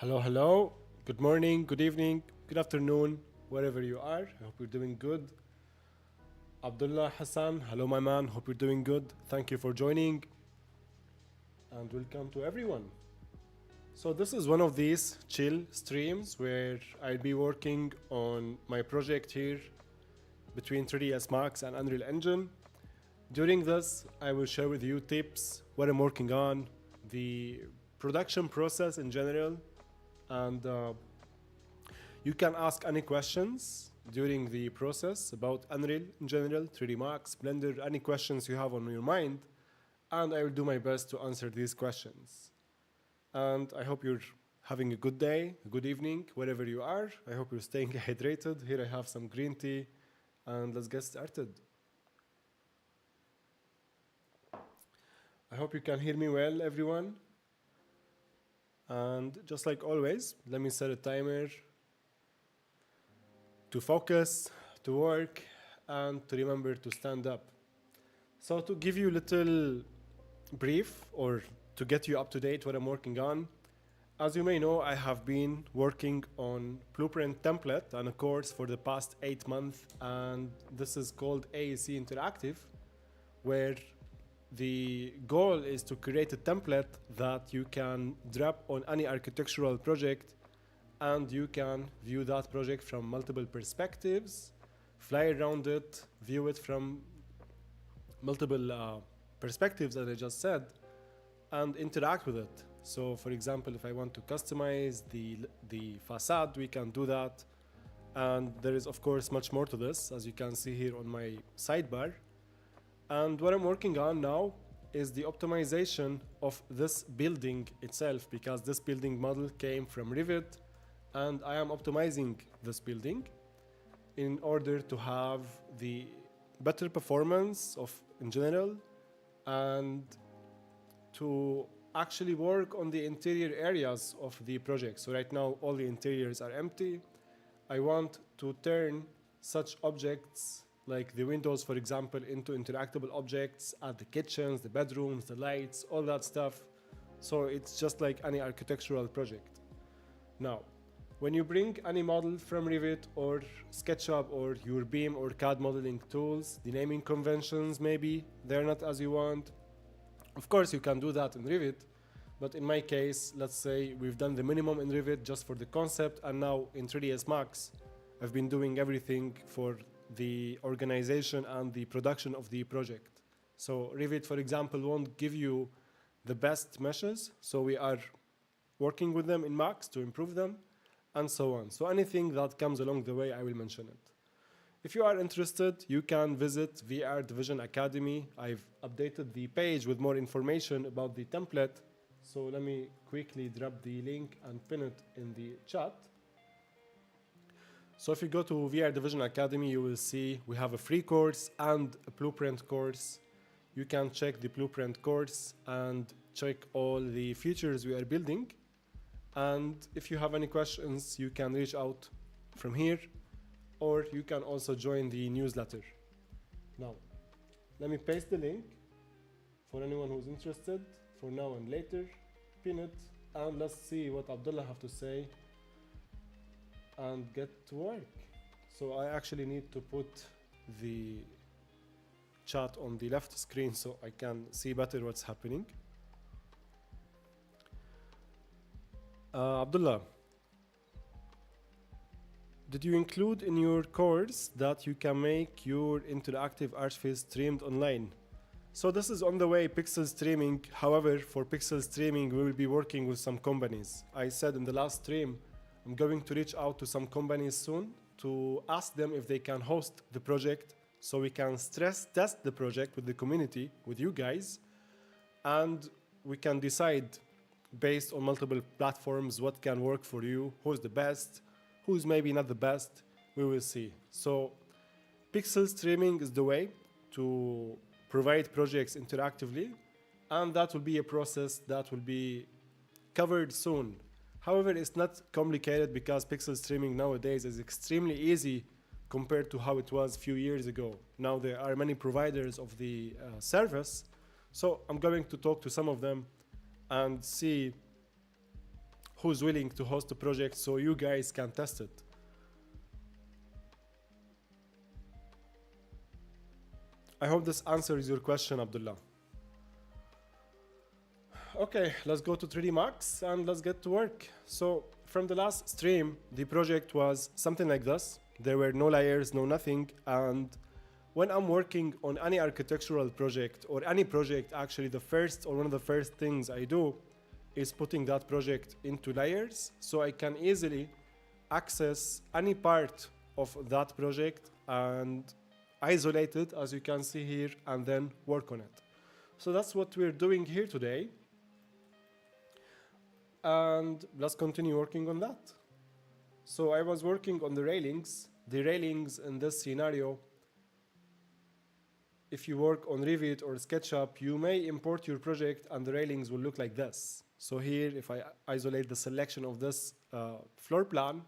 Hello, hello. Good morning, good evening, good afternoon, wherever you are. I hope you're doing good. Abdullah Hassan, hello, my man. Hope you're doing good. Thank you for joining and welcome to everyone. So, this is one of these chill streams where I'll be working on my project here between 3ds Max and Unreal Engine. During this, I will share with you tips, what I'm working on, the production process in general, and you can ask any questions during the process about Unreal in general, 3D Max, Blender, any questions you have on your mind, and I will do my best to answer these questions. And I hope you're having a good day, a good evening, wherever you are. I hope you're staying hydrated. Here I have some green tea, and let's get started. I hope you can hear me well, everyone. And just like always, let me set a timer to focus, to work, and to remember to stand up. So to give you a little brief or to get you up to date what I'm working on, as you may know, I have been working on Blueprint template on a course for the past 8 months, and this is called AEC Interactive, where the goal is to create a template that you can drop on any architectural project, and you can view that project from multiple perspectives, fly around it, view it from multiple perspectives, as I just said, and interact with it. So for example, if I want to customize the facade, we can do that. And there is of course much more to this, as you can see here on my sidebar. And what I'm working on now is the optimization of this building itself, because this building model came from Revit, and I am optimizing this building in order to have the better performance of in general, and to actually work on the interior areas of the project. So right now all the interiors are empty. I want to turn such objects like the windows, for example, into interactable objects at the kitchens, the bedrooms, the lights, all that stuff. So it's just like any architectural project. Now, when you bring any model from Revit or SketchUp or your BIM or CAD modeling tools, the naming conventions maybe, they're not as you want. Of course, you can do that in Revit, but in my case, let's say we've done the minimum in Revit just for the concept, and now in 3ds Max, I've been doing everything for the organization and the production of the project. So Revit, for example, won't give you the best meshes, so we are working with them in Max to improve them, and so on. So anything that comes along the way, I will mention it. If you are interested, you can visit VR Division Academy. I've updated the page with more information about the template. So let me quickly drop the link and pin it in the chat. So if you go to VR Division Academy, you will see we have a free course and a Blueprint course. You can check the Blueprint course and check all the features we are building. And if you have any questions, you can reach out from here, or you can also join the newsletter. Now, let me paste the link for anyone who's interested for now and later. Pin it, and let's see what Abdullah have to say and get to work. So I actually need to put the chat on the left screen so I can see better what's happening. Abdullah, did you include in your course that you can make your interactive artiface streamed online? So this is on the way, pixel streaming. However, for pixel streaming, we will be working with some companies. I said in the last stream, I'm going to reach out to some companies soon to ask them if they can host the project, so we can stress test the project with the community, with you guys, and we can decide based on multiple platforms what can work for you, who's the best, who's maybe not the best. We will see. So pixel streaming is the way to provide projects interactively, and that will be a process that will be covered soon. However, it's not complicated because pixel streaming nowadays is extremely easy compared to how it was a few years ago. Now there are many providers of the service, so I'm going to talk to some of them and see who's willing to host the project so you guys can test it. I hope this answers your question, Abdullah. Okay, let's go to 3D Max and let's get to work. So from the last stream, the project was something like this. There were no layers, no nothing. And when I'm working on any architectural project or any project, actually the first or one of the first things I do is putting that project into layers so I can easily access any part of that project and isolate it, as you can see here, and then work on it. So that's what we're doing here today. And let's continue working on that. So I was working on the railings. The railings in this scenario, if you work on Revit or SketchUp, you may import your project and the railings will look like this. So here, if I isolate the selection of this floor plan,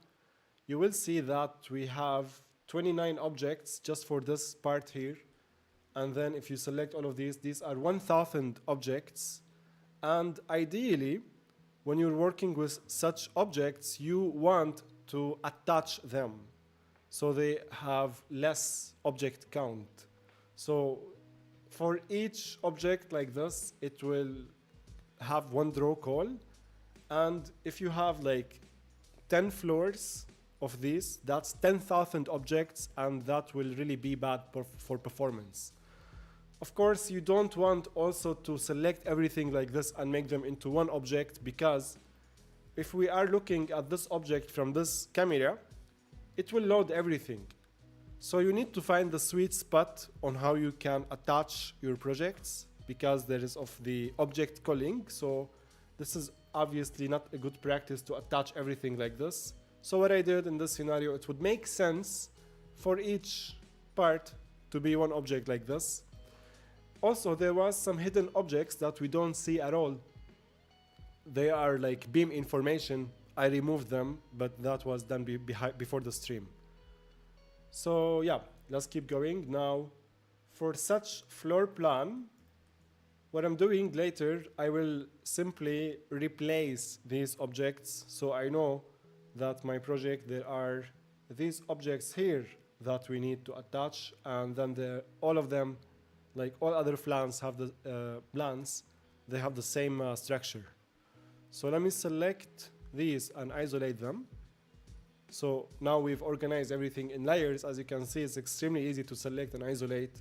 you will see that we have 29 objects just for this part here. And then if you select all of these are 1,000 objects. And ideally, when you're working with such objects, you want to attach them so they have less object count. So for each object like this, it will have one draw call. And if you have like 10 floors of these, that's 10,000 objects, and that will really be bad for performance. Of course, you don't want also to select everything like this and make them into one object, because if we are looking at this object from this camera, it will load everything. So you need to find the sweet spot on how you can attach your projects, because there is of the object calling. So this is obviously not a good practice to attach everything like this. So what I did in this scenario, it would make sense for each part to be one object like this. Also, there was some hidden objects that we don't see at all. They are like beam information. I removed them, but that was done before the stream. So yeah, let's keep going. Now, for such floor plan, what I'm doing later, I will simply replace these objects. So I know that my project, there are these objects here that we need to attach, and then all of them, like all other plans have the plans, they have the same structure. So let me select these and isolate them. So now we've organized everything in layers. As you can see, it's extremely easy to select and isolate.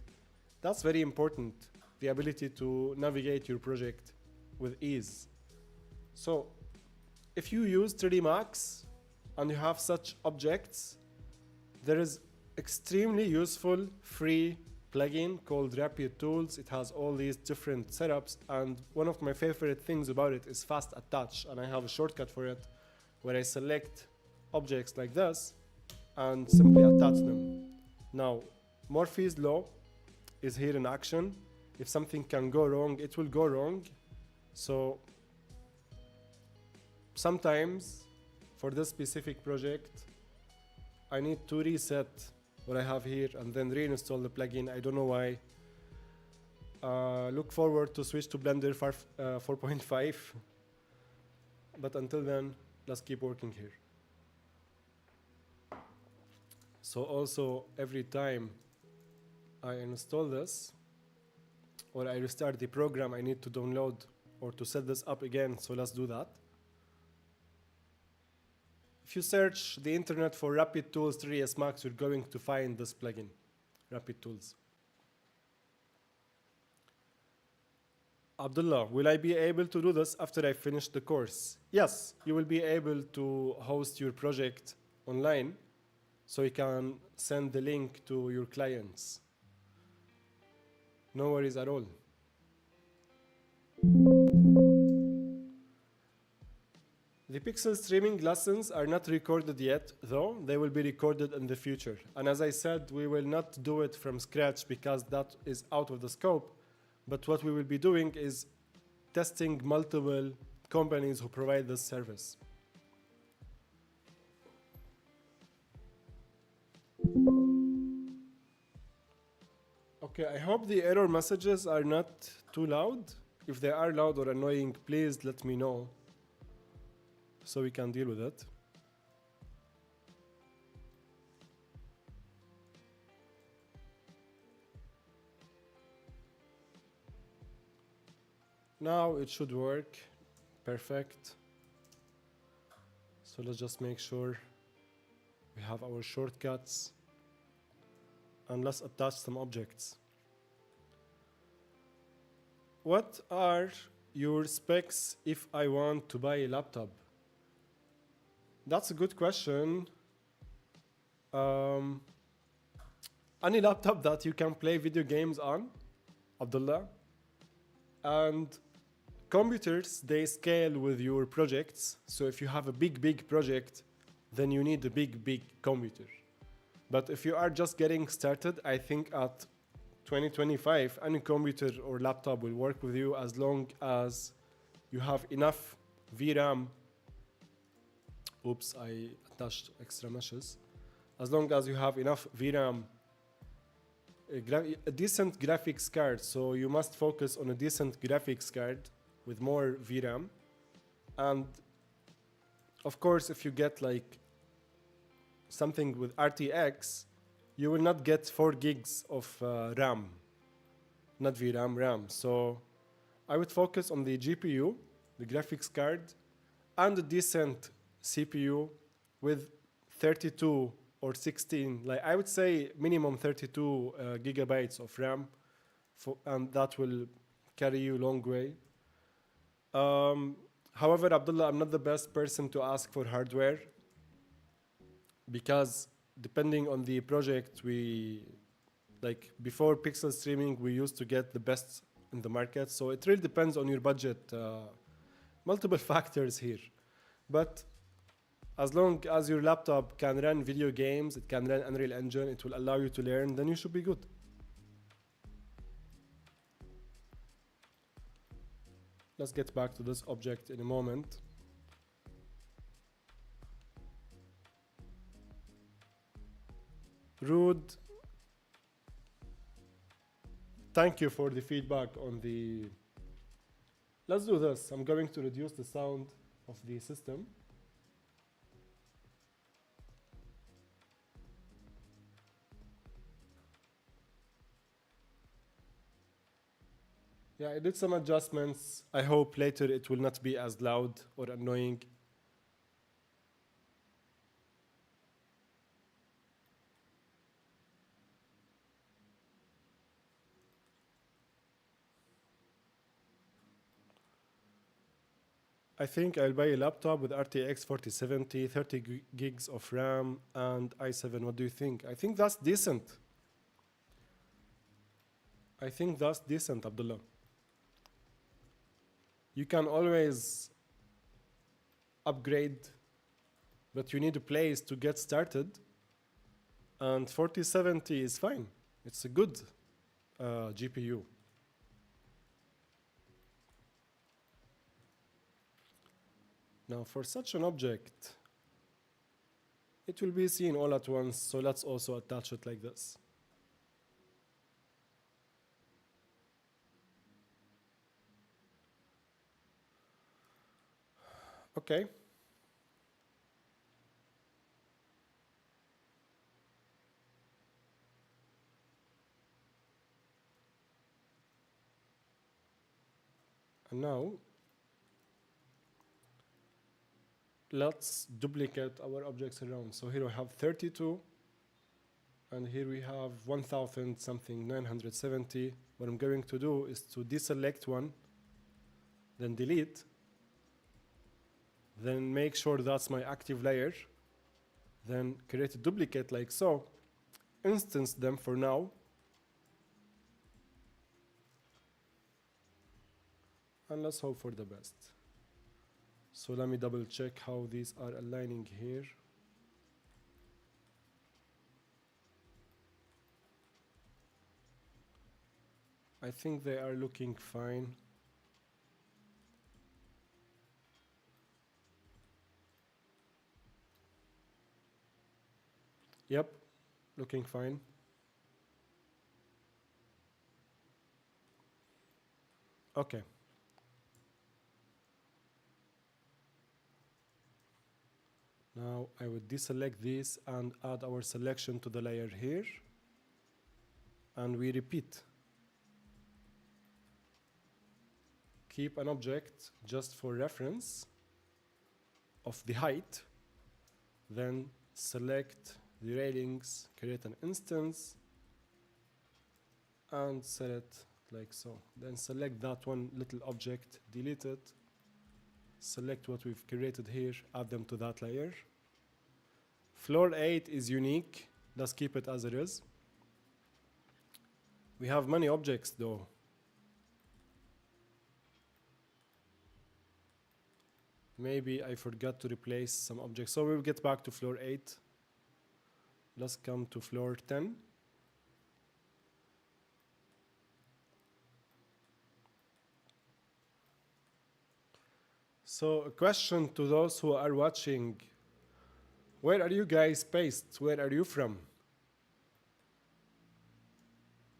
That's very important, the ability to navigate your project with ease. So if you use 3D Max and you have such objects, there is extremely useful free plugin called Rapid Tools. It has all these different setups, and one of my favorite things about it is fast attach, and I have a shortcut for it where I select objects like this and simply attach them. Now, Murphy's law is here in action. If something can go wrong, it will go wrong. So sometimes for this specific project, I need to reset what I have here and then reinstall the plugin. I don't know why. Look forward to switch to Blender 4.5. But until then, let's keep working here. So also every time I install this or I restart the program, I need to download or to set this up again. So let's do that. If you search the internet for Rapid Tools 3ds Max, you're going to find this plugin, Rapid Tools. Abdullah, will I be able to do this after I finish the course? Yes, you will be able to host your project online, so you can send the link to your clients. No worries at all. The pixel streaming lessons are not recorded yet, though they will be recorded in the future. And as I said, we will not do it from scratch because that is out of the scope. But what we will be doing is testing multiple companies who provide this service. Okay, I hope the error messages are not too loud. If they are loud or annoying, please let me know. so we can deal with it. Now it should work. Perfect. So let's just make sure we have our shortcuts and let's attach some objects. What are your specs if I want to buy a laptop? That's a good question. Any laptop that you can play video games on, Abdullah, and computers, they scale with your projects. So if you have a big project, then you need a big computer. But if you are just getting started, I think at 2025, any computer or laptop will work with you as long as you have enough VRAM. Oops, I attached extra meshes. As long as you have enough VRAM, a decent graphics card. So you must focus on a decent graphics card with more VRAM. And of course, if you get like something with RTX, you will not get 4 gigs of RAM, not VRAM, RAM. So I would focus on the GPU, the graphics card, and a decent CPU with 32 or 16, like I would say minimum 32 gigabytes of RAM, and that will carry you a long way. However, Abdullah, I'm not the best person to ask for hardware because depending on the project, like before pixel streaming, we used to get the best in the market. So it really depends on your budget, multiple factors here. But as long as your laptop can run video games, it can run Unreal Engine, it will allow you to learn, then you should be good. Let's get back to this object in a moment. Rude, thank you for the feedback on the... Let's do this. I'm going to reduce the sound of the system. Yeah, I did some adjustments. I hope later it will not be as loud or annoying. I think I'll buy a laptop with RTX 4070, 30 gigs of RAM, and i7. What do you think? I think that's decent. I think that's decent, Abdullah. You can always upgrade, but you need a place to get started. And 4070 is fine. It's a good GPU. Now for such an object, it will be seen all at once. So let's also attach it like this. Okay. And now, let's duplicate our objects around. So here we have 32, and here we have 1000 something, 970. What I'm going to do is to deselect one, then delete, then make sure that's my active layer, then create a duplicate like so, instance them for now, and let's hope for the best. So let me double check how these are aligning here. I think they are looking fine. Yep, looking fine. Okay. Now I would deselect this and add our selection to the layer here, and we repeat. Keep an object just for reference of the height, then select the railings, create an instance, and set it like so. Then select that one little object, delete it, select what we've created here, add them to that layer. Floor 8 is unique, let's keep it as it is. We have many objects though. Maybe I forgot to replace some objects, so we'll get back to floor 8. Let's come to floor 10. So a question to those who are watching, where are you guys based? Where are you from?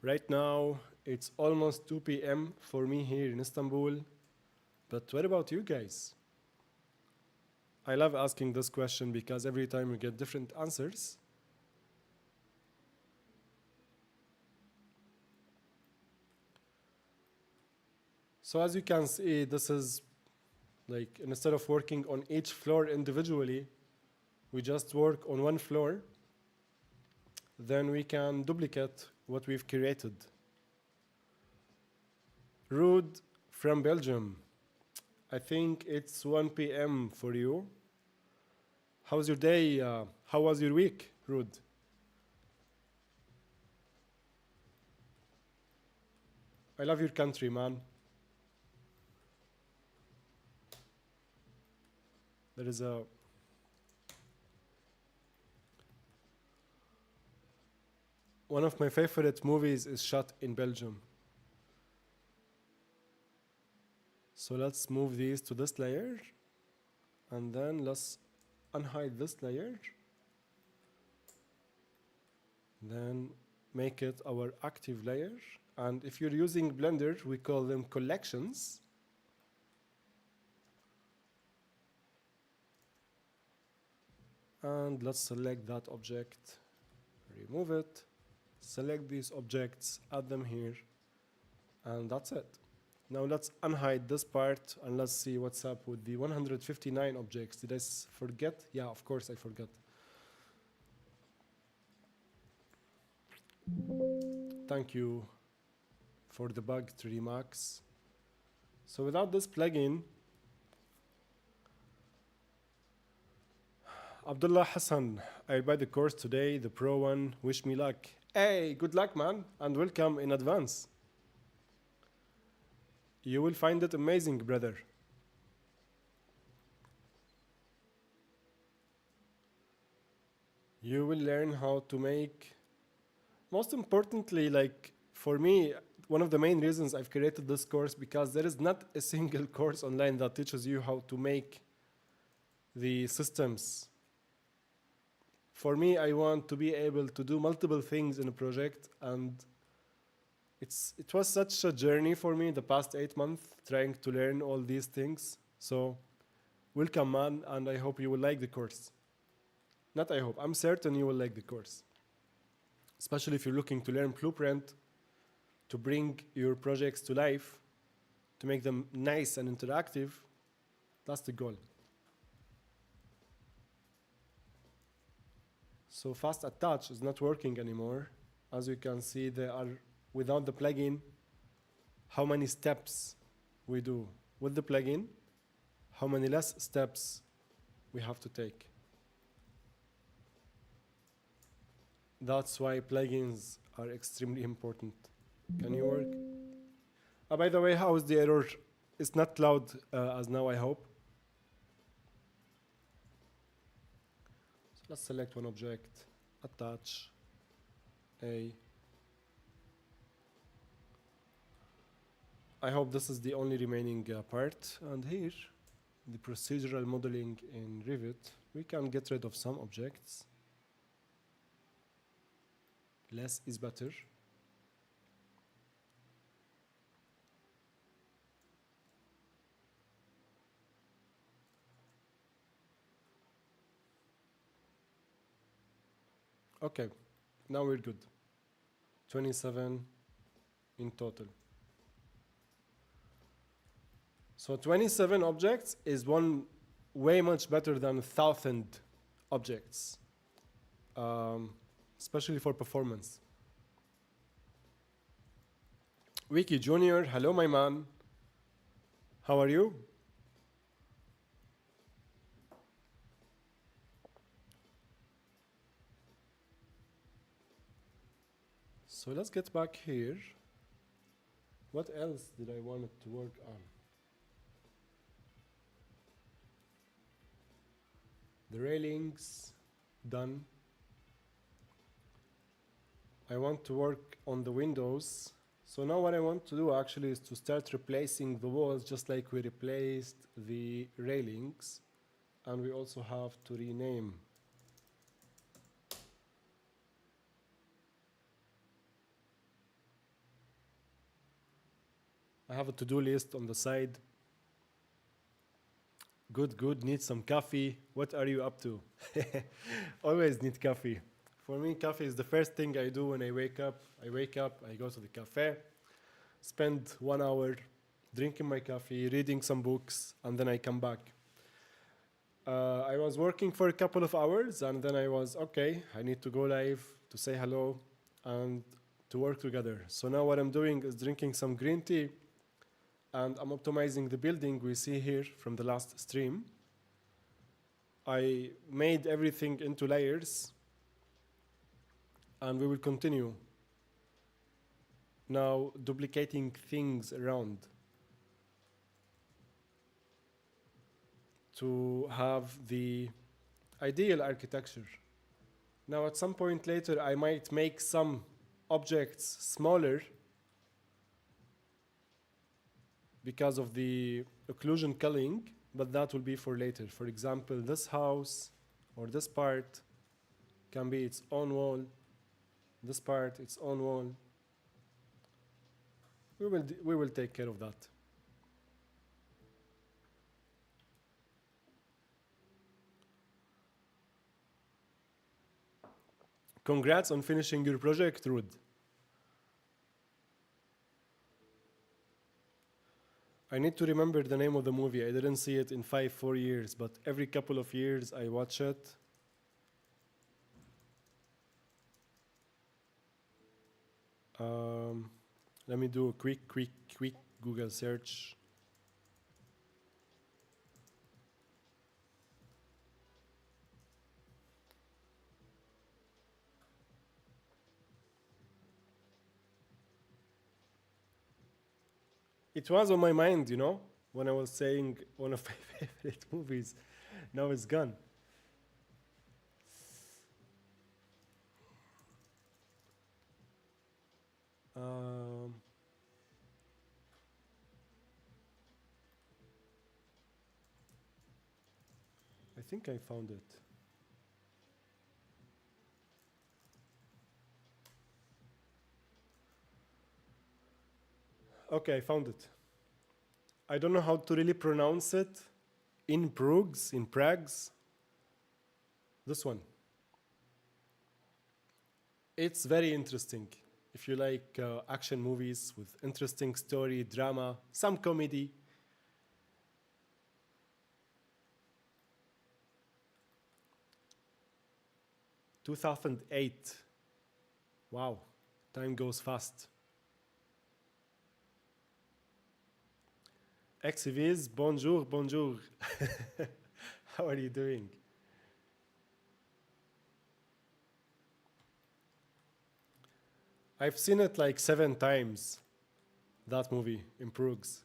Right now, it's almost 2 p.m. for me here in Istanbul, but what about you guys? I love asking this question because every time we get different answers. So as you can see, this is like, instead of working on each floor individually, we just work on one floor. Then we can duplicate what we've created. Rude from Belgium. I think it's 1 p.m. for you. How's your day? How was your week, Rude? I love your country, man. There is a one of my favorite movies is shot in Belgium. So let's move these to this layer, and then let's unhide this layer. Then make it our active layer. And if you're using Blender, we call them collections. And let's select that object, remove it, select these objects, add them here, and that's it. Now let's unhide this part and let's see what's up with the 159 objects. Did I forget? Yeah, of course I forgot. Thank you for the bug 3D Max. So without this plugin, Abdullah Hassan, I'll buy the course today, the pro one. Wish me luck. Hey, good luck, man, and welcome in advance. You will find it amazing, brother. You will learn how to make, most importantly, like for me, one of the main reasons I've created this course, because there is not a single course online that teaches you how to make the systems. For me, I want to be able to do multiple things in a project, and it was such a journey for me the past 8 months trying to learn all these things. So welcome, man, and I hope you will like the course. Not I hope, I'm certain you will like the course. Especially if you're looking to learn Blueprint, to bring your projects to life, to make them nice and interactive. That's the goal. So fast attach is not working anymore. As you can see, they are without the plugin. How many steps we do with the plugin, how many less steps we have to take. That's why plugins are extremely important. Can you work? By the way, how is the error? It's not loud as now, I hope. So let's select one object, attach, A. I hope this is the only remaining part. And here, the procedural modeling in Revit, we can get rid of some objects. Less is better. Okay, now we're good. 27 in total. So 27 objects is one way much better than 1,000 objects, especially for performance. Wiki Junior, hello my man. How are you? So let's get back here. What else did I want to work on? The railings, done. I want to work on the windows. So now what I want to do actually is to start replacing the walls just like we replaced the railings. And we also have to rename. I have a to-do list on the side. Good, good, need some coffee. What are you up to? Always need coffee. For me, coffee is the first thing I do when I wake up. I wake up, I go to the cafe, spend 1 hour drinking my coffee, reading some books, and then I come back. I was working for a couple of hours, and then I was, okay, I need to go live to say hello and to work together. So now what I'm doing is drinking some green tea, and I'm optimizing the building we see here from the last stream. I made everything into layers, and we will continue now duplicating things around to have the ideal architecture. Now at some point later I might make some objects smaller because of the occlusion culling, but that will be for later. For example, this house or this part can be its own wall, this part its own wall. We will take care of that. Congrats on finishing your project, Rud. I need to remember the name of the movie. I didn't see it in 4 years, but every couple of years I watch it. Let me do a quick Google search. It was on my mind, you know, when I was saying one of my favorite movies. Now it's gone. I think I found it. Okay, I found it. I don't know how to really pronounce it. In Prags. This one. It's very interesting. If you like action movies with interesting story, drama, some comedy. (2008). Wow, time goes fast. XVs, bonjour, bonjour. How are you doing? I've seen it like 7 times, that movie, in Prags.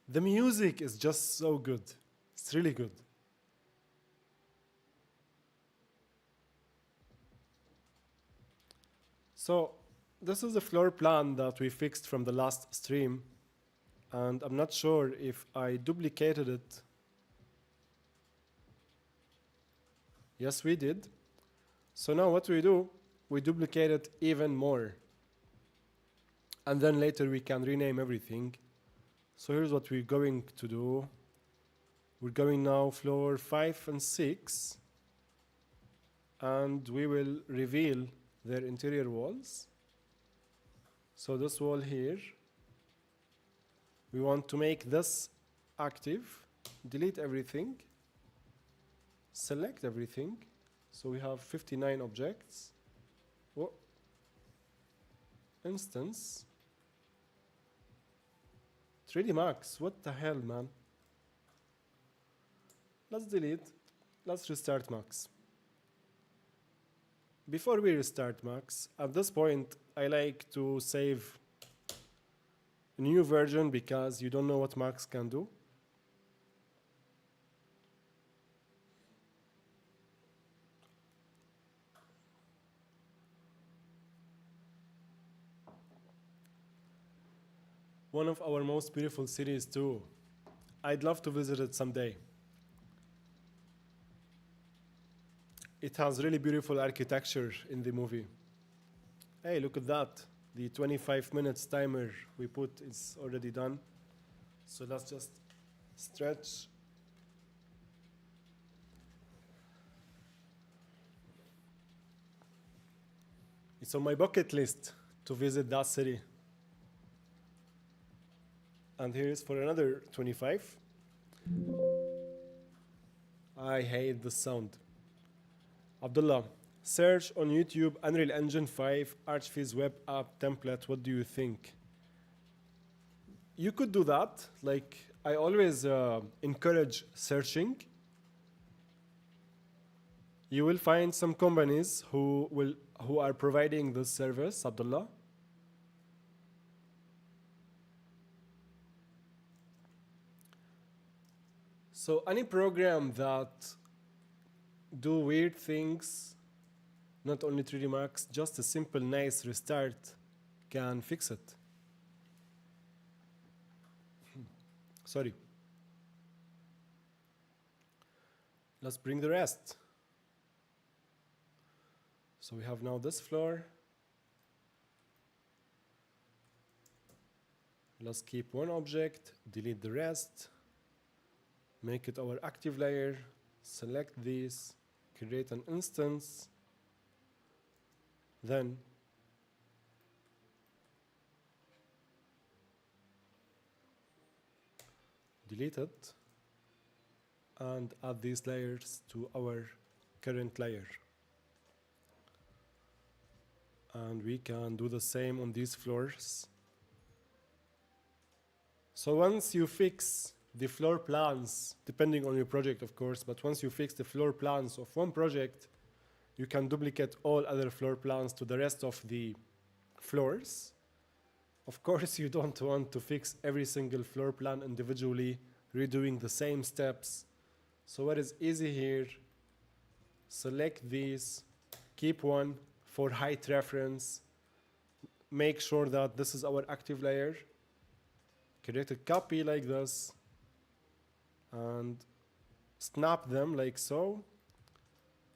The music is just so good. It's really good. So this is the floor plan that we fixed from the last stream. And I'm not sure if I duplicated it. Yes, we did. So now what we do, we duplicate it even more. And then later we can rename everything. So here's what we're going to do. We're going now floor 5 and 6. and we will reveal their interior walls. So this wall here, we want to make this active, delete everything, select everything. So we have 59 objects. Oh, instance. 3D Max, what the hell, man? Let's delete. Let's restart Max. Before we restart Max, at this point, I like to save a new version because you don't know what Max can do. One of our most beautiful cities too. I'd love to visit it someday. It has really beautiful architecture in the movie. Hey, look at that. The 25 minutes timer we put is already done. So let's just stretch. It's on my bucket list to visit that city. And here is for another 25. I hate the sound. Abdullah, search on YouTube Unreal Engine 5 Archviz web app template. What do you think? You could do that. Like, I always encourage searching. You will find some companies who are providing this service, Abdullah. So any program that do weird things, not only 3D Max, just a simple nice restart can fix it. Sorry. Let's bring the rest. So we have now this floor. Let's keep one object, delete the rest, make it our active layer, select these, create an instance, then delete it and add these layers to our current layer. And we can do the same on these floors. So once you fix the floor plans, depending on your project of course, but once you fix the floor plans of one project, you can duplicate all other floor plans to the rest of the floors. Of course, you don't want to fix every single floor plan individually, redoing the same steps. So what is easy here, select these, keep one for height reference, make sure that this is our active layer, create a copy like this, and snap them like so.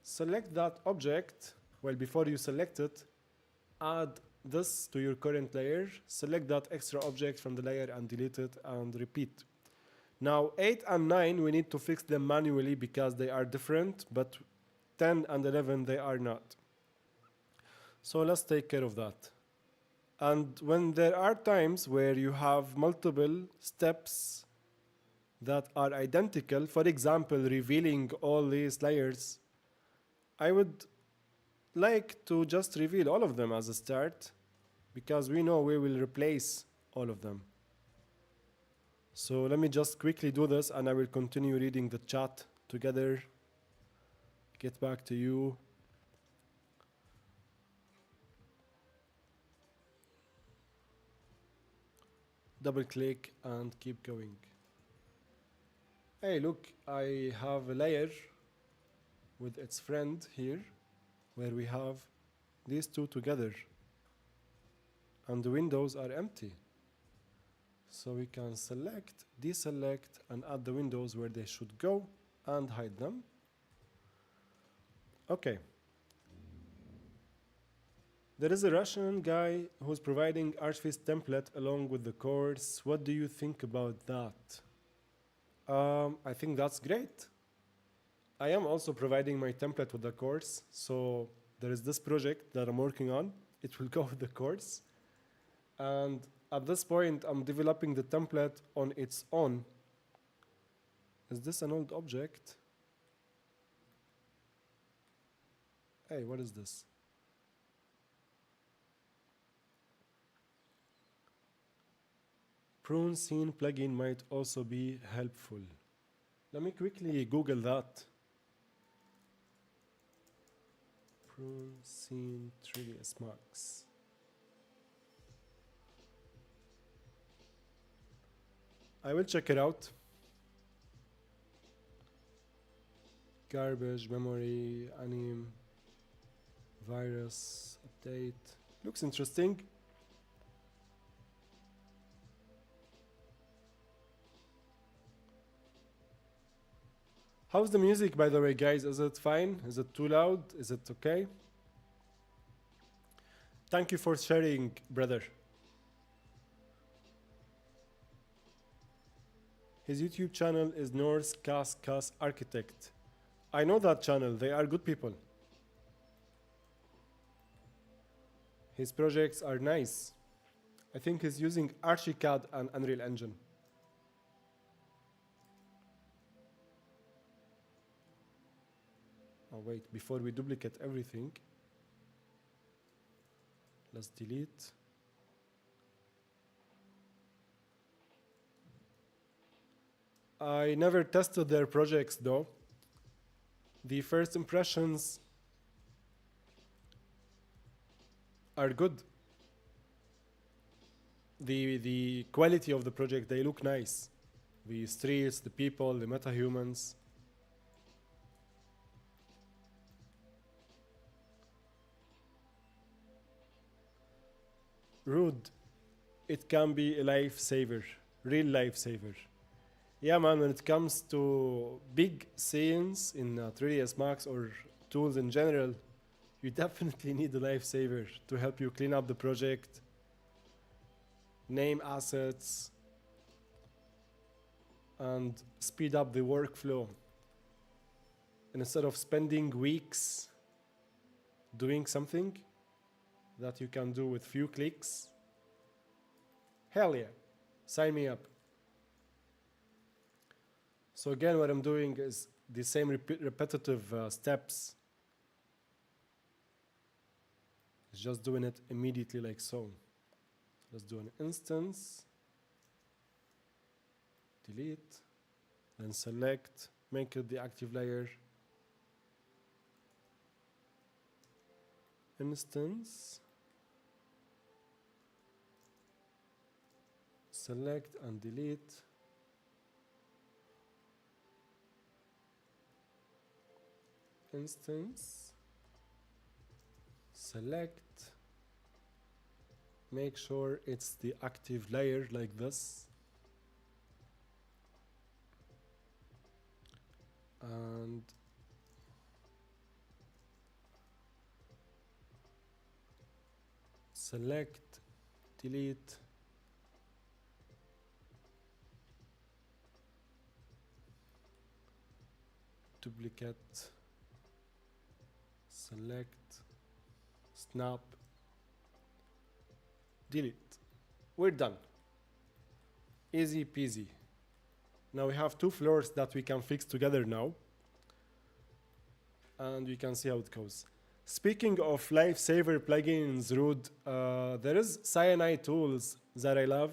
Select that object. Well, before you select it, add this to your current layer, select that extra object from the layer and delete it and repeat. Now 8 and 9 we need to fix them manually because they are different, but 10 and 11 they are not. So let's take care of that. And when there are times where you have multiple steps that are identical, for example, revealing all these layers, I would like to just reveal all of them as a start, because we know we will replace all of them. So let me just quickly do this and I will continue reading the chat together. Get back to you. Double click and keep going. Hey, look, I have a layer with its friend here where we have these two together and the windows are empty. So we can select, deselect and add the windows where they should go and hide them. Okay. There is a Russian guy who's providing Archviz template along with the course. What do you think about that? I think that's great. I am also providing my template with the course. So there is this project that I'm working on. It will go with the course. And at this point, I'm developing the template on its own. Is this an old object? Hey, what is this? Prune scene plugin might also be helpful. Let me quickly Google that. Prune scene 3ds Max. I will check it out. Garbage, memory, anim, virus, update. Looks interesting. How's the music, by the way, guys? Is it fine? Is it too loud? Is it okay? Thank you for sharing, brother. His YouTube channel is Norse Kas Architect. I know that channel. They are good people. His projects are nice. I think he's using ArchiCAD and Unreal Engine. Oh wait, before we duplicate everything, let's delete. I never tested their projects though. The first impressions are good. The quality of the project, they look nice. The streets, the people, the meta-humans. Rude. It can be a lifesaver, real lifesaver. Yeah, man, when it comes to big scenes in 3ds Max or tools in general, you definitely need a lifesaver to help you clean up the project, name assets, and speed up the workflow. And instead of spending weeks doing something that you can do with few clicks, hell yeah, sign me up. So again, what I'm doing is the same repetitive steps. It's just doing it immediately like so. Let's do an instance, delete, then select, make it the active layer, instance, select and delete, instance, select, make sure it's the active layer like this, and select, delete, duplicate, select, snap, delete. We're done. Easy peasy. Now we have two floors that we can fix together now. And we can see how it goes. Speaking of lifesaver plugins, Rude, there is Cyanide tools that I love.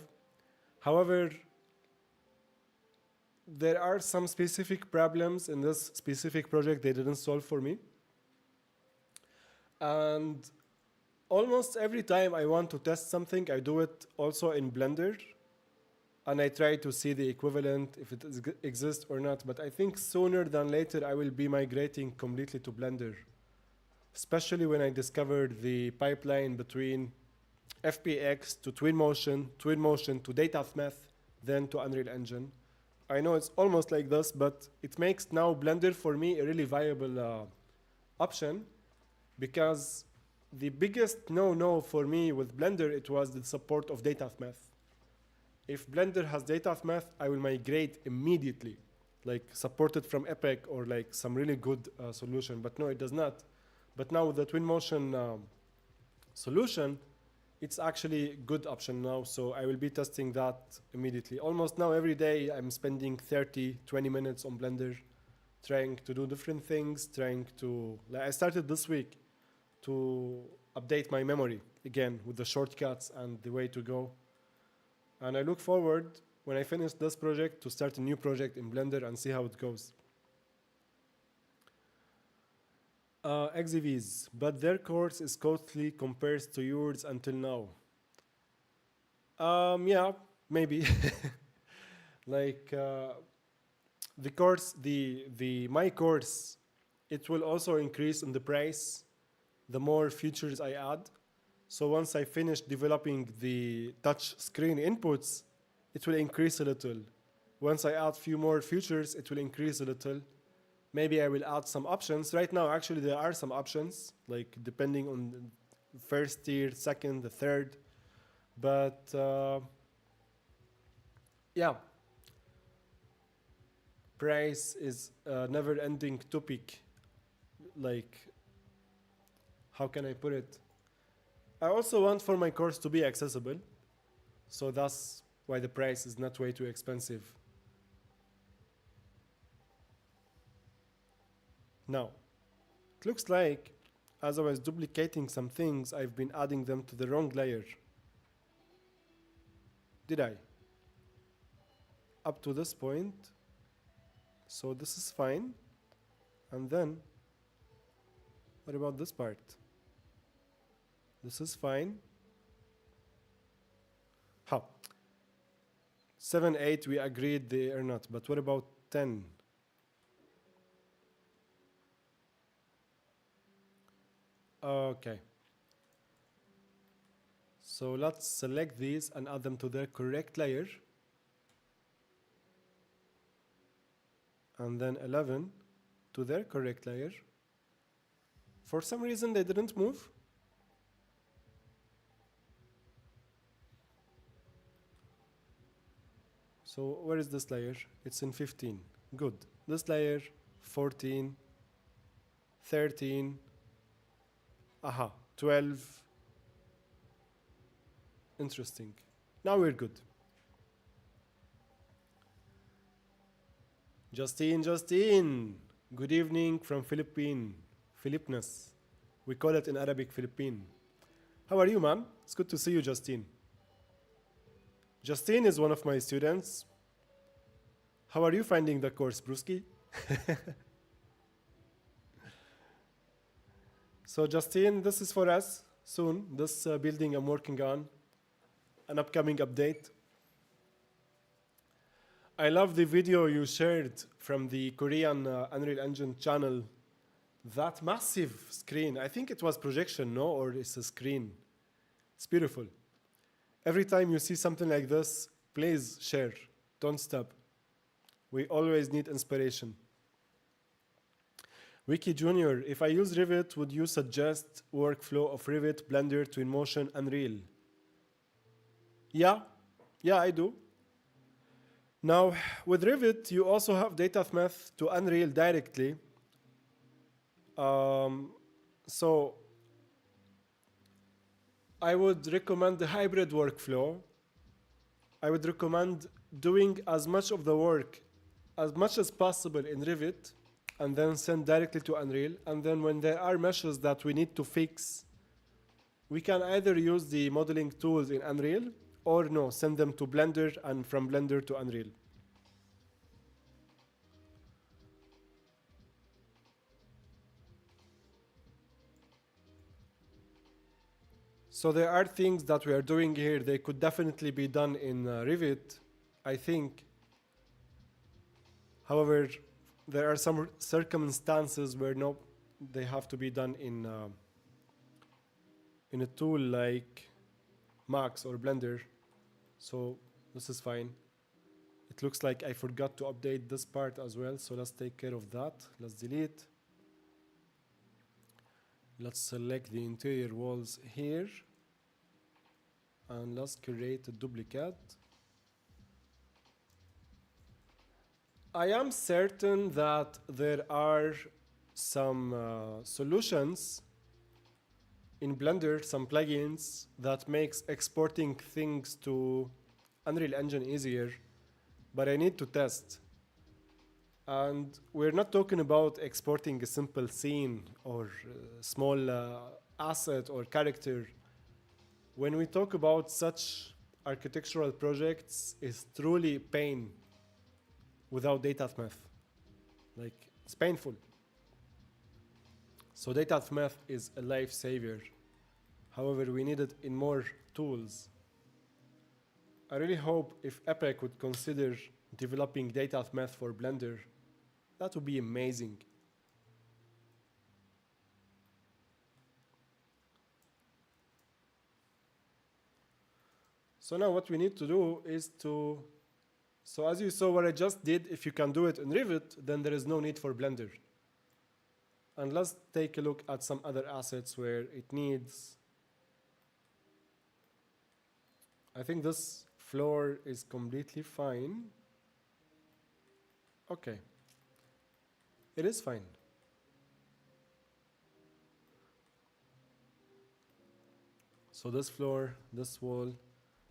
However, there are some specific problems in this specific project they didn't solve for me. And almost every time I want to test something, I do it also in Blender. And I try to see the equivalent, if it exists or not. But I think sooner than later, I will be migrating completely to Blender. Especially when I discovered the pipeline between FPX to Twinmotion to DataSmith, then to Unreal Engine. I know it's almost like this, but it makes now Blender for me a really viable option, because the biggest no-no for me with Blender, it was the support of DataSmith. If Blender has DataSmith, I will migrate immediately. like supported from Epic or like some really good solution, but no, it does not. But now with the Twinmotion solution, it's actually a good option now. So I will be testing that immediately. Almost now every day I'm spending 30, 20 minutes on Blender, trying to do different things, trying to, like I started this week to update my memory again with the shortcuts and the way to go. And I look forward when I finish this project to start a new project in Blender and see how it goes. XEVs, but their course is costly compared to yours until now. Yeah, maybe. Like the course, my course, it will also increase in the price the more features I add. So once I finish developing the touch screen inputs, it will increase a little. Once I add few more features, it will increase a little. Maybe I will add some options. Right now, actually, there are some options, like depending on the first tier, second, the third. But yeah, price is a never-ending topic. Like, how can I put it? I also want for my course to be accessible. So that's why the price is not way too expensive. Now, it looks like as I was duplicating some things, I've been adding them to the wrong layer. Did I? Up to this point. So this is fine. And then, what about this part? This is fine. How? 7, 8, we agreed they are not. But what about 10? Okay. So let's select these and add them to their correct layer. And then 11 to their correct layer. For some reason, they didn't move. So where is this layer? It's in 15. Good. This layer, 14, 13, 12. Interesting. Now we're good. Justine. Good evening from Philippines. We call it in Arabic Philippine. How are you, man? It's good to see you, Justine. Justine is one of my students. How are you finding the course, Bruski? So Justine, this is for us soon. This building I'm working on, an upcoming update. I love the video you shared from the Korean Unreal Engine channel. That massive screen, I think it was projection, no? Or it's a screen. It's beautiful. Every time you see something like this, please share. Don't stop. We always need inspiration. Wiki Junior, if I use Revit, would you suggest workflow of Revit, Blender, Twinmotion, Unreal? Yeah, I do. Now, with Revit, you also have data math to Unreal directly. So I would recommend the hybrid workflow. I would recommend doing as much of the work as much as possible in Revit and then send directly to Unreal. And then when there are meshes that we need to fix, we can either use the modeling tools in Unreal or no, send them to Blender and from Blender to Unreal. So there are things that we are doing here. They could definitely be done in Revit, I think. However, there are some circumstances where no, they have to be done in a tool like Max or Blender. So this is fine. It looks like I forgot to update this part as well. So let's take care of that. Let's delete. Let's select the interior walls here. And let's create a duplicate. I am certain that there are some solutions in Blender, some plugins that makes exporting things to Unreal Engine easier, but I need to test. And we're not talking about exporting a simple scene or small asset or character. When we talk about such architectural projects, it's truly pain without data math. Like, it's painful. So data math is a lifesaver. However, we need it in more tools. I really hope if Epic would consider developing data math for Blender, that would be amazing. So now what we need to do is to, so as you saw what I just did, if you can do it in Revit, then there is no need for Blender. And let's take a look at some other assets where it needs. I think this floor is completely fine. Okay. It is fine. So this floor, this wall,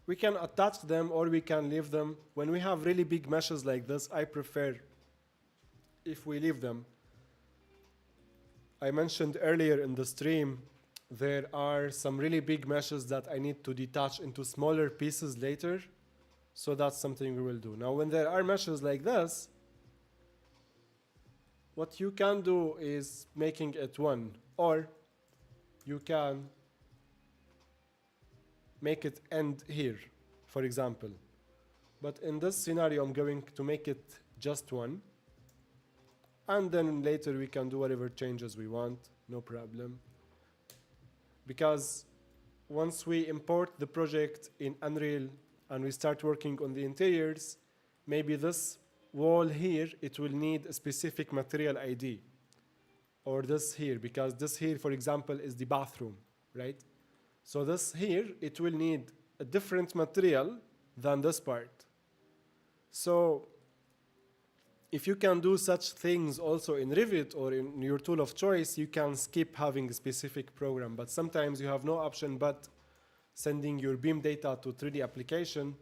we can attach them or we can leave them. When we have really big meshes like this, I prefer if we leave them. I mentioned earlier in the stream, there are some really big meshes that I need to detach into smaller pieces later. So that's something we will do. Now, when there are meshes like this, what you can do is making it one, or you can make it end here, for example. But in this scenario, I'm going to make it just one. And then later we can do whatever changes we want, no problem. Because once we import the project in Unreal and we start working on the interiors, maybe this wall here, it will need a specific material ID. Or this here, because this here, for example, is the bathroom, right? So this here, it will need a different material than this part. So if you can do such things also in Revit or in your tool of choice, you can skip having a specific program. But sometimes you have no option but sending your BIM data to 3D application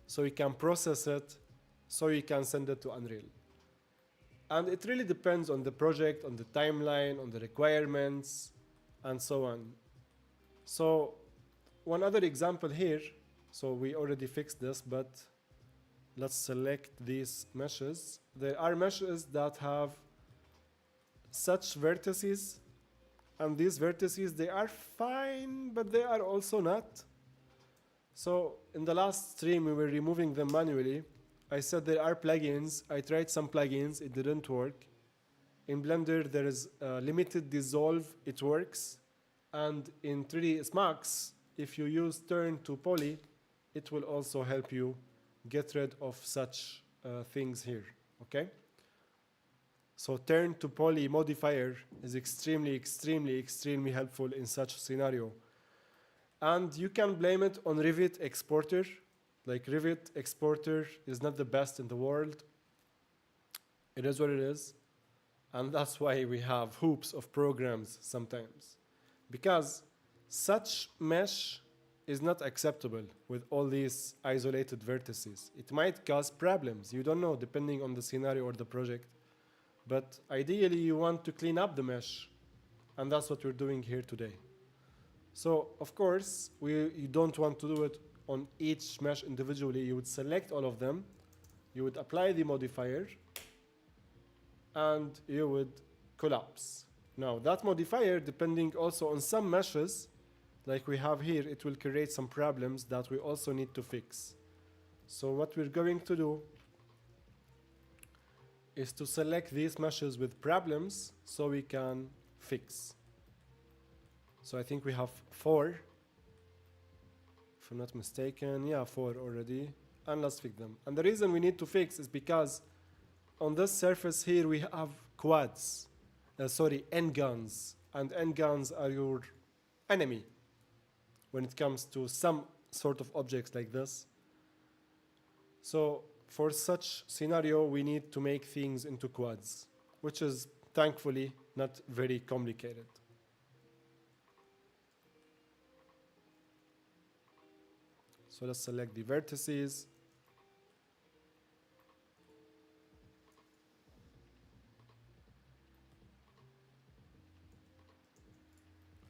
so you can process it, so you can send it to Unreal. And it really depends on the project, on the timeline, on the requirements, and so on. So one other example here, so we already fixed this, but let's select these meshes. There are meshes that have such vertices, and these vertices, they are fine, but they are also not. So in the last stream, we were removing them manually. I said there are plugins. I tried some plugins, it didn't work. In Blender, there is limited dissolve, it works. And in 3ds Max, if you use turn to poly, it will also help you get rid of such things here, okay? So turn to poly modifier is extremely, extremely, extremely helpful in such a scenario. And you can blame it on Revit exporter. Like Revit exporter is not the best in the world. It is what it is. And that's why we have hoops of programs sometimes. Because such mesh is not acceptable with all these isolated vertices. It might cause problems. You don't know, depending on the scenario or the project. But ideally, you want to clean up the mesh. And that's what we're doing here today. So, of course, you don't want to do it on each mesh individually. You would select all of them. You would apply the modifier. And you would collapse. Now, that modifier, depending also on some meshes, like we have here, it will create some problems that we also need to fix. So what we're going to do is to select these meshes with problems so we can fix. So I think we have 4. If I'm not mistaken, yeah, 4 already. And let's fix them. And the reason we need to fix is because on this surface here we have quads. End guns. And end guns are your enemy when it comes to some sort of objects like this. So for such scenario, we need to make things into quads, which is thankfully not very complicated. So let's select the vertices.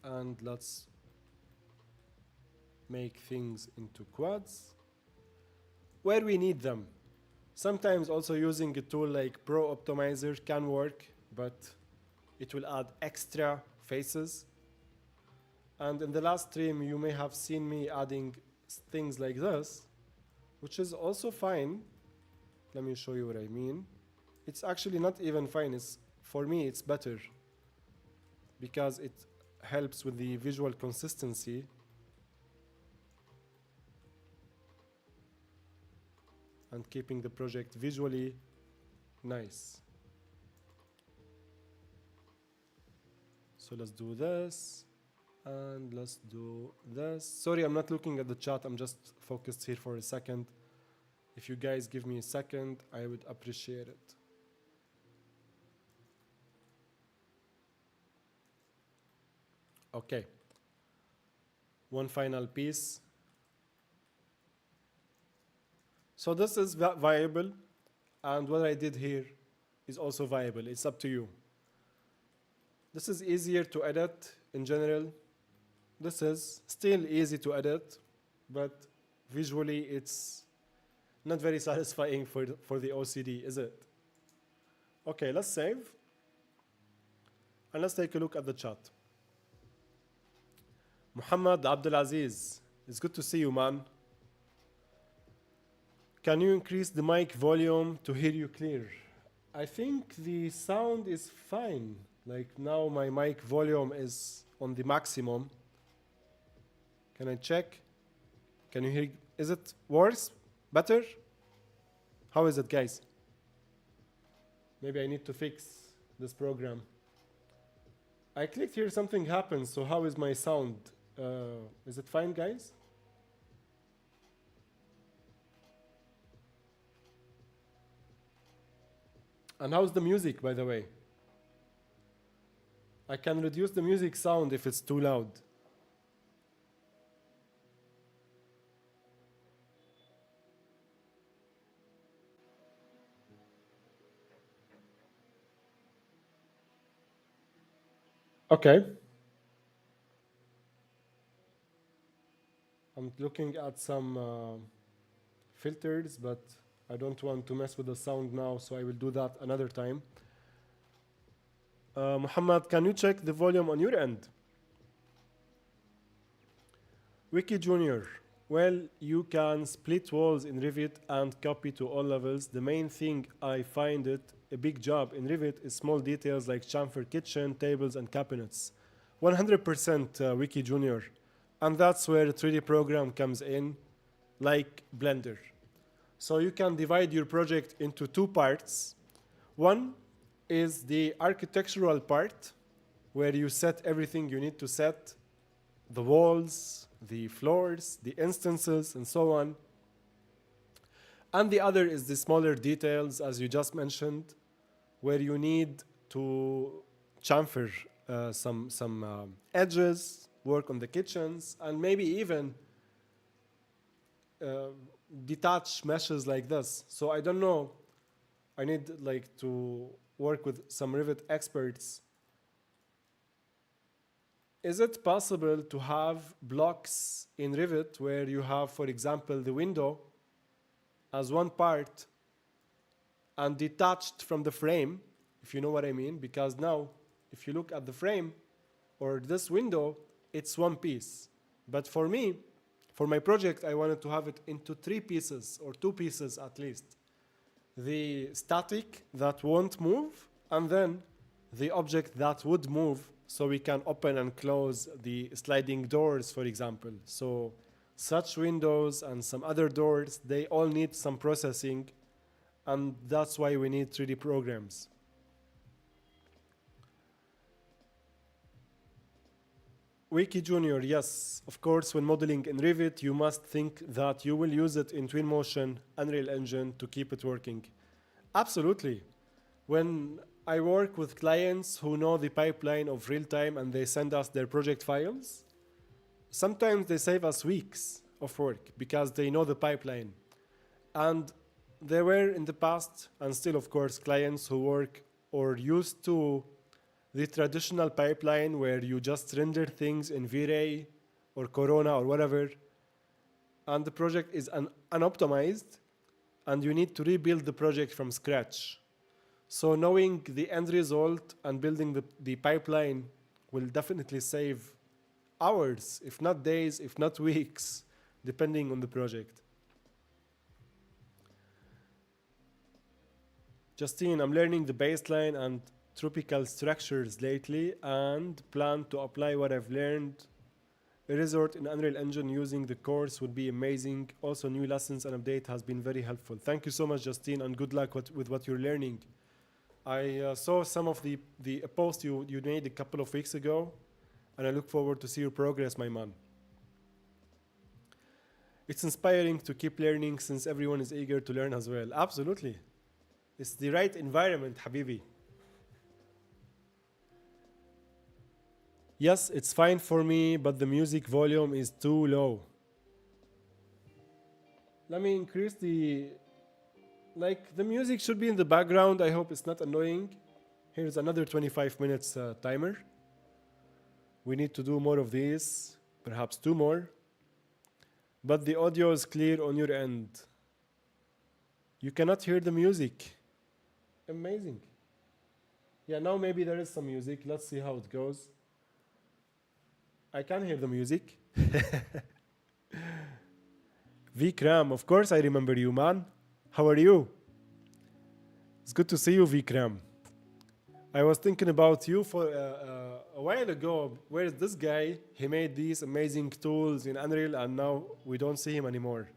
And let's make things into quads where we need them. Sometimes also using a tool like Pro Optimizer can work, but it will add extra faces. And in the last stream, you may have seen me adding things like this, which is also fine. Let me show you what I mean. It's actually not even fine. For me, it's better because it helps with the visual consistency. And keeping the project visually nice. So let's do this. And let's do this. Sorry, I'm not looking at the chat. I'm just focused here for a second. If you guys give me a second, I would appreciate it. Okay. One final piece. So this is viable, and what I did here is also viable. It's up to you. This is easier to edit in general. This is still easy to edit, but visually it's not very satisfying for the OCD, is it? Okay, let's save. And let's take a look at the chat. Muhammad Abdulaziz, it's good to see you, man. Can you increase the mic volume to hear you clear? I think the sound is fine. Like now my mic volume is on the maximum. Can I check? Can you hear? Is it worse? Better? How is it, guys? Maybe I need to fix this program. I clicked here, something happens. So how is my sound? Is it fine, guys? And how's the music, by the way? I can reduce the music sound if it's too loud. Okay. I'm looking at some filters, but I don't want to mess with the sound now, so I will do that another time. Muhammad, can you check the volume on your end? Wiki Junior, well, you can split walls in Revit and copy to all levels. The main thing I find it a big job in Revit is small details like chamfer kitchen, tables, and cabinets. 100% Wiki Junior. And that's where a 3D program comes in, like Blender. So you can divide your project into two parts. One is the architectural part, where you set everything you need to set, the walls, the floors, the instances, and so on. And the other is the smaller details, as you just mentioned, where you need to chamfer some edges, work on the kitchens, and maybe even detach meshes like this. So I don't know, I need like to work with some Revit experts. Is it possible to have blocks in Revit where you have, for example, the window as one part and detached from the frame, if you know what I mean? Because now, if you look at the frame or this window, it's one piece. But for me, for my project, I wanted to have it into 3 pieces or 2 pieces at least. The static that won't move, and then the object that would move, so we can open and close the sliding doors, for example. So such windows and some other doors, they all need some processing, and that's why we need 3D programs. Wiki Junior, yes. Of course, when modeling in Revit, you must think that you will use it in Twinmotion, Unreal Engine to keep it working. Absolutely. When I work with clients who know the pipeline of real time and they send us their project files, sometimes they save us weeks of work because they know the pipeline. And there were in the past, and still, of course, clients who work or used to the traditional pipeline where you just render things in V-Ray or Corona or whatever, and the project is unoptimized, and you need to rebuild the project from scratch. So knowing the end result and building the pipeline will definitely save hours, if not days, if not weeks, depending on the project. Justine, I'm learning the baseline and tropical structures lately and plan to apply what I've learned. A resort in Unreal Engine using the course would be amazing. Also, new lessons and update has been very helpful. Thank you so much, Justine, and good luck with what you're learning. I saw some of the post you made a couple of weeks ago, and I look forward to see your progress, my man. It's inspiring to keep learning since everyone is eager to learn as well. Absolutely. It's the right environment, Habibi. Yes, it's fine for me, but the music volume is too low. Let me increase the... Like, the music should be in the background. I hope it's not annoying. Here's another 25 minutes timer. We need to do more of these, perhaps 2 more. But the audio is clear on your end. You cannot hear the music. Amazing. Yeah, now maybe there is some music. Let's see how it goes. I can hear the music. Vikram, of course I remember you, man. How are you? It's good to see you, Vikram. I was thinking about you for a while ago. Where is this guy? He made these amazing tools in Unreal and now we don't see him anymore.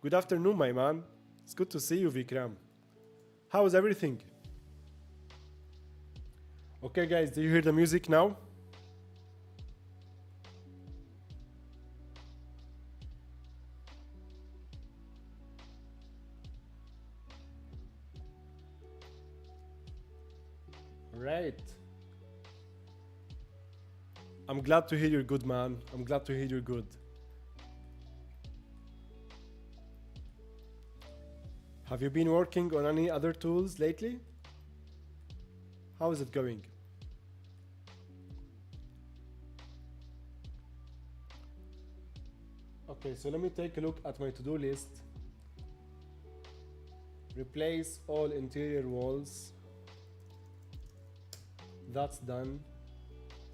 Good afternoon, my man. It's good to see you, Vikram. How is everything? Okay, guys, do you hear the music now? Right. I'm glad to hear you're good, man. I'm glad to hear you're good. Have you been working on any other tools lately? How is it going? Okay, so let me take a look at my to-do list. Replace all interior walls. That's done.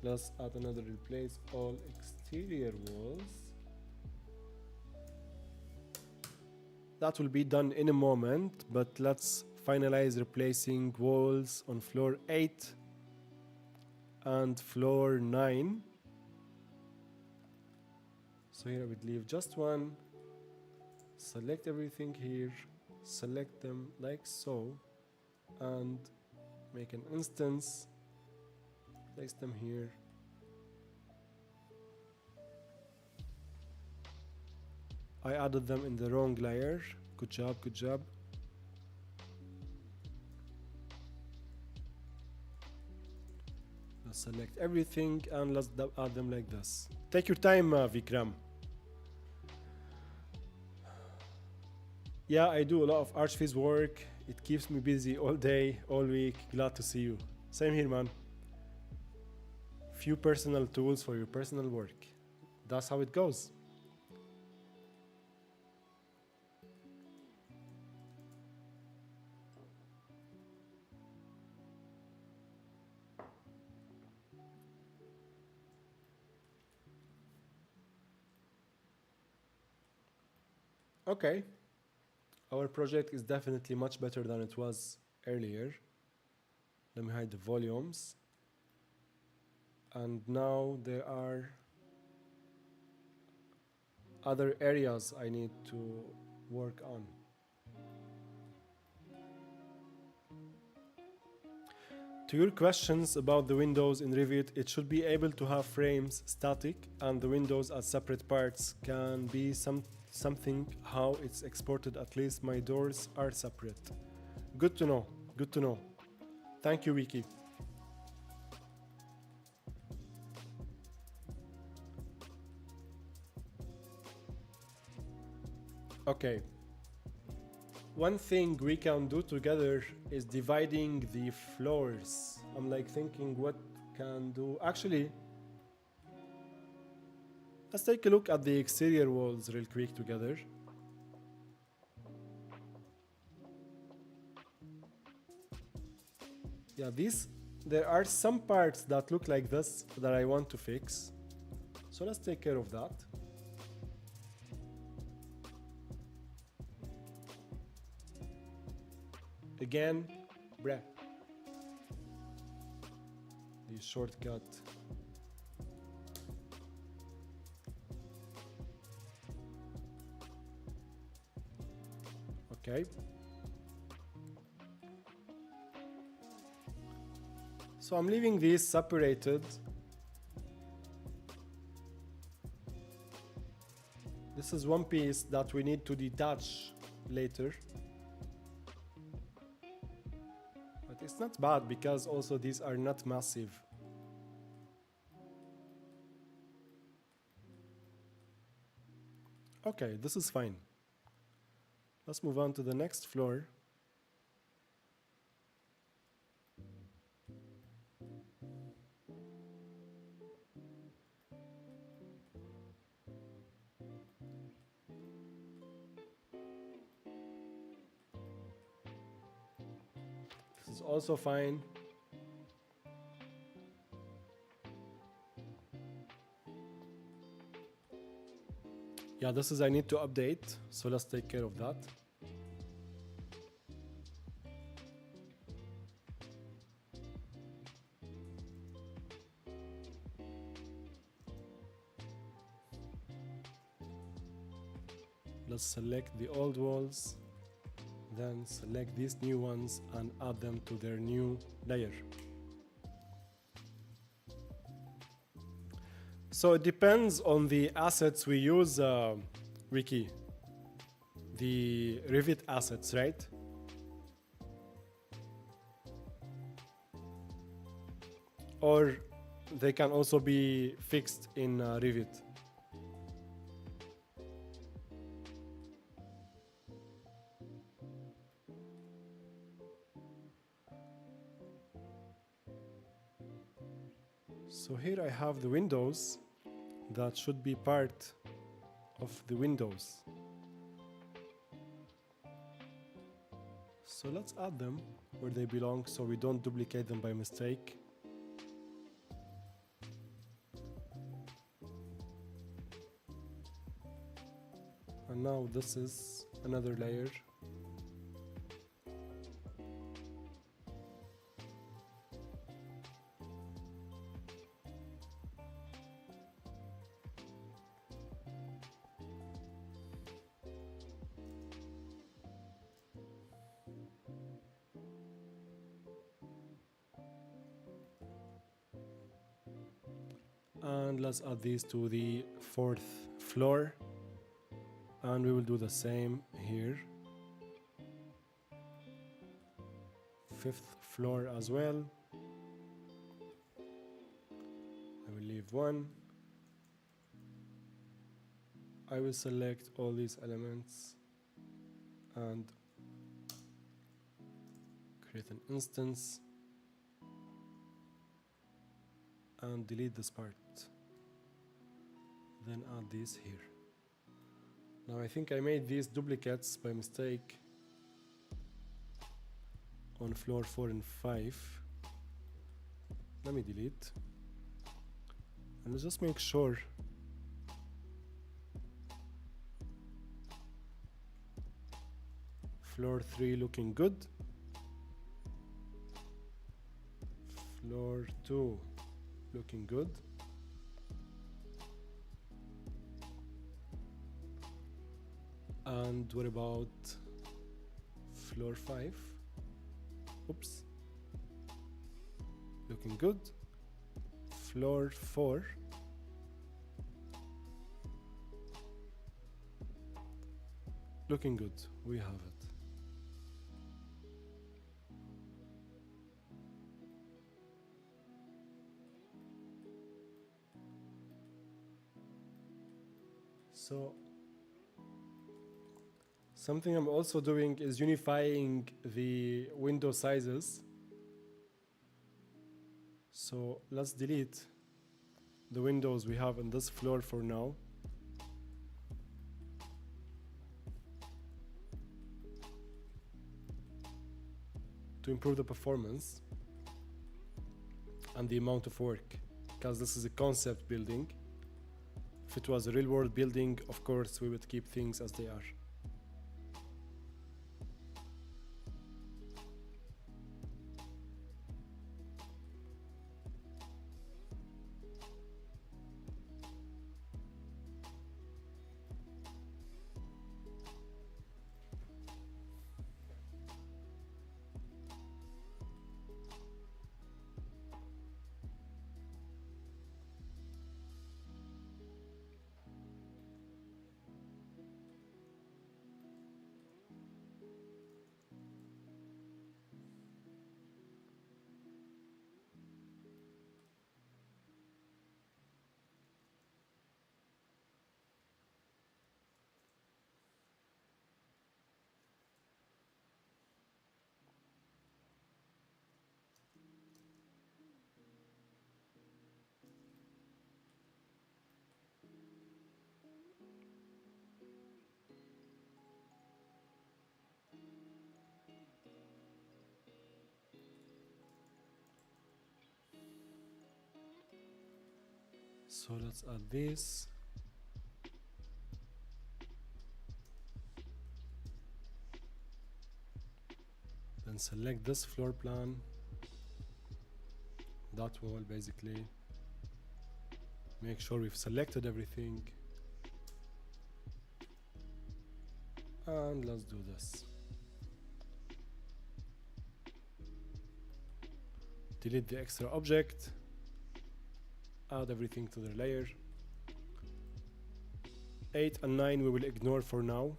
Let's add another replace all exterior walls. That will be done in a moment, but let's finalize replacing walls on floor 8 and floor 9. So here I would leave just one, select everything here, select them like so, and make an instance, place them here. I added them in the wrong layer. Good job, good job. Let's select everything and let's add them like this. Take your time, Vikram. Yeah, I do a lot of Archviz work. It keeps me busy all day, all week. Glad to see you. Same here, man. Few personal tools for your personal work. That's how it goes. Okay. Our project is definitely much better than it was earlier. Let me hide the volumes. And now there are other areas I need to work on. To your questions about the windows in Revit, it should be able to have frames static and the windows as separate parts. Can be something how it's exported. At least my doors are separate. Good to know. Good to know. Thank you, Wiki. Okay. One thing we can do together is dividing the floors. I'm like thinking what can do. Actually, let's take a look at the exterior walls real quick together. Yeah, there are some parts that look like this that I want to fix. So let's take care of that. Again, bruh. The shortcut. Okay. So I'm leaving these separated. This is one piece that we need to detach later. But it's not bad because also these are not massive. Okay, this is fine. Let's move on to the next floor. This is also fine. Yeah, this is I need to update, so let's take care of that. Let's select the old walls, then select these new ones and add them to their new layer. So it depends on the assets we use, Ricky. The Revit assets, right? Or they can also be fixed in Revit. So here I have the windows that should be part of the windows. So let's add them where they belong so we don't duplicate them by mistake. And now this is another layer. And let's add these to the 4th floor. And we will do the same here. 5th floor as well. I will leave one. I will select all these elements and create an instance and delete this part. Then add these here. Now I think I made these duplicates by mistake on floor 4 and 5. Let me delete. And let's just make sure floor 3 looking good. Floor 2 looking good. And what about floor 5? Oops. Looking good. Floor 4. Looking good. We have it. So something I'm also doing is unifying the window sizes. So let's delete the windows we have in this floor for now. To improve the performance and the amount of work, because this is a concept building. If it was a real world building, of course we would keep things as they are. So let's add this. Then select this floor plan, that wall basically. Make sure we've selected everything. And let's do this. Delete the extra object. Add everything to the layer. 8 and 9 we will ignore for now.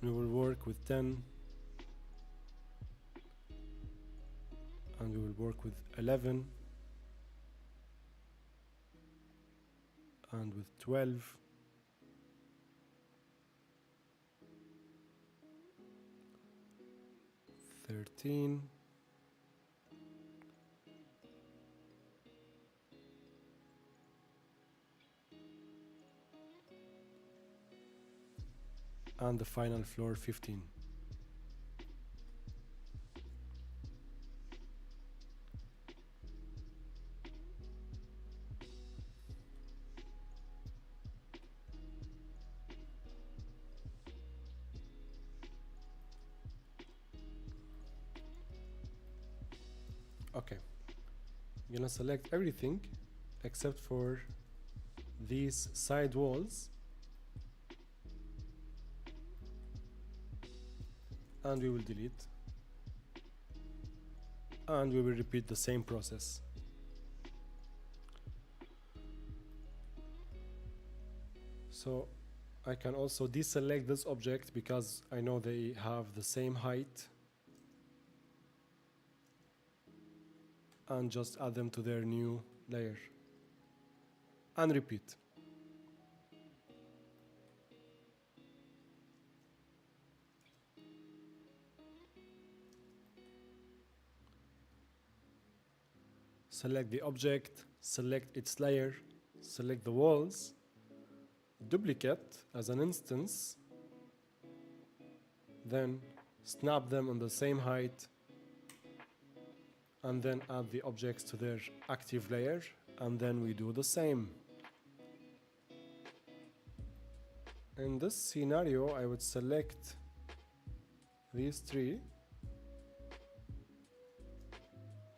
We will work with 10. And we will work with 11. And with 12. 13. And the final floor 15. Okay, I'm gonna select everything except for these side walls, and we will delete, and we will repeat the same process. So I can also deselect this object because I know they have the same height, and just add them to their new layer and repeat. Select the object, select its layer, select the walls, duplicate as an instance, then snap them on the same height, and then add the objects to their active layer, and then we do the same. In this scenario, I would select these three,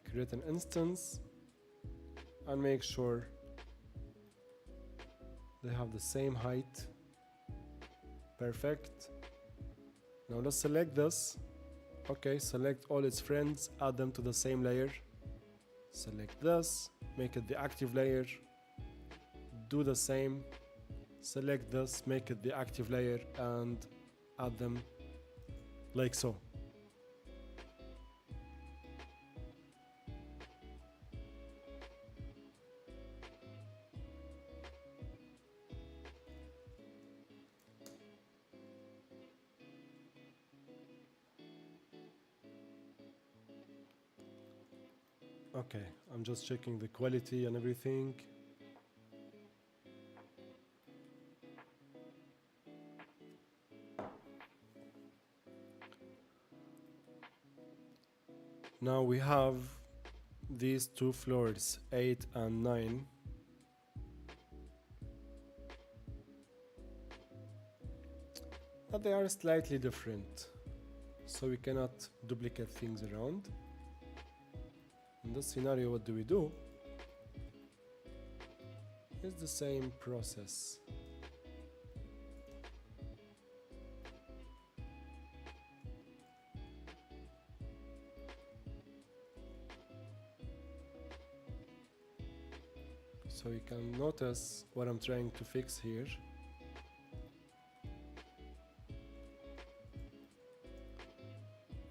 create an instance, and make sure they have the same height. Perfect. Now let's select this Okay, select all its friends, add them to the same layer. Select this, make it the active layer. Do the same. Select this, make it the active layer, and add them like so. Okay, I'm just checking the quality and everything. Now we have these two floors, 8 and 9. But they are slightly different, so we cannot duplicate things around. In this scenario, what do? It's the same process. So you can notice what I'm trying to fix here.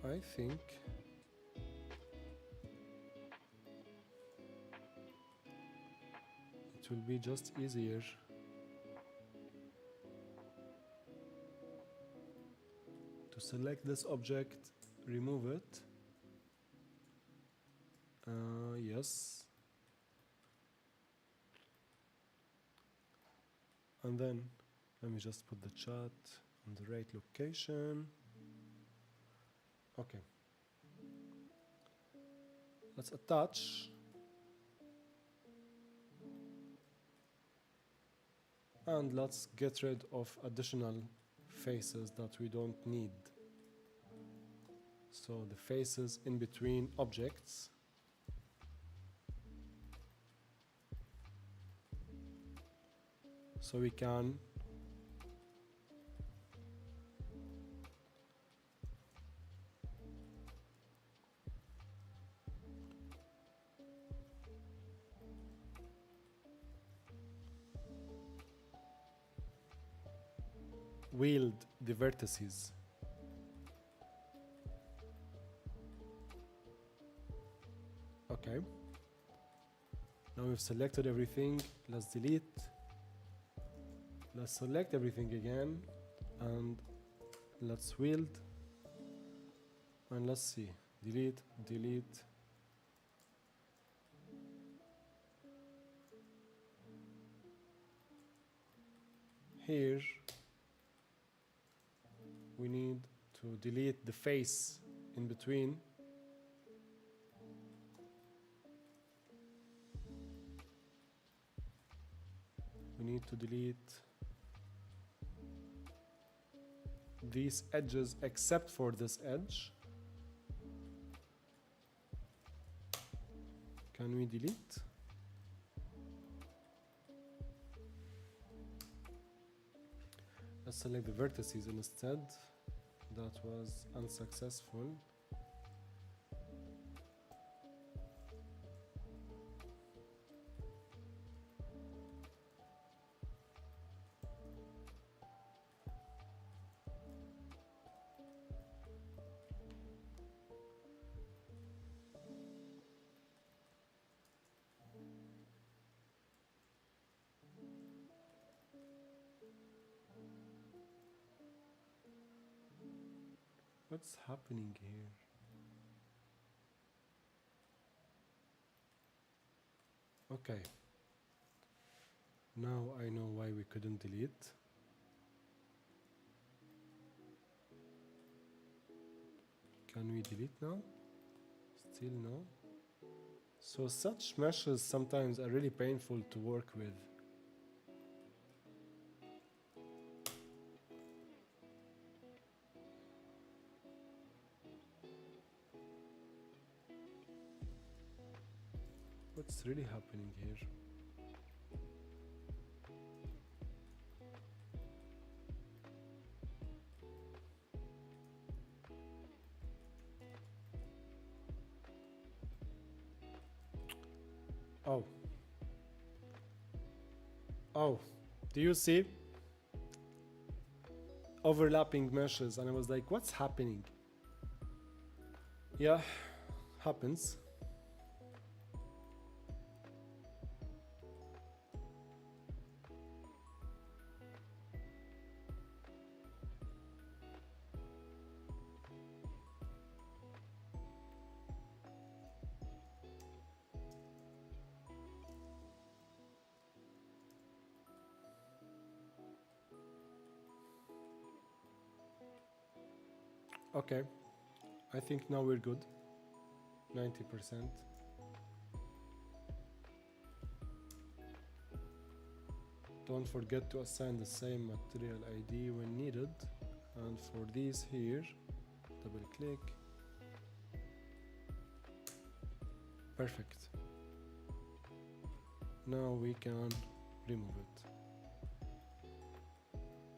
I think it will be just easier to select this object, remove it. Yes. And then let me just put the chat on the right location. Okay. Let's attach. And let's get rid of additional faces that we don't need. So the faces in between objects. So we can wield the vertices. Okay. Now we've selected everything. Let's delete. Let's select everything again and let's wield. And let's see. Delete, delete. Here we need to delete the face in between. We need to delete these edges except for this edge. Can we delete? Let's select the vertices instead. That was unsuccessful. What's happening here? Okay. Now I know why we couldn't delete. Can we delete now? Still no. So such meshes sometimes are really painful to work with. What's really happening here? Oh, do you see? Overlapping meshes, and I was like, what's happening? Yeah, happens. Okay, I think now we're good. 90%. Don't forget to assign the same material ID when needed. And for these here, double click. Perfect. Now we can remove it.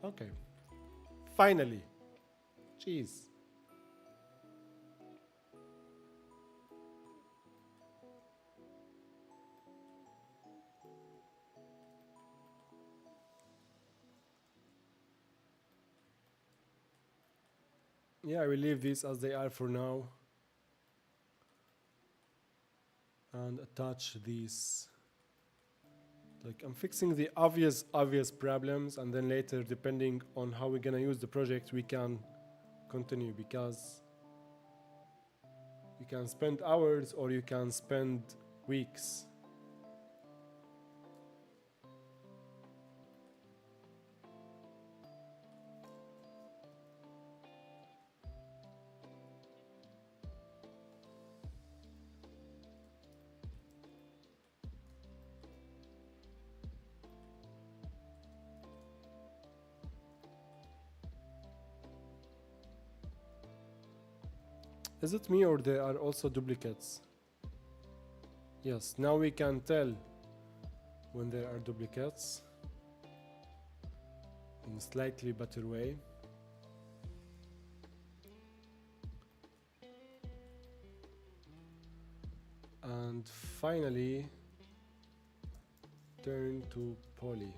Okay. Finally. Jeez. Yeah, I will leave these as they are for now. And attach these. Like, I'm fixing the obvious problems, and then later, depending on how we're gonna use the project, we can continue, because you can spend hours or you can spend weeks. Is it me or there are also duplicates? Yes, now we can tell when there are duplicates in a slightly better way. And finally, turn to poly.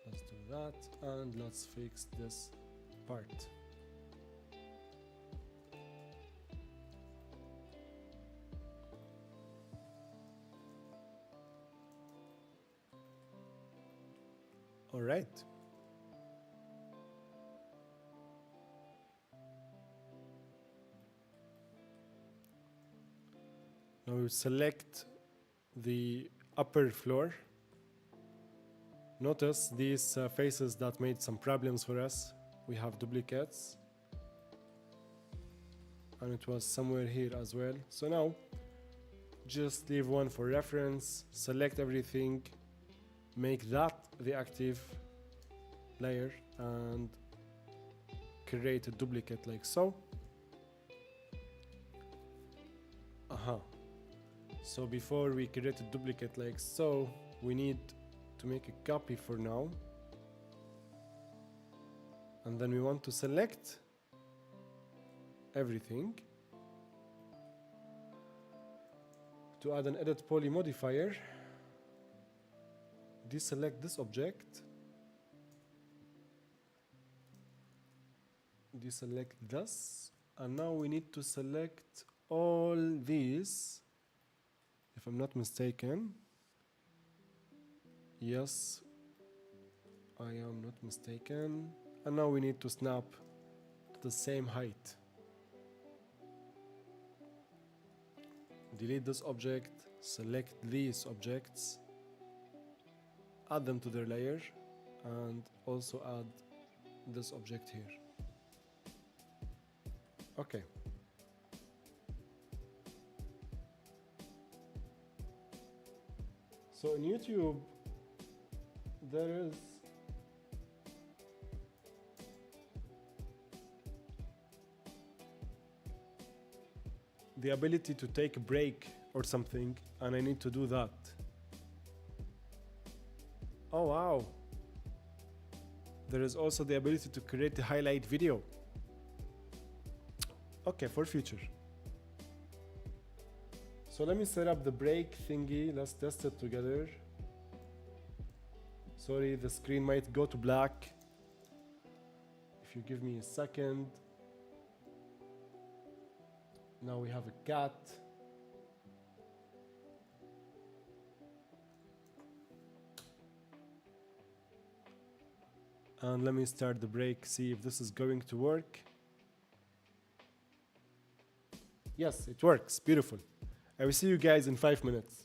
Let's do that, and let's fix this part. All right. Now we select the upper floor. Notice these faces that made some problems for us. We have duplicates. And it was somewhere here as well. So now, just leave one for reference, select everything, make that the active layer, and create a duplicate like so. So before we create a duplicate like so, we need to make a copy for now. And then we want to select everything. To add an edit poly modifier, deselect this object, deselect this, and now we need to select all these, if I'm not mistaken. Yes, I am not mistaken. And now we need to snap to the same height. Delete this object, select these objects, add them to their layer, and also add this object here. Okay. So in YouTube, there is the ability to take a break or something, and I need to do that. Oh wow. There is also the ability to create a highlight video. Okay, for future. So let me set up the brake thingy. Let's test it together. Sorry, the screen might go to black. If you give me a second. Now we have a cat. And let me start the brake, see if this is going to work. Yes, it works. Beautiful. I will see you guys in 5 minutes.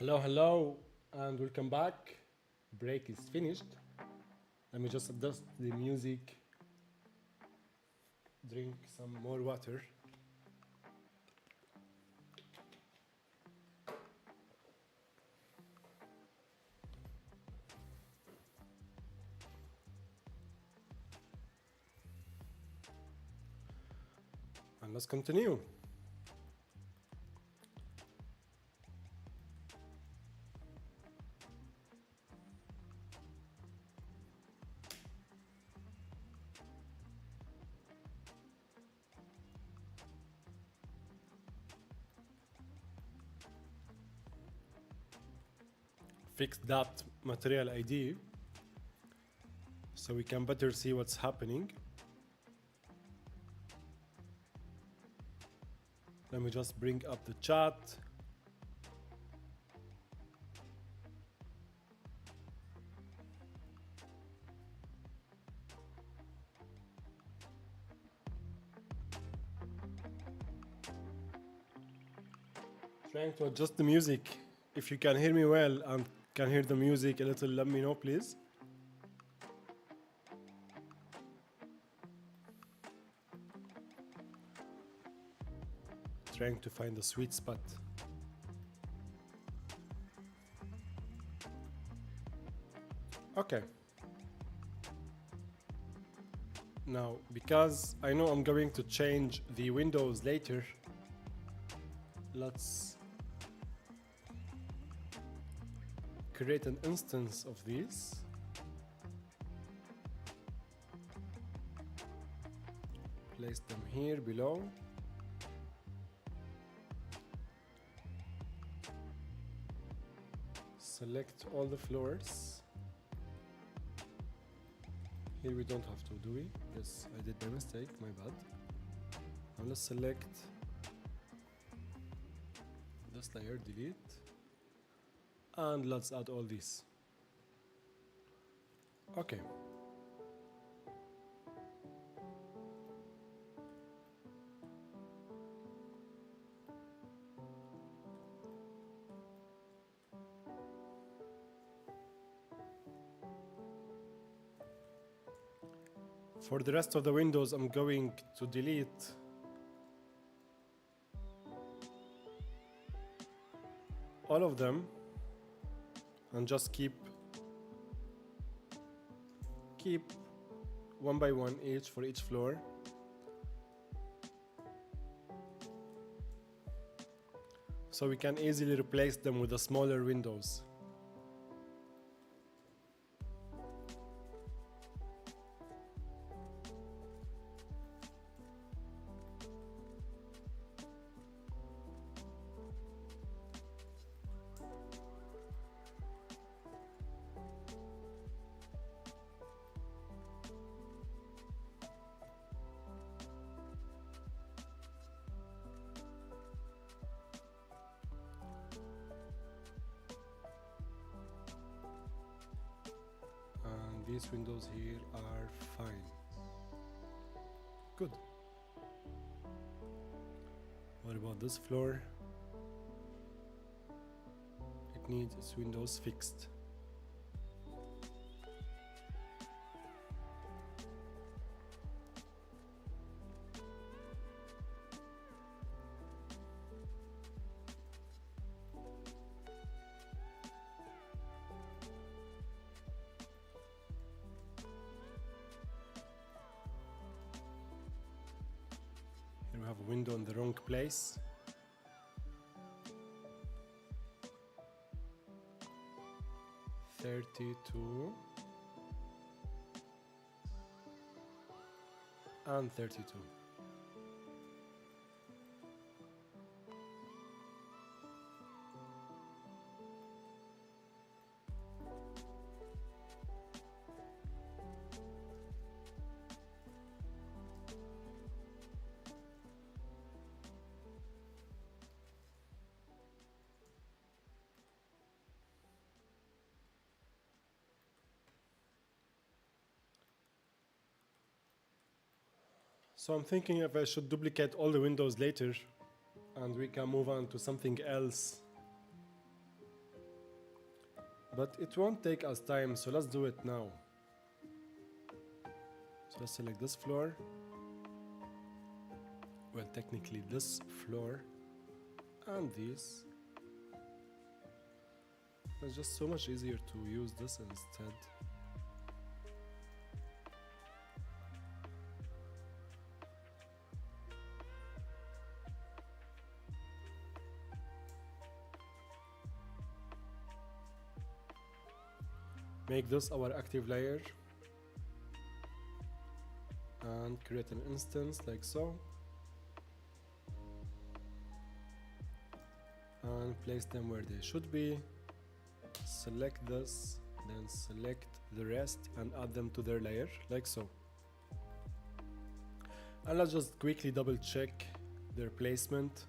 Hello, hello, and welcome back. Break is finished. Let me just adjust the music, drink some more water. And let's continue. Fix that material ID so we can better see what's happening. Let me just bring up the chat. Trying to adjust the music. If you can hear me well and can hear the music a little, let me know, please. Trying to find the sweet spot. Okay. Now, because I know I'm going to change the windows later, let's create an instance of these. Place them here below. Select all the floors. Here we don't have to, do we? Yes, I did my mistake, my bad. Now let's select this layer, delete. And let's add all these. Okay. For the rest of the windows, I'm going to delete all of them and just keep one by one each for each floor. So we can easily replace them with the smaller windows. These windows here are fine. Good. What about this floor? It needs its windows fixed. Here we have a window in the wrong place. And 32. So I'm thinking if I should duplicate all the windows later and we can move on to something else. but it won't take us time, so let's do it now. So let's select this floor. Well, technically this floor and these. It's just so much easier to use this instead. Make this our active layer and create an instance like so, and place them where they should be. Select this, then select the rest and add them to their layer like so. And let's just quickly double check their placement.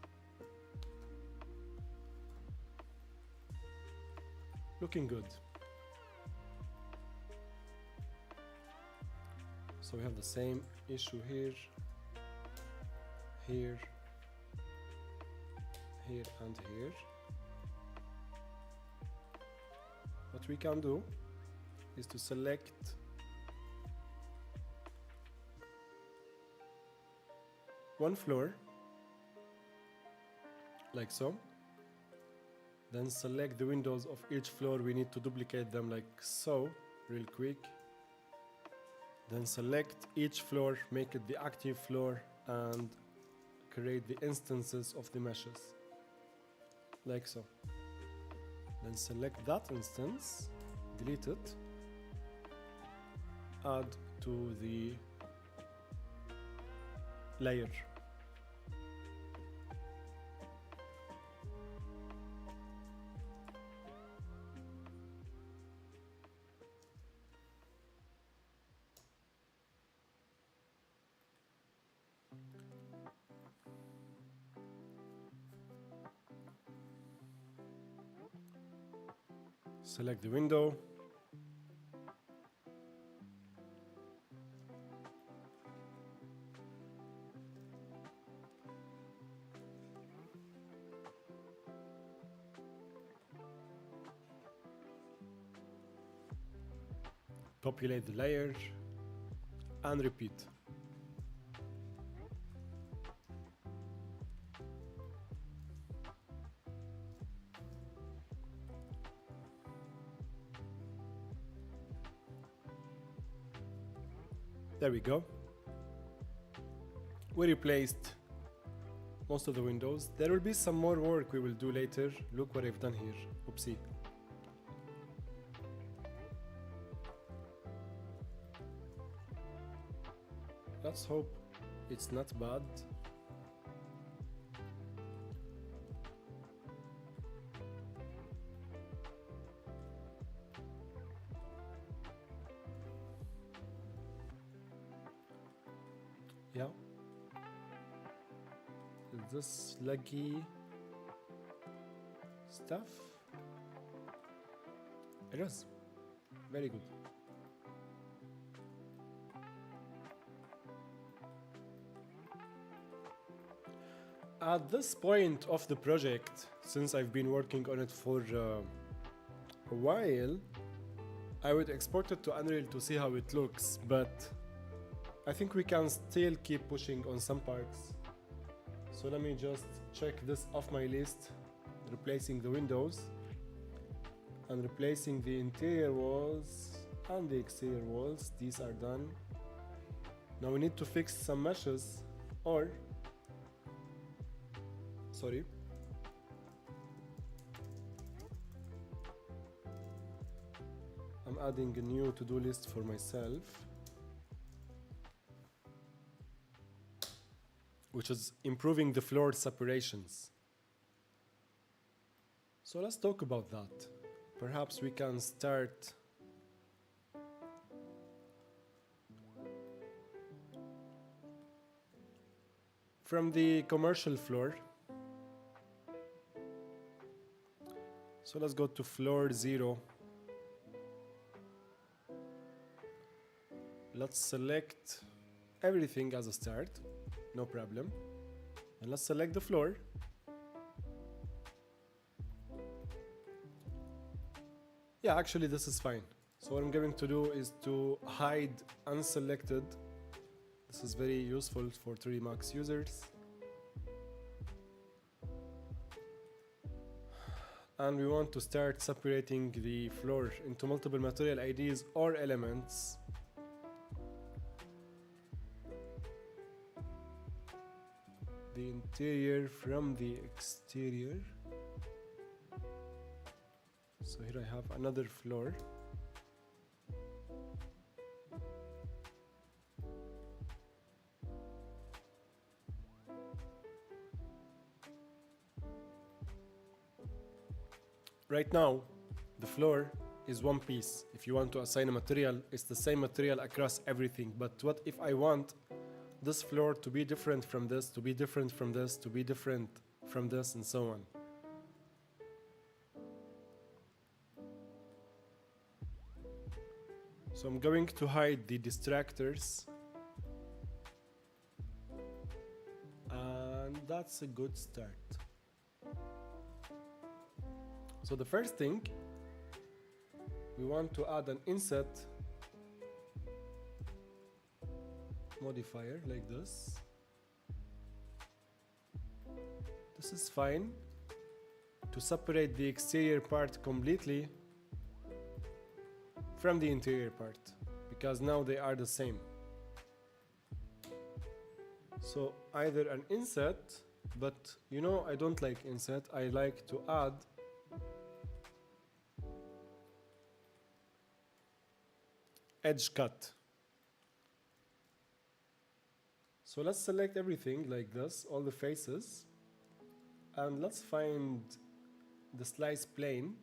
Looking good. So we have the same issue here, here, here and here. What we can do is to select one floor like so, then select the windows of each floor. We need to duplicate them like so real quick. Then select each floor, make it the active floor, and create the instances of the meshes like so. Then select that instance, delete it, add to the layer. Select the window. Populate the layer and repeat. There we go. We replaced most of the windows. There will be some more work we will do later. Look what I've done here. Oopsie. Let's hope it's not bad. Yeah. Is this laggy stuff? It is. Very good. At this point of the project, since I've been working on it for a while, I would export it to Unreal to see how it looks, but I think we can still keep pushing on some parts. So let me just check this off my list, replacing the windows and replacing the interior walls and the exterior walls. These are done. Now we need to fix some meshes, or sorry, I'm adding a new to-do list for myself, which is improving the floor separations. So let's talk about that. Perhaps we can start from the commercial floor. So let's go to floor 0. Let's select everything as a start, no problem. And let's select the floor. Yeah, actually this is fine. So what I'm going to do is to hide unselected. This is very useful for 3D Max users. And we want to start separating the floor into multiple material IDs or elements. The interior from the exterior. So here I have another floor. Right now, the floor is one piece. If you want to assign a material, it's the same material across everything. But what if I want this floor to be different from this, to be different from this, to be different from this, and so on? So I'm going to hide the distractors. And that's a good start. So the first thing, we want to add an inset modifier like this. This is fine to separate the exterior part completely from the interior part, because now they are the same. So either an inset, but you know I don't like inset, I like to add edge cut. So let's select everything like this, all the faces, and let's find the slice plane.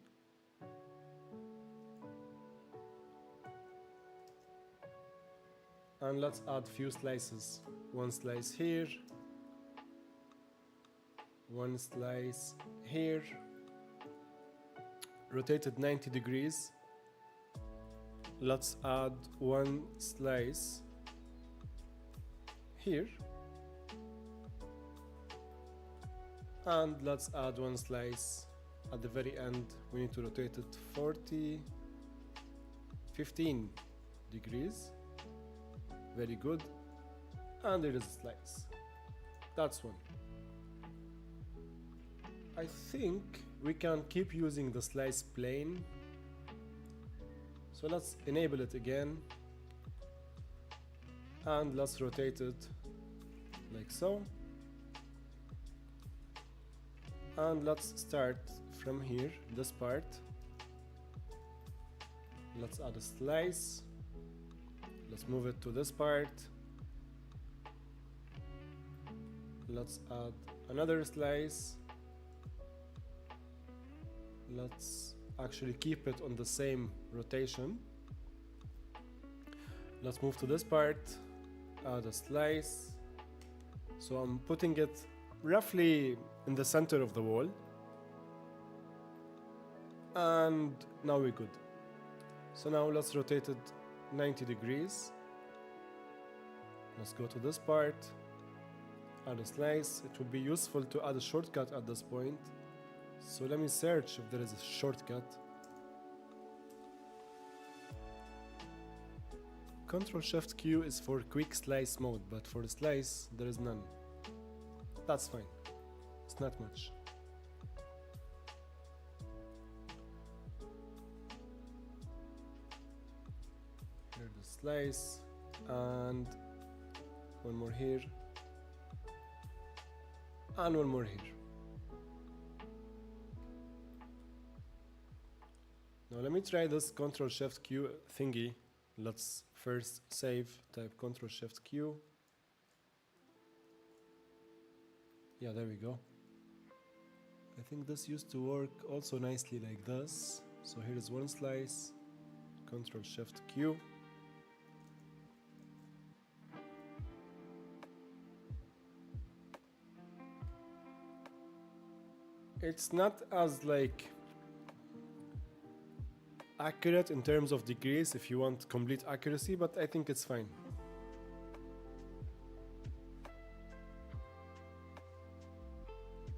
And let's add few slices. One slice here, one slice here, rotated 90 degrees. Let's add one slice here, and let's add one slice at the very end. We need to rotate it 15 degrees. Very good. And there is a slice. That's one. I think we can keep using the slice plane. So let's enable it again. And let's rotate it like so. And let's start from here, this part. Let's add a slice. Let's move it to this part. Let's add another slice. Let's actually keep it on the same rotation. Let's move to this part, add a slice. So I'm putting it roughly in the center of the wall. And now we're good. So now let's rotate it 90 degrees. Let's go to this part, add a slice. It would be useful to add a shortcut at this point. So let me search if there is a shortcut. Ctrl-Shift-Q is for quick slice mode, but for slice there is none. That's fine. It's not much. Here the slice, and one more here, and one more here. Now let me try this Ctrl-Shift-Q thingy. Let's first save, type Ctrl-Shift-Q. Yeah, there we go. I think this used to work also nicely like this. So here is one slice, Ctrl-Shift-Q. It's not as like accurate in terms of degrees if you want complete accuracy, but I think it's fine.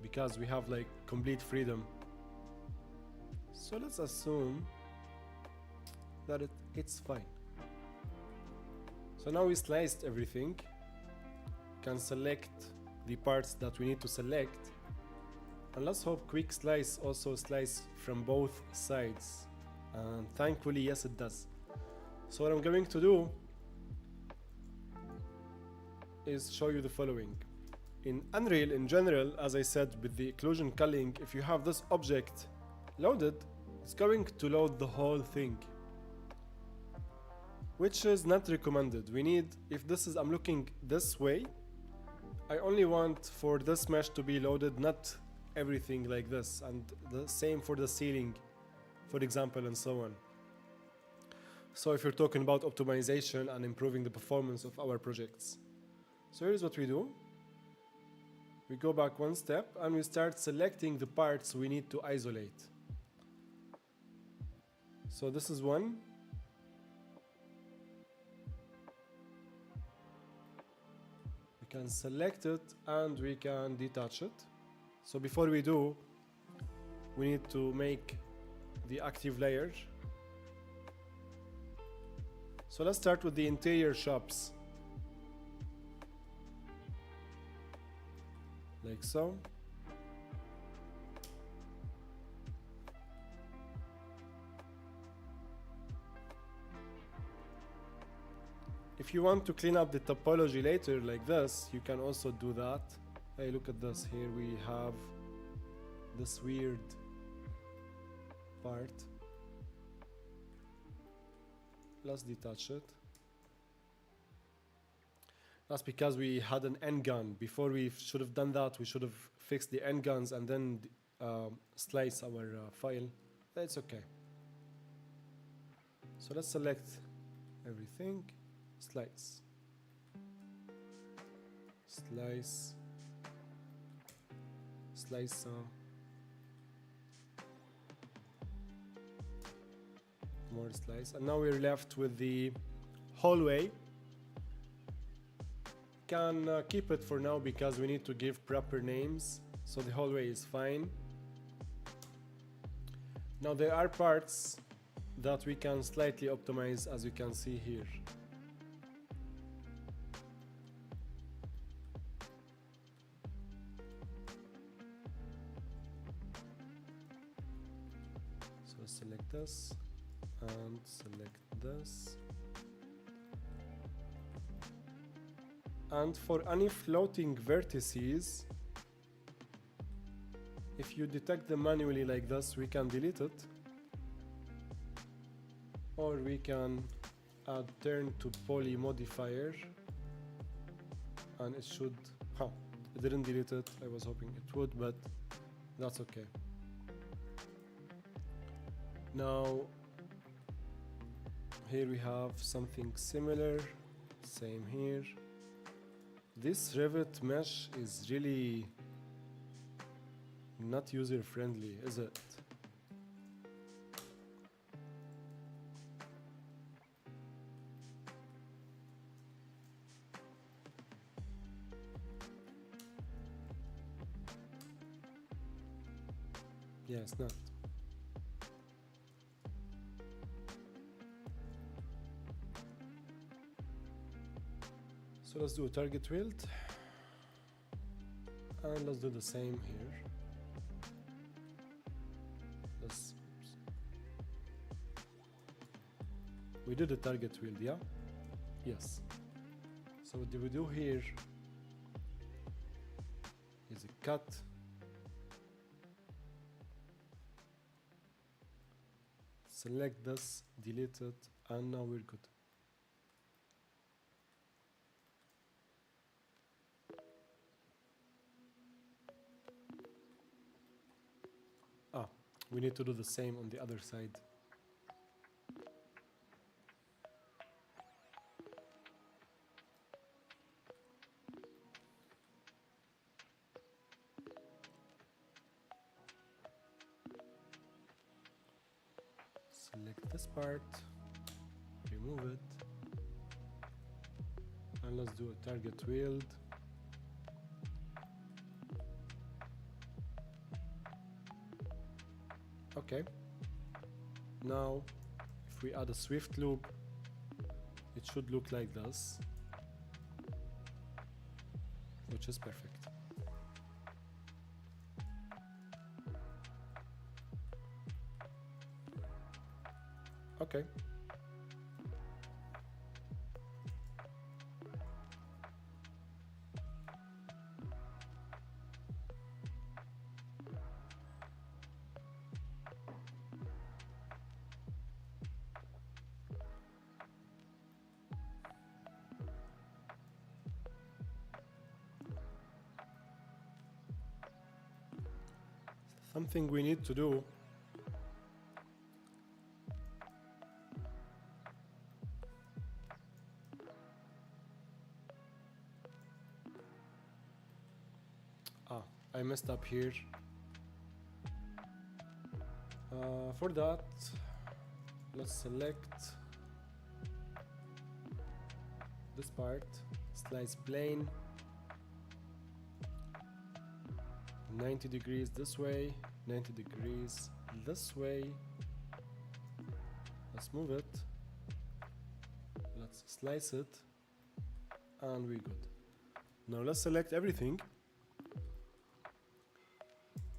Because we have like complete freedom. So let's assume that it's fine. So now we sliced everything. Can select the parts that we need to select, and let's hope quick slice also slice from both sides, and thankfully yes it does. So what I'm going to do is show you the following. In Unreal in general, as I said, with the occlusion culling, if you have this object loaded, it's going to load the whole thing, which is not recommended. We need, if this is, I'm looking this way, I only want for this mesh to be loaded, not everything like this, and the same for the ceiling, for example, and so on. So if you're talking about optimization and improving the performance of our projects. So here's what we do. We go back one step and we start selecting the parts we need to isolate. So this is one. We can select it and we can detach it. So before we do, we need to make the active layer. So let's start with the interior shops. Like so. If you want to clean up the topology later like this, you can also do that. Hey, look at this. Here we have this weird part. Let's detach it. That's because we had an end gun. Before we should have done that, we should have fixed the end guns and then slice our file. That's okay. So let's select everything. Slice. Slice. Slice. More slice. And now we're left with the hallway. Can keep it for now because we need to give proper names, so the hallway is fine. Now there are parts that we can slightly optimize, as you can see here. So select this and select this. And for any floating vertices, if you detect them manually like this, we can delete it. Or we can add turn to poly modifier. And it should, it didn't delete it. I was hoping it would, but that's okay. Now, here we have something similar, same here. This Revit mesh is really not user-friendly, is it? Yeah, it's not. So let's do a target weld, and let's do the same here. We did a target weld, yeah? Yes. So what do we do here is a cut. Select this, delete it, and now we're good. We need to do the same on the other side. Select this part, remove it, and let's do a target weld. Okay, now if if we add a Swift loop, it should look like this, which is perfect. Okay. Something we need to do I messed up here. For that, let's select this part, slice plane 90 degrees this way, 90 degrees this way. Let's move it, let's slice it, and we're good. Now let's select everything.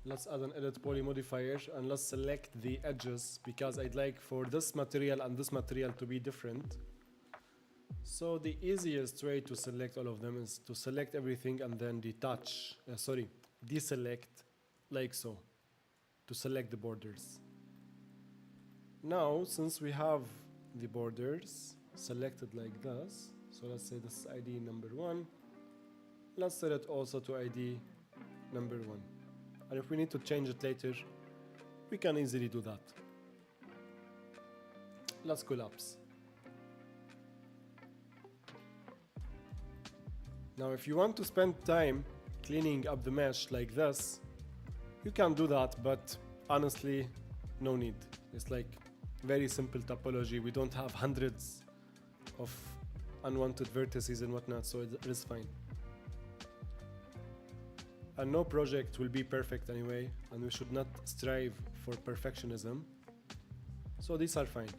Let's add an edit poly modifier and let's select the edges, because I'd like for this material and this material to be different. So the easiest way to select all of them is to select everything and then deselect like so, to select the borders. Now, since we have the borders selected like this, so let's say this is ID number 1, let's set it also to ID number 1. And if we need to change it later, we can easily do that. Let's collapse. Now, if you want to spend time cleaning up the mesh like this, you can do that, but honestly, no need. It's like very simple topology. We don't have hundreds of unwanted vertices and whatnot, so it is fine. And no project will be perfect anyway, and we should not strive for perfectionism. So these are fine.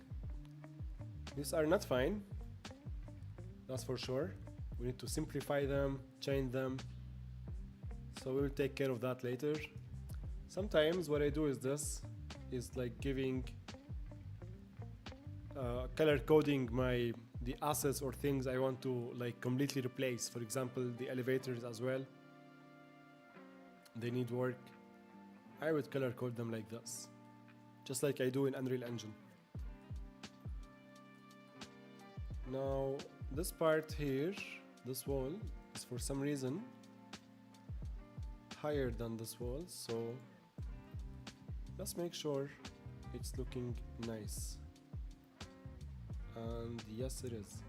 These are not fine, that's for sure. We need to simplify them, change them. So we'll take care of that later. Sometimes what I do is this, is like giving color coding the assets or things I want to like completely replace. For example, the elevators as well. They need work. I would color code them like this, just like I do in Unreal Engine. Now, this part here, this wall, is for some reason higher than this wall, so let's make sure it's looking nice. And yes, it is.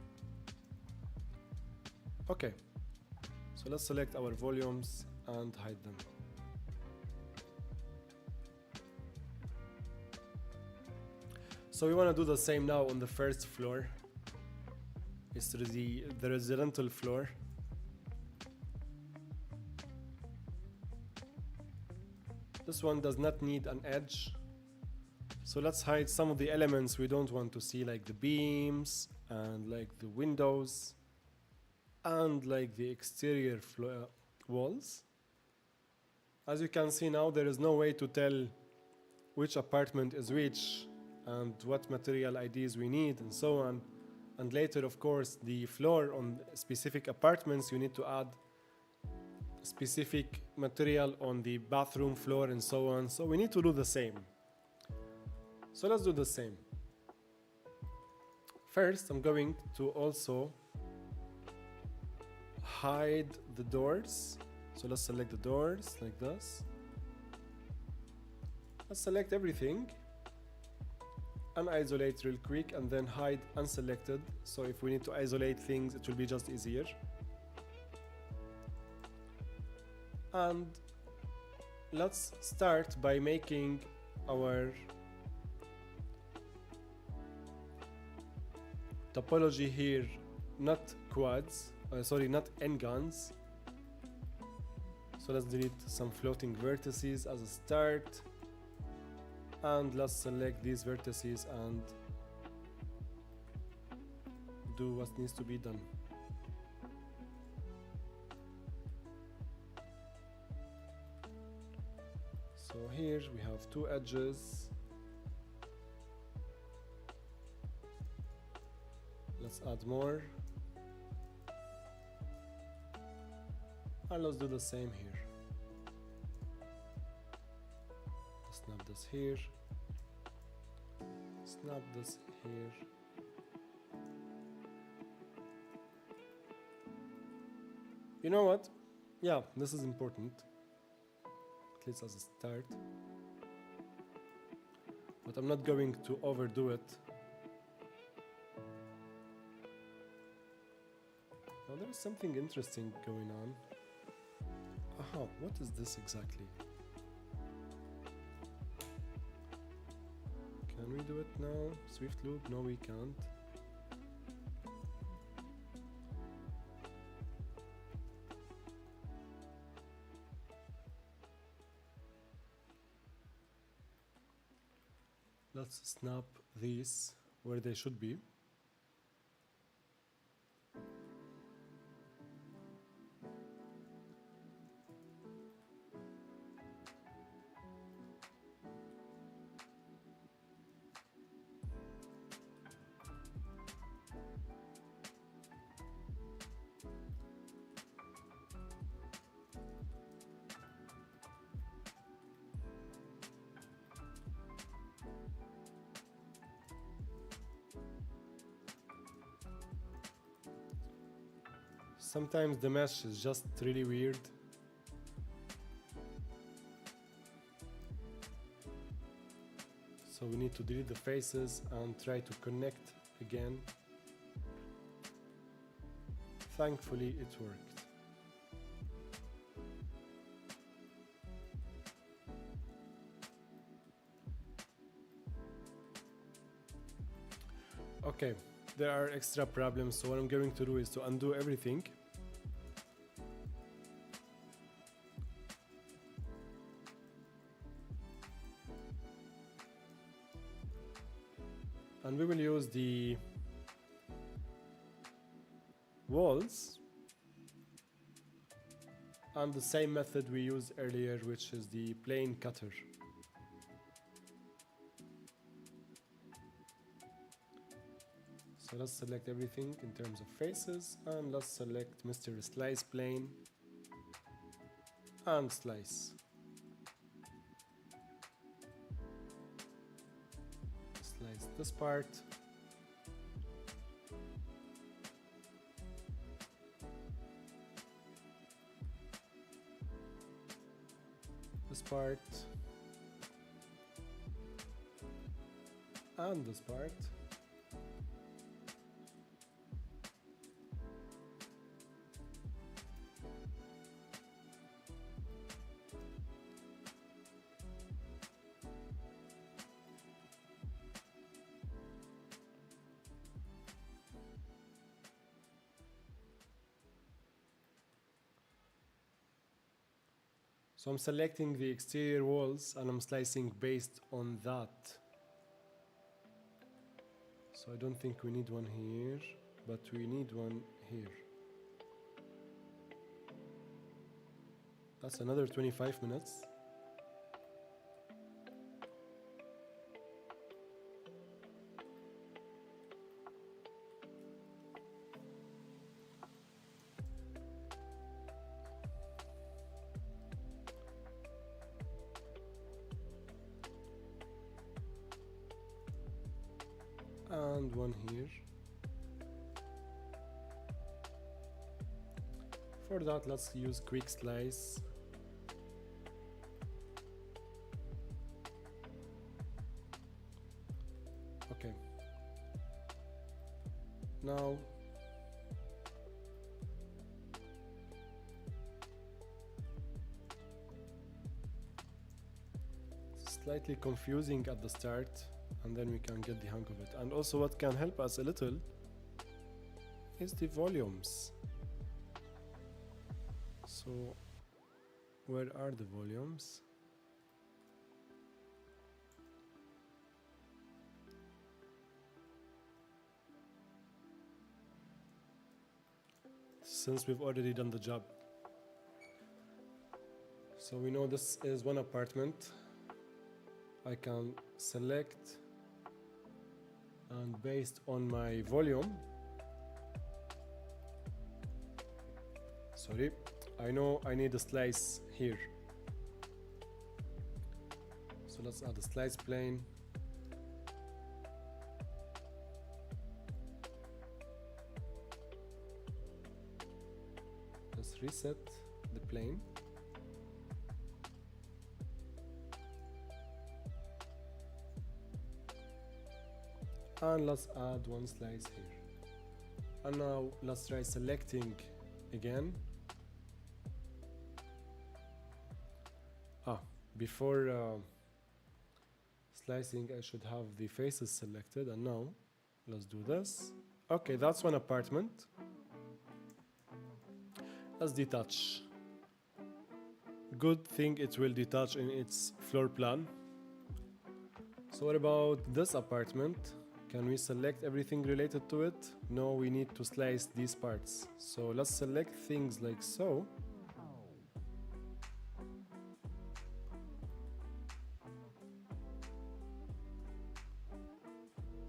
Okay, so let's select our volumes and hide them. So we want to do the same now on the first floor. It's the residential floor. This one does not need an edge. So let's hide some of the elements we don't want to see, like the beams and like the windows and like the exterior walls. As you can see now, there is no way to tell which apartment is which and what material IDs we need and so on. And later, of course, the floor on specific apartments, you need to add specific material on the bathroom floor and so on. So we need to do the same. So let's do the same. First, I'm going to also hide the doors. So let's select the doors like this. Let's select everything and isolate real quick, and then hide unselected. So if we need to isolate things, it will be just easier. And let's start by making our topology here not quads, not n-gons. So let's delete some floating vertices as a start. And let's select these vertices and do what needs to be done. So here we have two edges. Let's add more. And let's do the same here. Snap this here. Snap this here. You know what? Yeah, this is important. At least as a start. But I'm not going to overdo it. Now there is something interesting going on. Aha, what is this exactly? Can we do it now? Swift loop? No, we can't. Let's snap these where they should be. Sometimes the mesh is just really weird. So we need to delete the faces and try to connect again. Thankfully it worked. Okay, there are extra problems, so what I'm going to do is to undo everything. And we will use the walls and the same method we used earlier, which is the plane cutter. So let's select everything in terms of faces, and let's select Mr. Slice Plane and slice. Slice this part. This part. And this part. So I'm selecting the exterior walls and I'm slicing based on that. So I don't think we need one here, but we need one here. That's another 25 minutes. And one here. For that, let's use quick slice. Okay. Now it's slightly confusing at the start, and then we can get the hang of it. And also what can help us a little is the volumes. So where are the volumes? since we've already done the job. So we know this is one apartment. I can select, and based on my volume, sorry, I know I need a slice here. So let's add a slice plane. Let's reset the plane. And let's add one slice here. And now let's try selecting again. Before slicing, I should have the faces selected, and now let's do this. Okay, that's one apartment. Let's detach. Good thing it will detach in its floor plan. So what about this apartment? Can we select everything related to it? No, we need to slice these parts. So let's select things like so.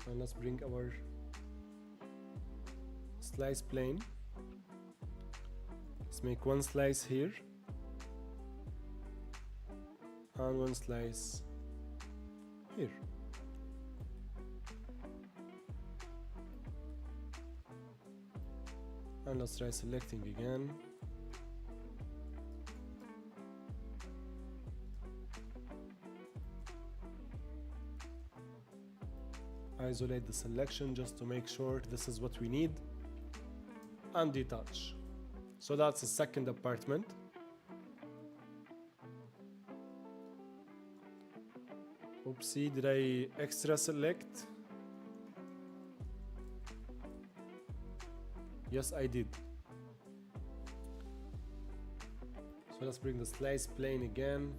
And let's bring our slice plane. Let's make one slice here and one slice here. And let's try selecting again. Isolate the selection just to make sure this is what we need, and detach. So that's the second apartment. Oopsie, did I extra select? Yes, I did. So let's bring the slice plane again.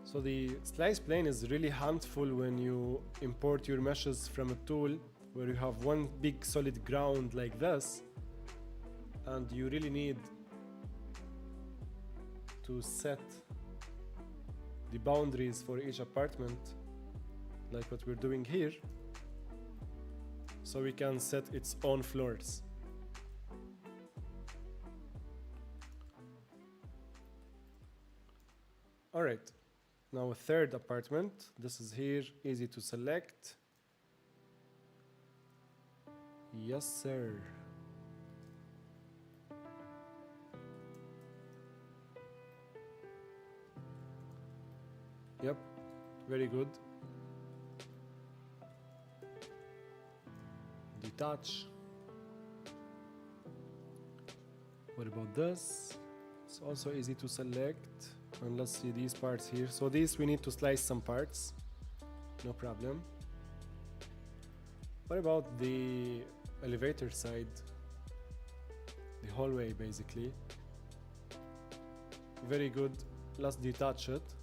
So the slice plane is really handful when you import your meshes from a tool where you have one big solid ground like this, and you really need to set the boundaries for each apartment like what we're doing here, so we can set its own floors. All right. Now a third apartment. This is here, easy to select. Yes, sir. Yep, very good. Detach. What about this? It's also easy to select. And let's see these parts here. So these we need to slice some parts. No problem. What about the elevator side? The hallway basically. Very good. Let's detach it.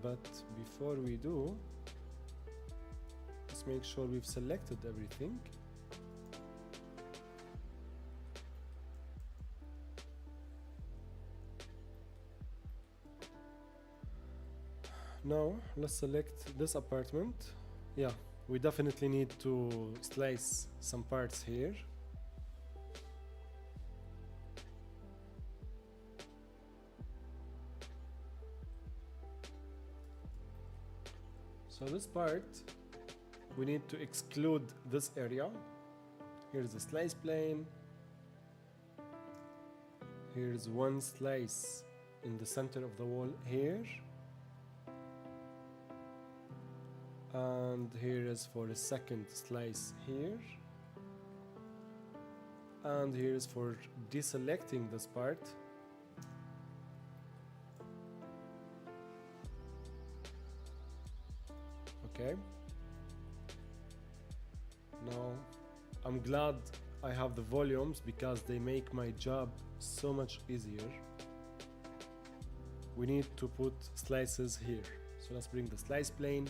But before we do, let's make sure we've selected everything. Now let's select this apartment. Yeah, we definitely need to slice some parts here. So this part, we need to exclude this area. Here's the slice plane. Here's one slice in the center of the wall here. And here is for a second slice here. And here is for deselecting this part. Okay. Now, I'm glad I have the volumes because they make my job so much easier. We need to put slices here. So let's bring the slice plane.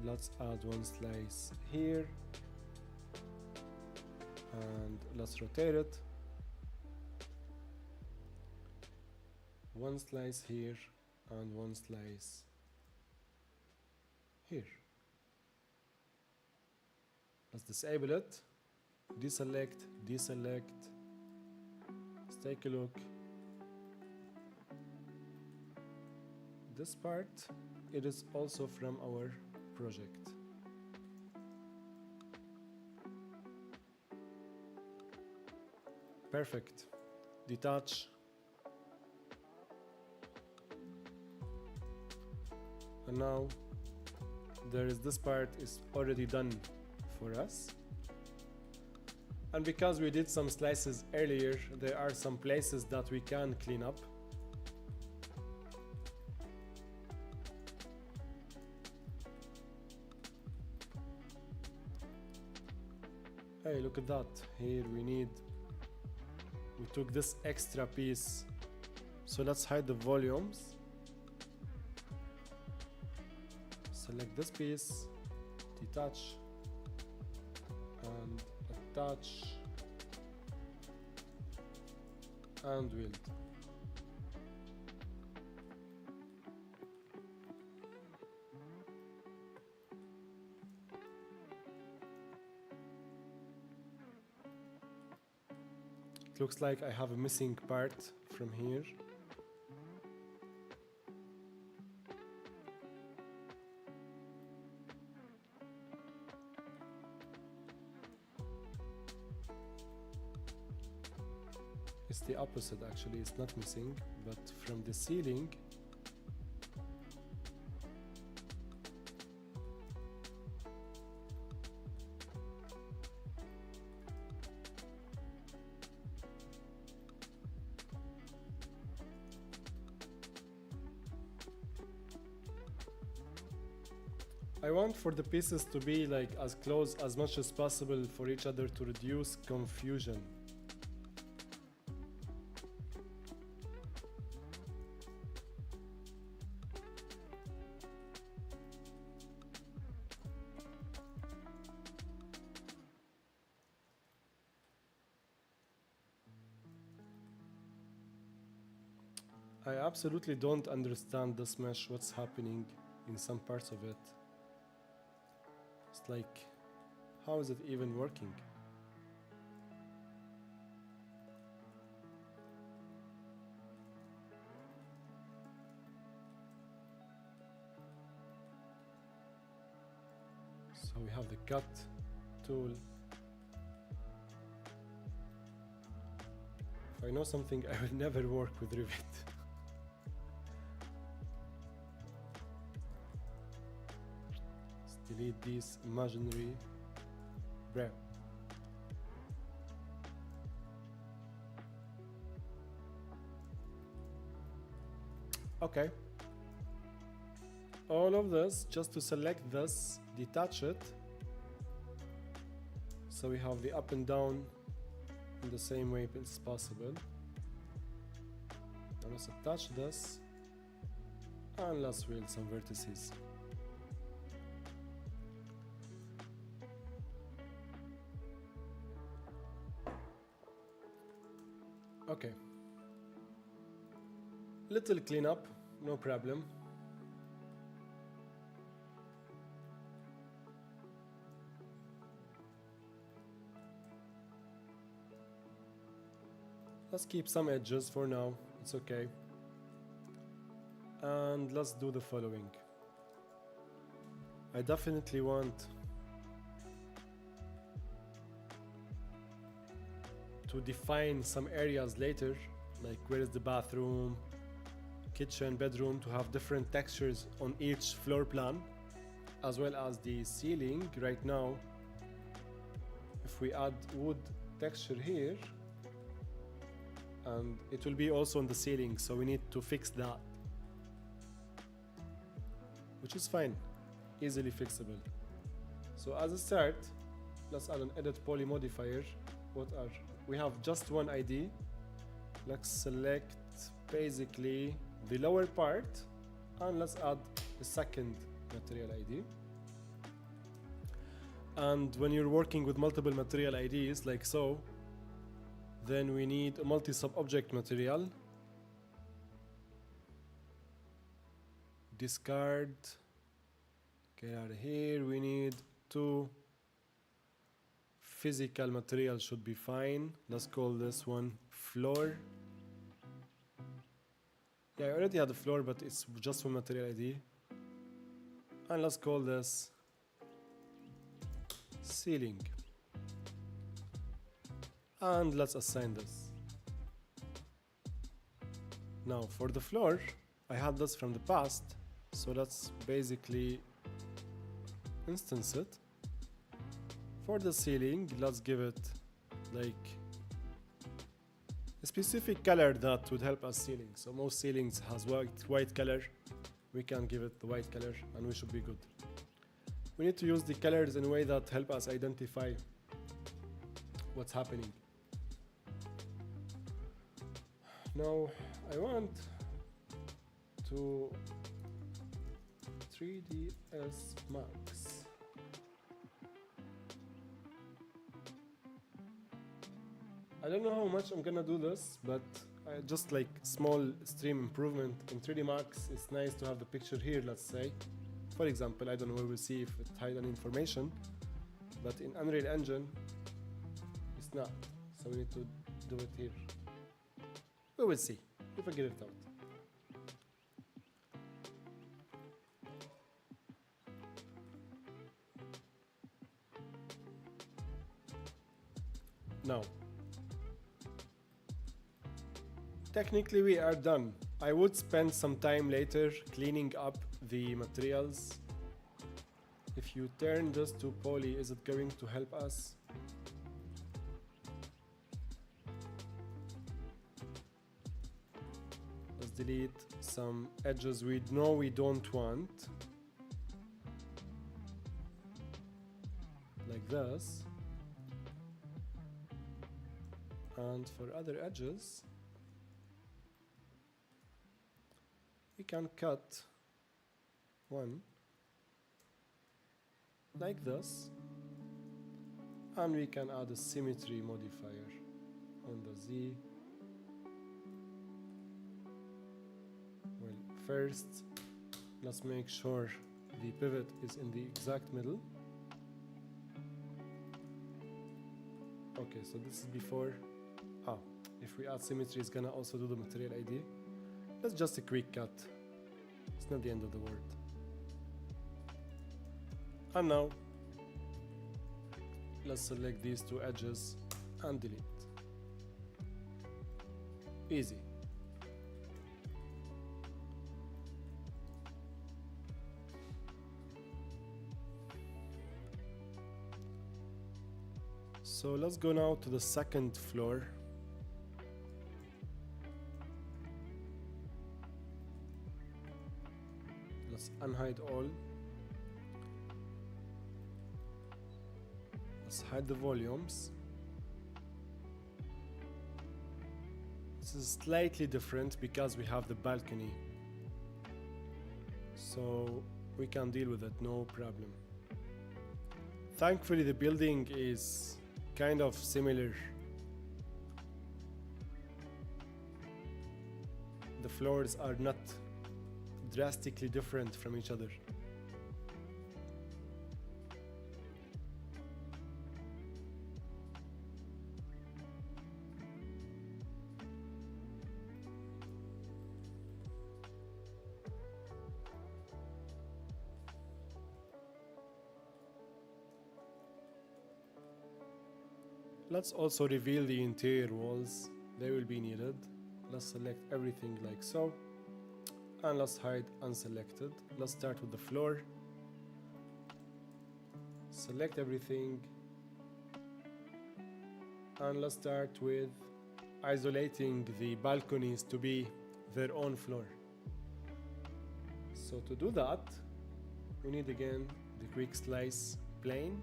let's add one slice here and let's rotate it. One slice here and one slice here. Let's disable it, deselect, deselect. Let's take a look. This part, it is also from our project. Perfect. Detach. And now this part is already done for us. And because we did some slices earlier, there are some places that we can clean up. Hey, look at that. Here we took this extra piece. So let's hide the volumes. Select this piece, detach, and attach, and weld. It looks like I have a missing part from here. It's the opposite actually, it's not missing, but from the ceiling I want for the pieces to be like as close as much as possible for each other to reduce confusion. I absolutely don't understand this mesh, what's happening in some parts of it. It's like, how is it even working? So we have the cut tool. If I know something, I will never work with Revit. Delete these imaginary breath. Okay. All of this just to select this, detach it. So we have the up and down in the same way as possible. Now let's attach this and let's weld some vertices. Okay, little cleanup, no problem. Let's keep some edges for now, it's okay. And let's do the following. I definitely want to define some areas later, like where is the bathroom, kitchen, bedroom, to have different textures on each floor plan, as well as the ceiling. Right now, if we add wood texture here, and it will be also on the ceiling, so we need to fix that, which is fine, easily fixable. So as a start, let's add an edit poly modifier. We have just one ID. Let's select basically the lower part and let's add a second material ID. And when you're working with multiple material IDs like so, then we need a multi-sub-object material. Discard, get out of here. We need 2 physical material, should be fine. Let's call this one floor. Yeah, I already had a floor, but it's just one material ID. And let's call this ceiling. And let's assign this. Now for the floor, I had this from the past, so let's basically instance it. For the ceiling, let's give it like a specific color that would help us ceiling. So most ceilings has white color. We can give it the white color and we should be good. We need to use the colors in a way that help us identify what's happening. Now I want to 3ds Max. I don't know how much I'm gonna do this, but just like small stream improvement in 3D Max, it's nice to have the picture here, let's say. For example, I don't know, we will see if it hides any information, but in Unreal Engine, it's not. So we need to do it here. We will see. We'll figure it out. Now, technically we are done. I would spend some time later cleaning up the materials. If you turn this to poly, is it going to help us? Let's delete some edges we know we don't want. Like this. And for other edges, we can cut one like this, and we can add a symmetry modifier on the Z. Well, first, let's make sure the pivot is in the exact middle. Okay, so this is before. If we add symmetry, it's gonna also do the material ID. That's just a quick cut. It's not the end of the world. And now, let's select these 2 edges and delete. Easy. So let's go now to the second floor. Let's unhide all. Let's hide the volumes. This is slightly different because we have the balcony. So we can deal with it, no problem. Thankfully, the building is kind of similar. The floors are not drastically different from each other. Let's also reveal the interior walls. They will be needed. Let's select everything like so. And let's hide unselected. Let's start with the floor. Select everything. And let's start with isolating the balconies to be their own floor. So to do that, we need again the quick slice plane.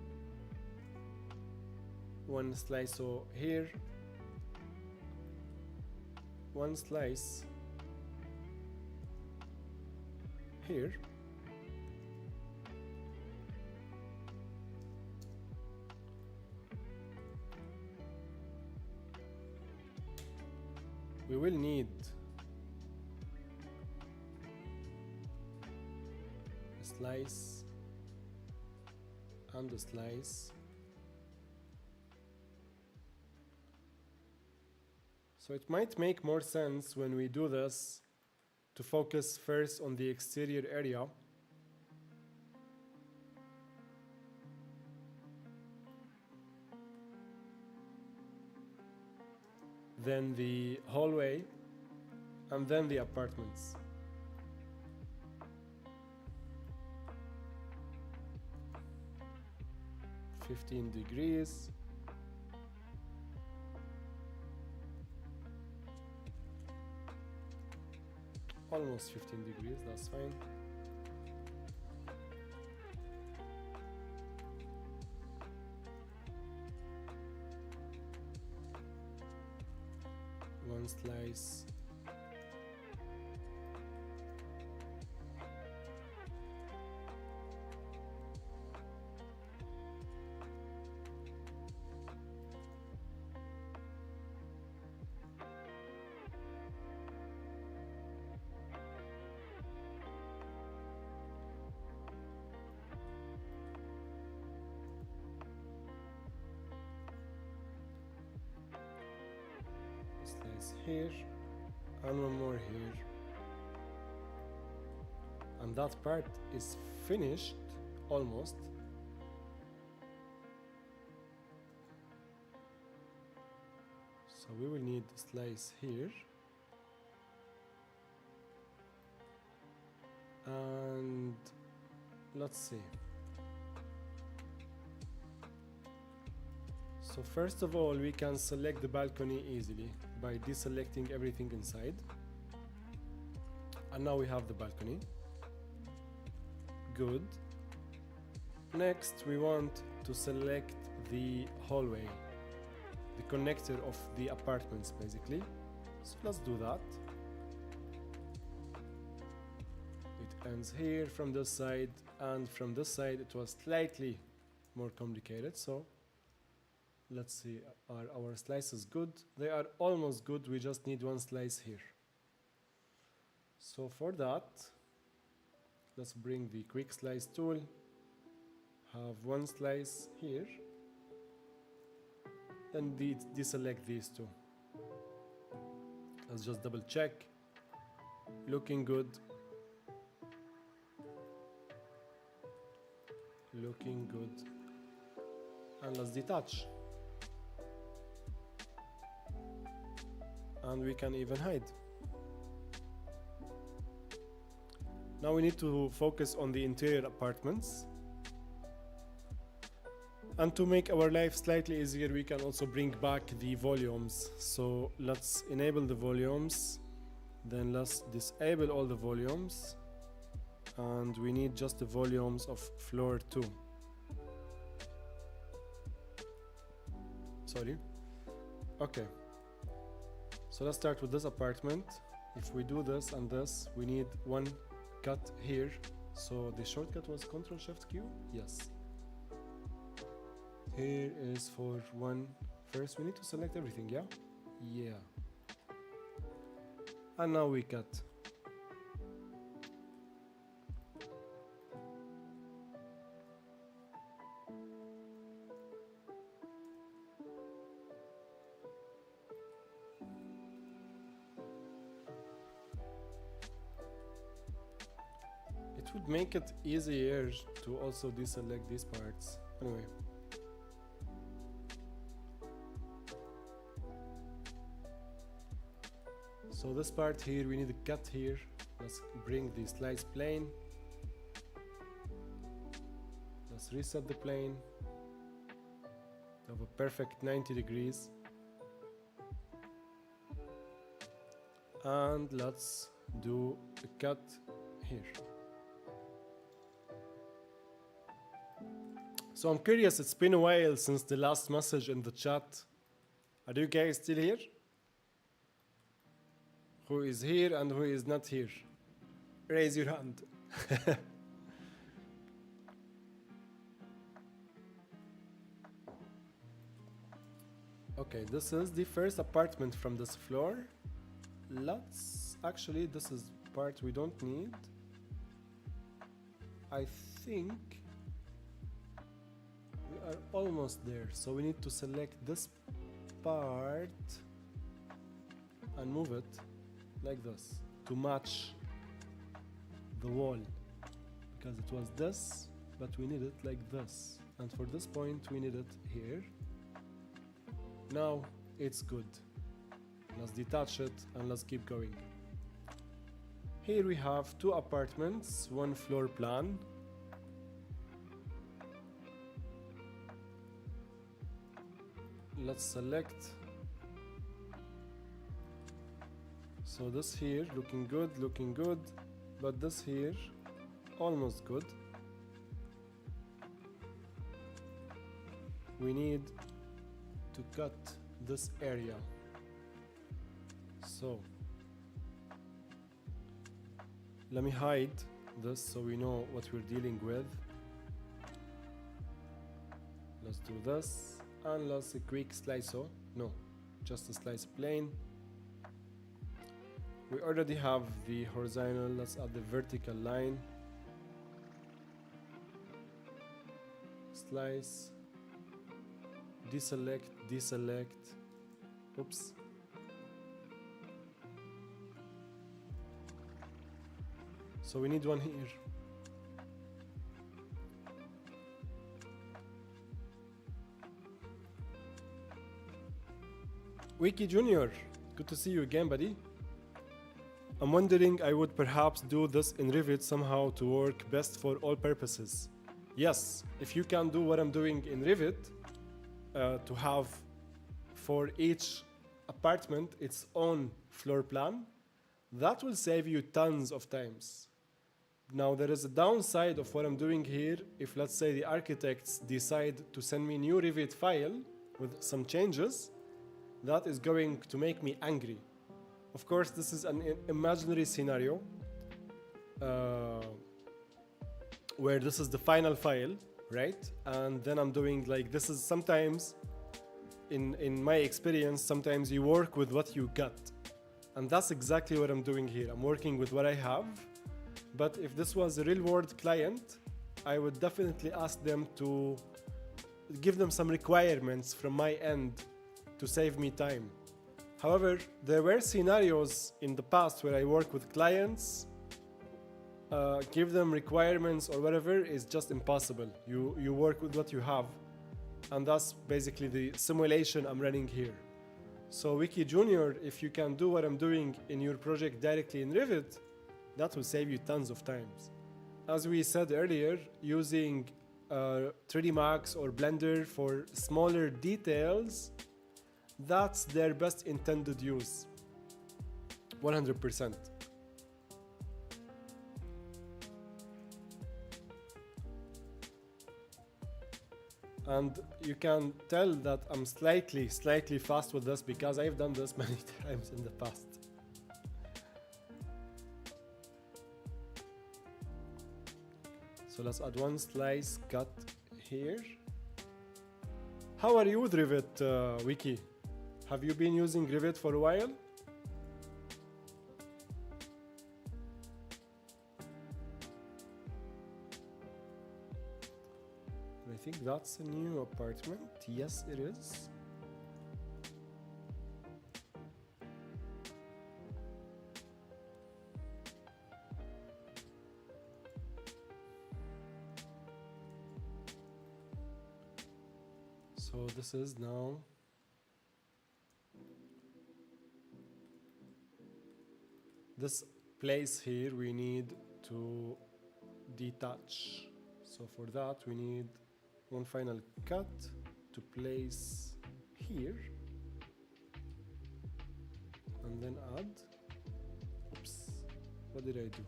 One slice, so here, one slice here, we will need a slice and a slice. So it might make more sense when we do this to focus first on the exterior area, then the hallway, and then the apartments. (15 degrees). Almost 15 degrees, that's fine. One slice. Slice here, and one more here, and that part is finished almost. So we will need a slice here, and let's see. So first of all, we can select the balcony easily by deselecting everything inside. And now we have the balcony. Good. Next, we want to select the hallway, the connector of the apartments, basically. So let's do that. It ends here from this side, and from this side it was slightly more complicated. So let's see, are our slices good? They are almost good, we just need one slice here. So for that, let's bring the quick slice tool, have one slice here, and deselect these two. Let's just double check, looking good. Looking good. And let's detach. And we can even hide. Now we need to focus on the interior apartments. And to make our life slightly easier, we can also bring back the volumes. So let's enable the volumes, then let's disable all the volumes, and we need just the volumes of floor 2. Sorry. Okay. So let's start with this apartment. If we do this and this, we need one cut here. So the shortcut was Ctrl+Shift+Q? Yes. Here is for one. First, we need to select everything, yeah? Yeah. And now we cut. It would make it easier to also deselect these parts. Anyway. So this part here, we need a cut here. Let's bring the slice plane. Let's reset the plane. Have a perfect 90 degrees. And let's do a cut here. So I'm curious, it's been a while since the last message in the chat. Are you guys still here? Who is here and who is not here? Raise your hand. Okay, this is the first apartment from this floor. let's actually, this is part we don't need. I think we are almost there, so we need to select this part and move it like this to match the wall, because it was this, but we need it like this, and for this point we need it here. Now it's good. Let's detach it and let's keep going. Here we have 2 apartments, 1 floor plan. Let's select. So this here looking good, but this here almost good. We need to cut this area. So let me hide this so we know what we're dealing with. Let's do this and let's a quick slice. No, just a slice plane. We already have the horizontal. Let's add the vertical line. Slice, deselect. Oops. So we need one here. Wiki Junior, good to see you again, buddy. I'm wondering, I would perhaps do this in Revit somehow to work best for all purposes. Yes, if you can do what I'm doing in Revit, to have for each apartment its own floor plan, that will save you tons of times. Now there is a downside of what I'm doing here. If let's say the architects decide to send me a new Revit file with some changes, that is going to make me angry. Of course, this is an imaginary scenario where this is the final file, right? And then I'm doing like, this is sometimes, in my experience, sometimes you work with what you got. And that's exactly what I'm doing here. I'm working with what I have. But if this was a real world client, I would definitely ask them to give them some requirements from my end to save me time. However, there were scenarios in the past where I work with clients, give them requirements or whatever is just impossible. You work with what you have, and that's basically the simulation I'm running here. So Wiki Junior, if you can do what I'm doing in your project directly in Revit, that will save you tons of times. As we said earlier, using 3D Max or Blender for smaller details, that's their best intended use, 100%. And you can tell that I'm slightly fast with this because I've done this many times in the past. So let's add one slice cut here. How are you with Revit, Wiki? Have you been using Revit for a while? I think that's a new apartment. Yes, it is. So this is now this place here we need to detach. So for that we need one final cut to place here and then add. Oops, what did I do?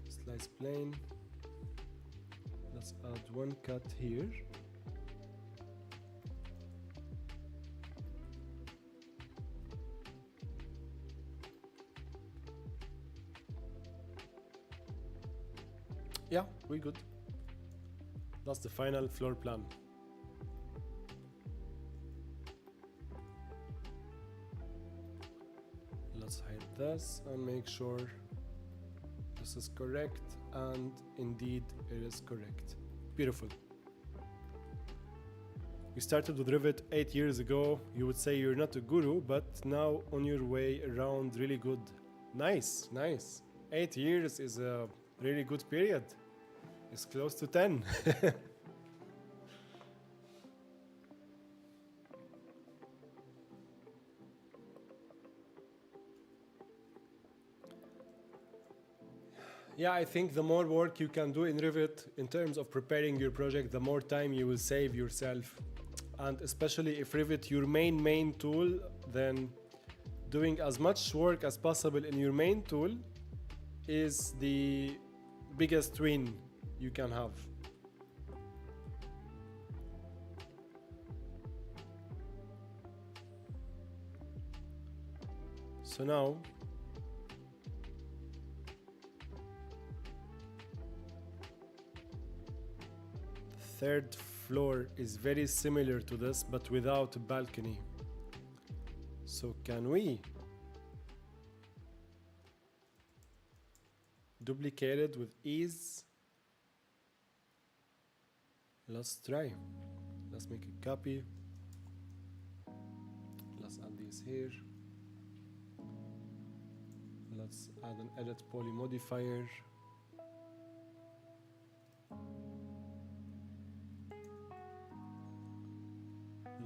Slice plane. Let's add one cut here. Yeah, we're good. That's the final floor plan. let's hide this and make sure this is correct, and indeed it is correct. Beautiful. You started with Revit 8 years ago. You would say you're not a guru, but now on your way around, really good. Nice, nice. 8 years is a really good period. It's close to 10. Yeah, I think the more work you can do in Revit in terms of preparing your project, the more time you will save yourself. And especially if Revit your main tool, then doing as much work as possible in your main tool is the biggest win you can have. So now, third floor is very similar to this, but without a balcony. So can we duplicate it with ease? Let's try. Let's make a copy. Let's add these here. Let's add an edit poly modifier.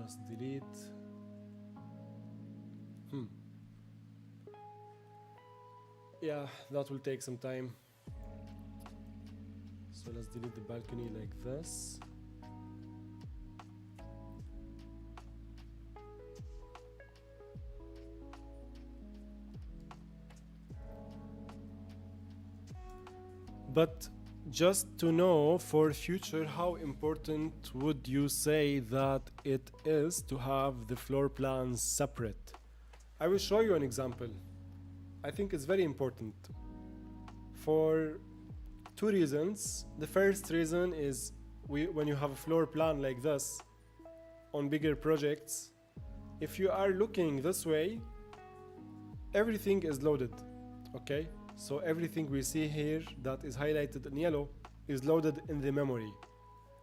Let's delete. Yeah, that will take some time. So let's delete the balcony like this. But just to know for future, how important would you say that it is to have the floor plans separate? I will show you an example. I think it's very important for two reasons. The first reason is when you have a floor plan like this on bigger projects, if you are looking this way, everything is loaded, okay? So everything we see here that is highlighted in yellow is loaded in the memory.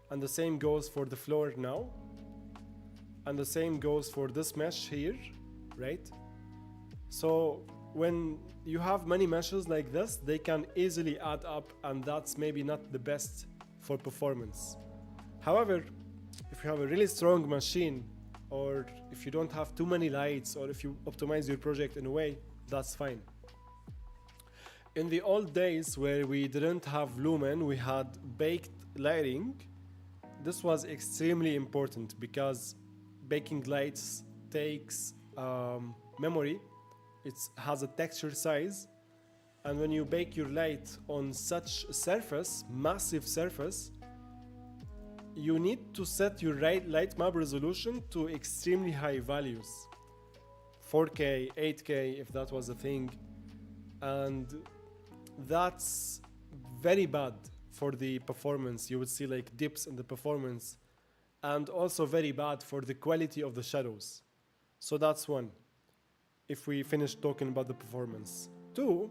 And the same goes for the floor now. And the same goes for this mesh here, right? So when you have many meshes like this, they can easily add up, and that's maybe not the best for performance. However, if you have a really strong machine, or if you don't have too many lights, or if you optimize your project in a way, that's fine. In the old days where we didn't have lumen, we had baked lighting. This was extremely important because baking lights takes memory. It has a texture size, and when you bake your light on such a surface, massive surface, you need to set your light map resolution to extremely high values, 4K, 8K if that was a thing, and that's very bad for the performance. You would see like dips in the performance, and also very bad for the quality of the shadows. So that's one, if we finish talking about the performance. Two,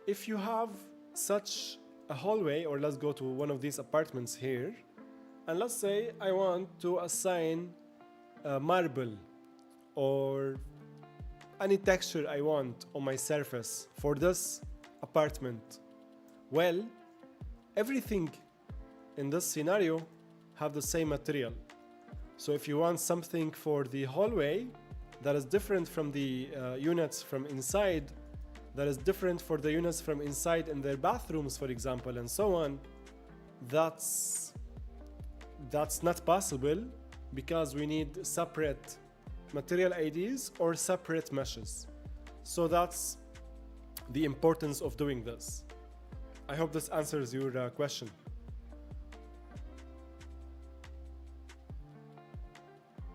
if you have such a hallway, or let's go to one of these apartments here, and let's say I want to assign marble or any texture I want on my surface for this apartment. Well, everything in this scenario have the same material. So if you want something for the hallway that is different from the units from inside, that is different for the units from inside in their bathrooms, for example, and so on, that's not possible, because we need separate material IDs or separate meshes. So that's the importance of doing this. I hope this answers your question.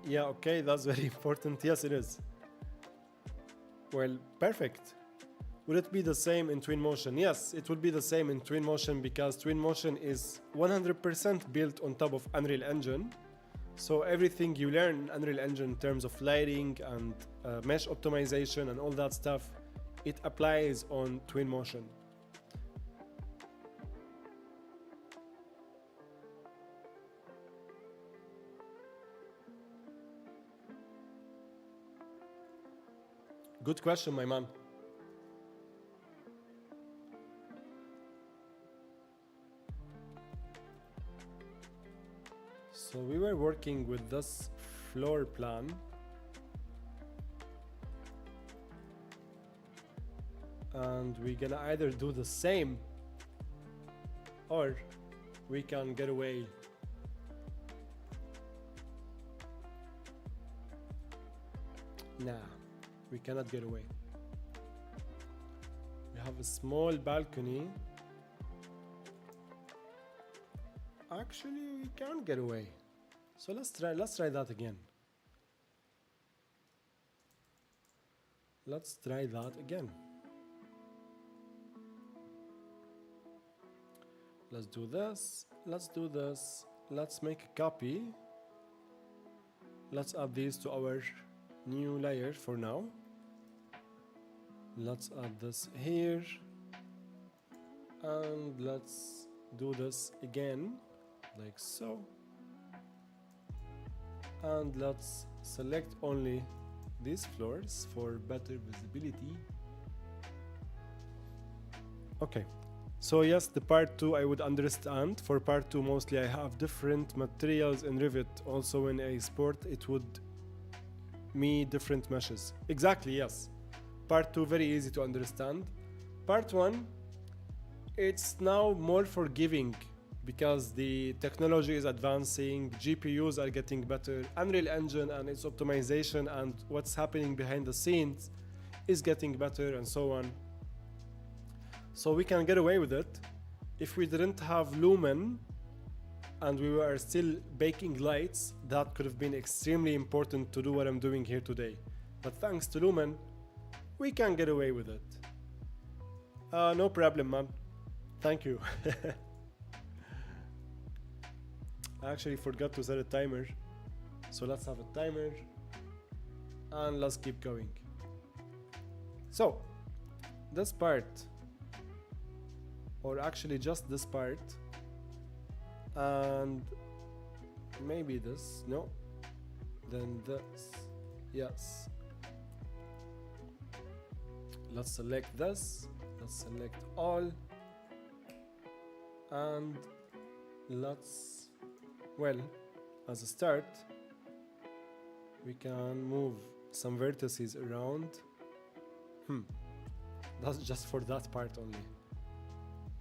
Yeah, okay, that's very important. Yes, it is. Well, perfect. Would it be the same in Twinmotion? Yes, it would be the same in Twinmotion, because Twinmotion is 100% built on top of Unreal Engine. So everything you learn in Unreal Engine in terms of lighting and mesh optimization and all that stuff, it applies on Twinmotion. Good question, my man. So we were working with this floor plan. And we're gonna either do the same or we can get away. Nah, we cannot get away. We have a small balcony. Actually, we can't get away. So let's try that again. Let's try that again. Let's do this. Let's do this. Let's make a copy. Let's add these to our new layer for now. Let's add this here. And let's do this again, like so. And let's select only these floors for better visibility. Okay. So yes, the part 2 I would understand. For part 2 mostly I have different materials in Revit. Also when I export it would mean different meshes. Exactly, yes. Part 2 very easy to understand. Part 1, it's now more forgiving because the technology is advancing, GPUs are getting better, Unreal Engine and its optimization and what's happening behind the scenes is getting better and so on. So we can get away with it. If we didn't have Lumen and we were still baking lights, that could have been extremely important to do what I'm doing here today. But thanks to Lumen, we can get away with it. No problem, man. Thank you. I actually forgot to set a timer. So let's have a timer and let's keep going. So this part, or actually just this part, and maybe this, no, then this, yes. Let's select this, let's select all, and let's, well, as a start, we can move some vertices around. That's just for that part only.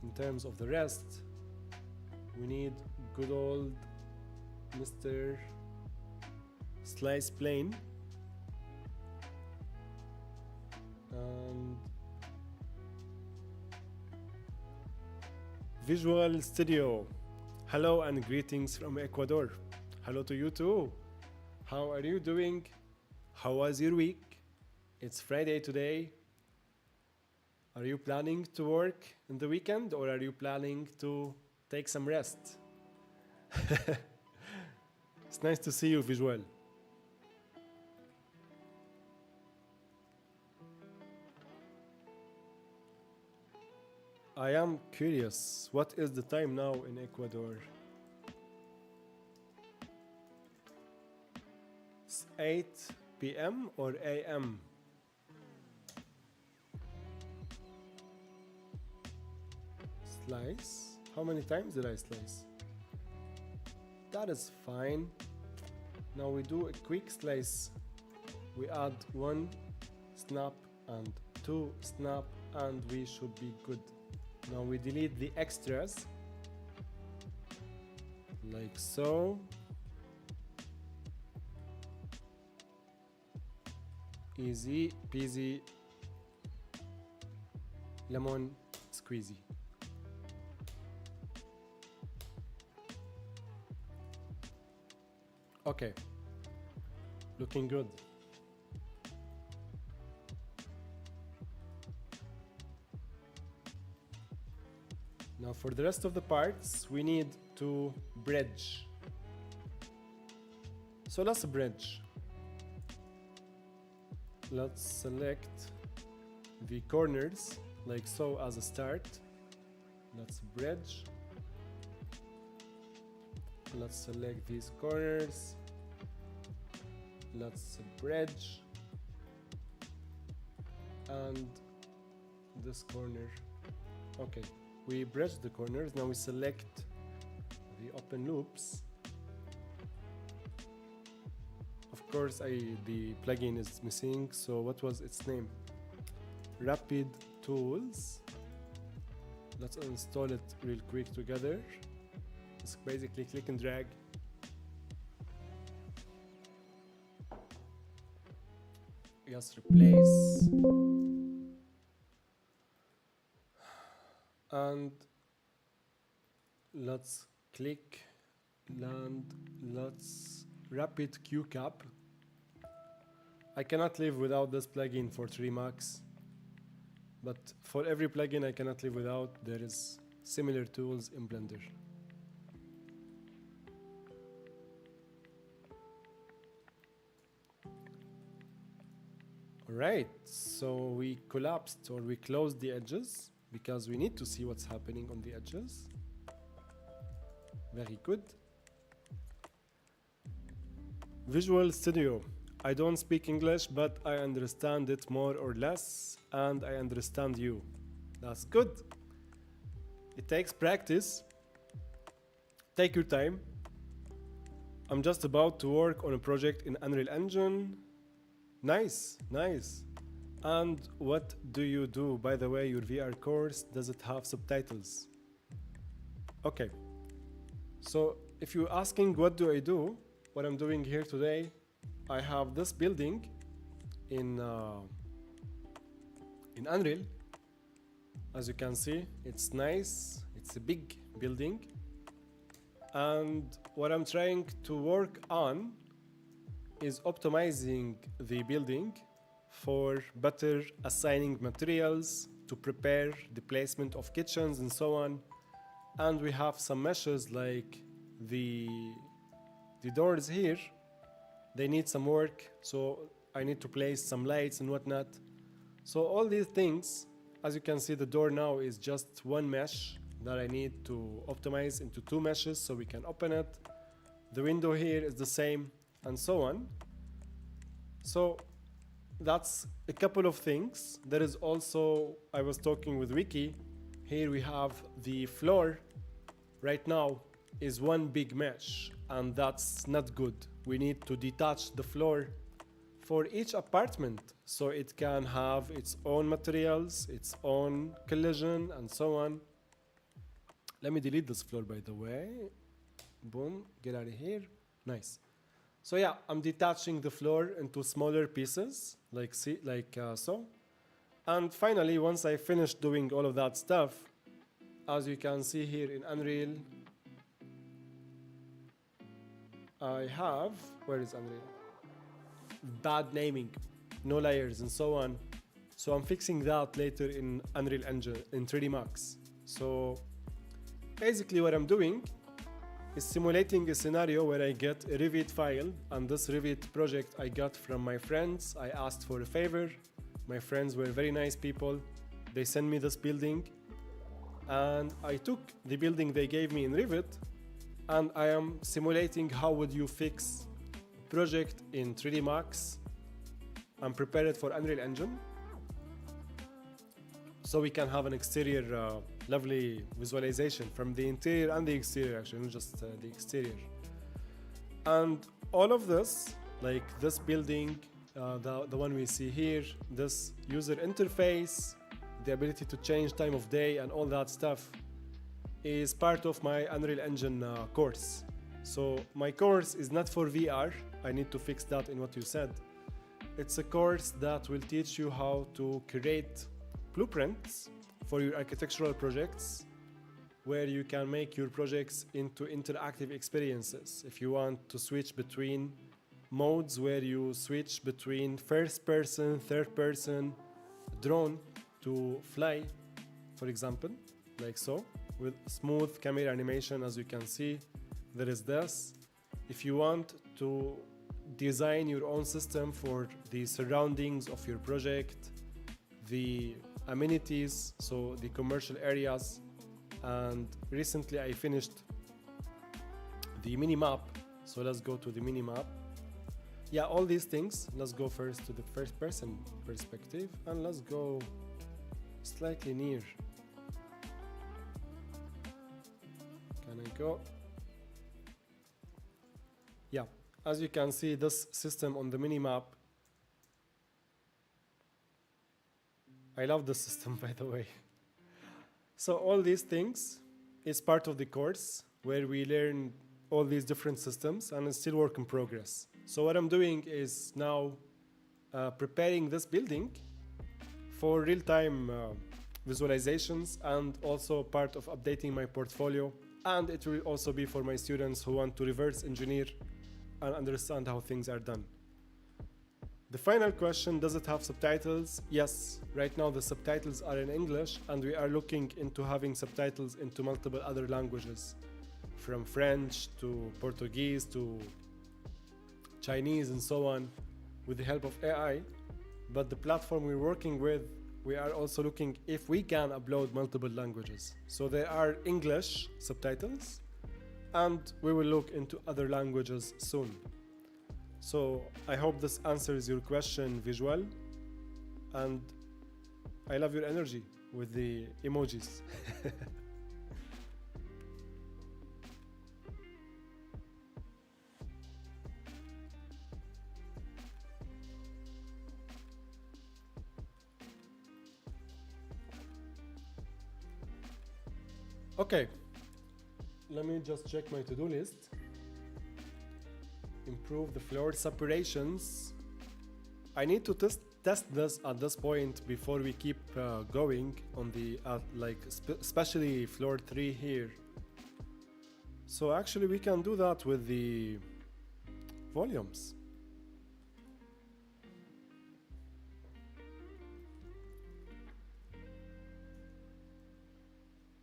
In terms of the rest, we need good old Mr. Slice Plane. And Visual Studio. Hello and greetings from Ecuador. Hello to you too. How are you doing? How was your week? It's Friday today. Are you planning to work in the weekend or are you planning to take some rest? It's nice to see you, Visual. I am curious, what is the time now in Ecuador? It's 8 p.m. or a.m.? Slice? How many times did I slice? That is fine. Now we do a quick slice. We add 1 snap and 2 snap and we should be good. Now we delete the extras, like so. Easy peasy lemon squeezy. Okay, looking good. Now for the rest of the parts, we need to bridge. So let's bridge. Let's select the corners like so as a start. Let's bridge. Let's select these corners. Let's bridge. And this corner. Okay, we bridge the corners. Now we select the open loops. Of course, the plugin is missing. So what was its name? Rapid Tools. Let's install it real quick together. It's basically click and drag. Yes, replace. And let's click and let's Rapid QCap. I cannot live without this plugin for 3 Max, but for every plugin I cannot live without, there is similar tools in Blender. Alright, so we collapsed or we closed the edges because we need to see what's happening on the edges. Very good. Visual Studio. I don't speak English, but I understand it more or less, and I understand you. That's good. It takes practice. Take your time. I'm just about to work on a project in Unreal Engine. Nice, nice. And what do you do? By the way, your VR course, does it have subtitles? Okay. So if you're asking what do I do, what I'm doing here today, I have this building in Unreal. As you can see, it's nice. It's a big building. And what I'm trying to work on is optimizing the building for better assigning materials to prepare the placement of kitchens and so on. And we have some meshes like the doors here. They need some work, so I need to place some lights and whatnot. So all these things, as you can see, the door now is just one mesh that I need to optimize into 2 meshes so we can open it. The window here is the same, and so on. So that's a couple of things. There is also, I was talking with Wiki, here we have the floor right now is one big mesh, and that's not good. We need to detach the floor for each apartment so it can have its own materials, its own collision, and so on. Let me delete this floor, by the way. Boom, get out of here. Nice. So yeah, I'm detaching the floor into smaller pieces, like so. And finally, once I finish doing all of that stuff, as you can see here in Unreal, I have, where is Unreal? Bad naming, no layers and so on. So I'm fixing that later in Unreal Engine, in 3D Max. So basically what I'm doing is simulating a scenario where I get a Revit file, and this Revit project I got from my friends. I asked for a favor. My friends were very nice people. They sent me this building, and I took the building they gave me in Revit, and I am simulating how would you fix a project in 3D Max and prepare it for Unreal Engine so we can have an exterior lovely visualization from the interior and the exterior, actually, not just the exterior. And all of this, like this building, the one we see here, this user interface, the ability to change time of day and all that stuff, is part of my Unreal Engine course. So my course is not for VR. I need to fix that in what you said. It's a course that will teach you how to create blueprints for your architectural projects, where you can make your projects into interactive experiences. If you want to switch between modes, where you switch between first person, third person, drone to fly, for example, like so, with smooth camera animation. As you can see, there is this. If you want to design your own system for the surroundings of your project, the amenities, so the commercial areas. And recently I finished the mini map, so let's go to the mini map. Yeah, all these things. Let's go first to the first person perspective, and let's go slightly near. Can I go? Yeah, as you can see, this system on the mini map. I love the system, by the way. So all these things is part of the course where we learn all these different systems, and it's still work in progress. So what I'm doing is now preparing this building for real-time visualizations, and also part of updating my portfolio. And it will also be for my students who want to reverse engineer and understand how things are done. The final question, does it have subtitles? Yes, right now the subtitles are in English, and we are looking into having subtitles into multiple other languages, from French to Portuguese to Chinese and so on, with the help of AI. But the platform we're working with, we are also looking if we can upload multiple languages. So there are English subtitles, and we will look into other languages soon. So I hope this answers your question, Visual, and I love your energy with the emojis. Okay, let me just check my to-do list. Improve the floor separations. I need to test this at this point before we keep going on the especially floor 3 here. So actually we can do that with the volumes.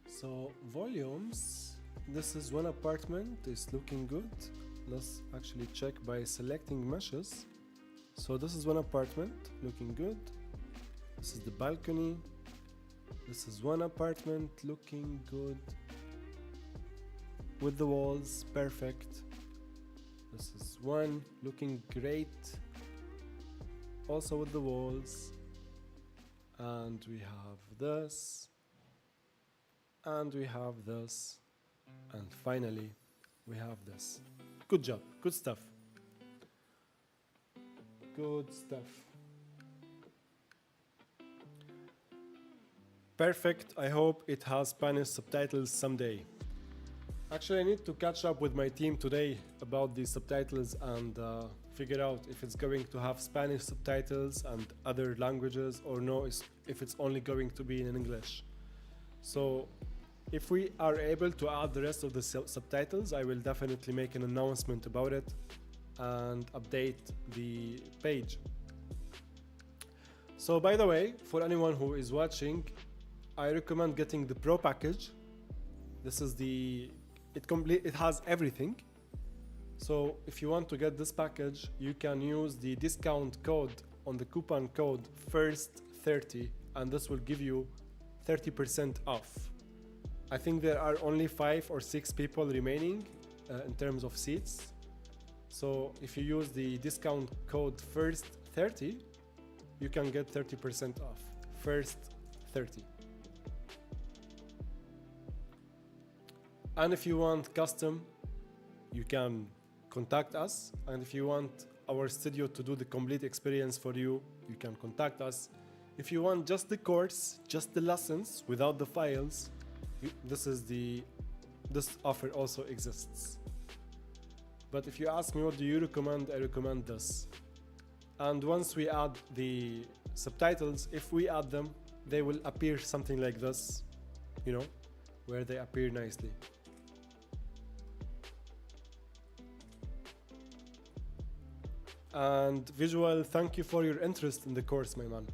So volumes, this is one apartment, it's looking good. Let's actually check by selecting meshes. So this is one apartment, looking good. This is the balcony. This is one apartment, looking good. With the walls, perfect. This is one, looking great. Also with the walls. And we have this. And we have this. And finally, we have this. Good job, good stuff. Good stuff. Perfect, I hope it has Spanish subtitles someday. Actually, I need to catch up with my team today about the subtitles and figure out if it's going to have Spanish subtitles and other languages, or no, if it's only going to be in English. So if we are able to add the rest of the subtitles, I will definitely make an announcement about it and update the page. So by the way, for anyone who is watching, I recommend getting the Pro package. This is it has everything. So if you want to get this package, you can use the discount code on the coupon code FIRST30, and this will give you 30% off. I think there are only 5 or 6 people remaining in terms of seats. So if you use the discount code FIRST30, you can get 30% off. FIRST30. And if you want custom, you can contact us. And if you want our studio to do the complete experience for you, you can contact us. If you want just the course, just the lessons without the files, this offer also exists. But if you ask me what do you recommend, I recommend this. And once we add the subtitles, if we add them, they will appear something like this, you know, where they appear nicely. And Visual, thank you for your interest in the course, my man.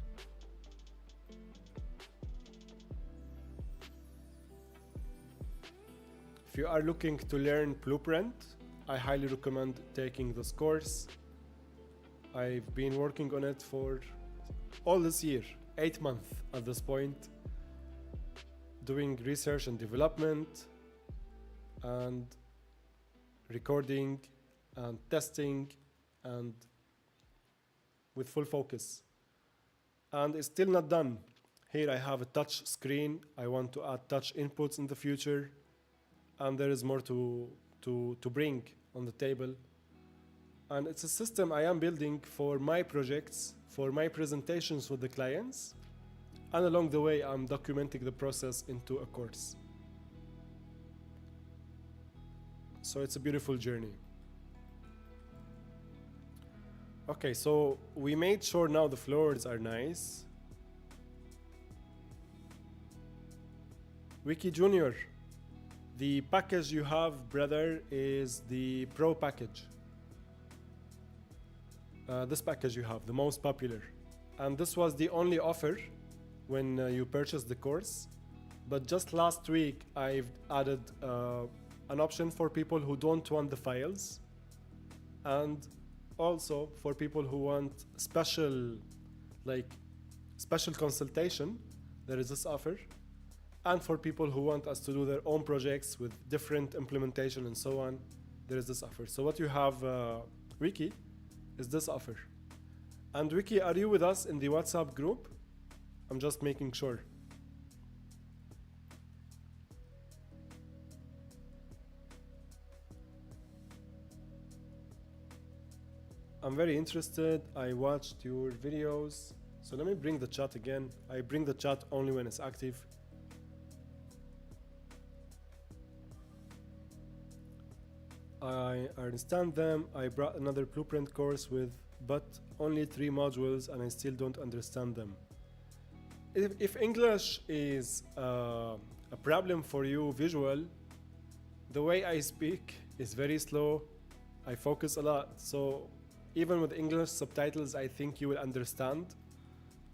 If you are looking to learn Blueprint, I highly recommend taking this course. I've been working on it for all this year, 8 months at this point, doing research and development and recording and testing and with full focus. And it's still not done. Here I have a touch screen. I want to add touch inputs in the future, and there is more to bring on the table. And it's a system I am building for my projects, for my presentations with the clients, and along the way I'm documenting the process into a course. So it's a beautiful journey. Okay, so we made sure now the floors are nice. Wiki Junior, the package you have, brother, is the Pro package. This package you have, the most popular. And this was the only offer when you purchased the course. But just last week, I've added an option for people who don't want the files. And also for people who want special consultation, there is this offer. And for people who want us to do their own projects with different implementation and so on, there is this offer. So what you have, Wiki, is this offer. And Wiki, are you with us in the WhatsApp group? I'm just making sure. I'm very interested. I watched your videos. So let me bring the chat again. I bring the chat only when it's active. I understand them. I brought another blueprint course but only 3 modules and I still don't understand them. If English is a problem for you visual, the way I speak is very slow. I focus a lot. So even with English subtitles, I think you will understand.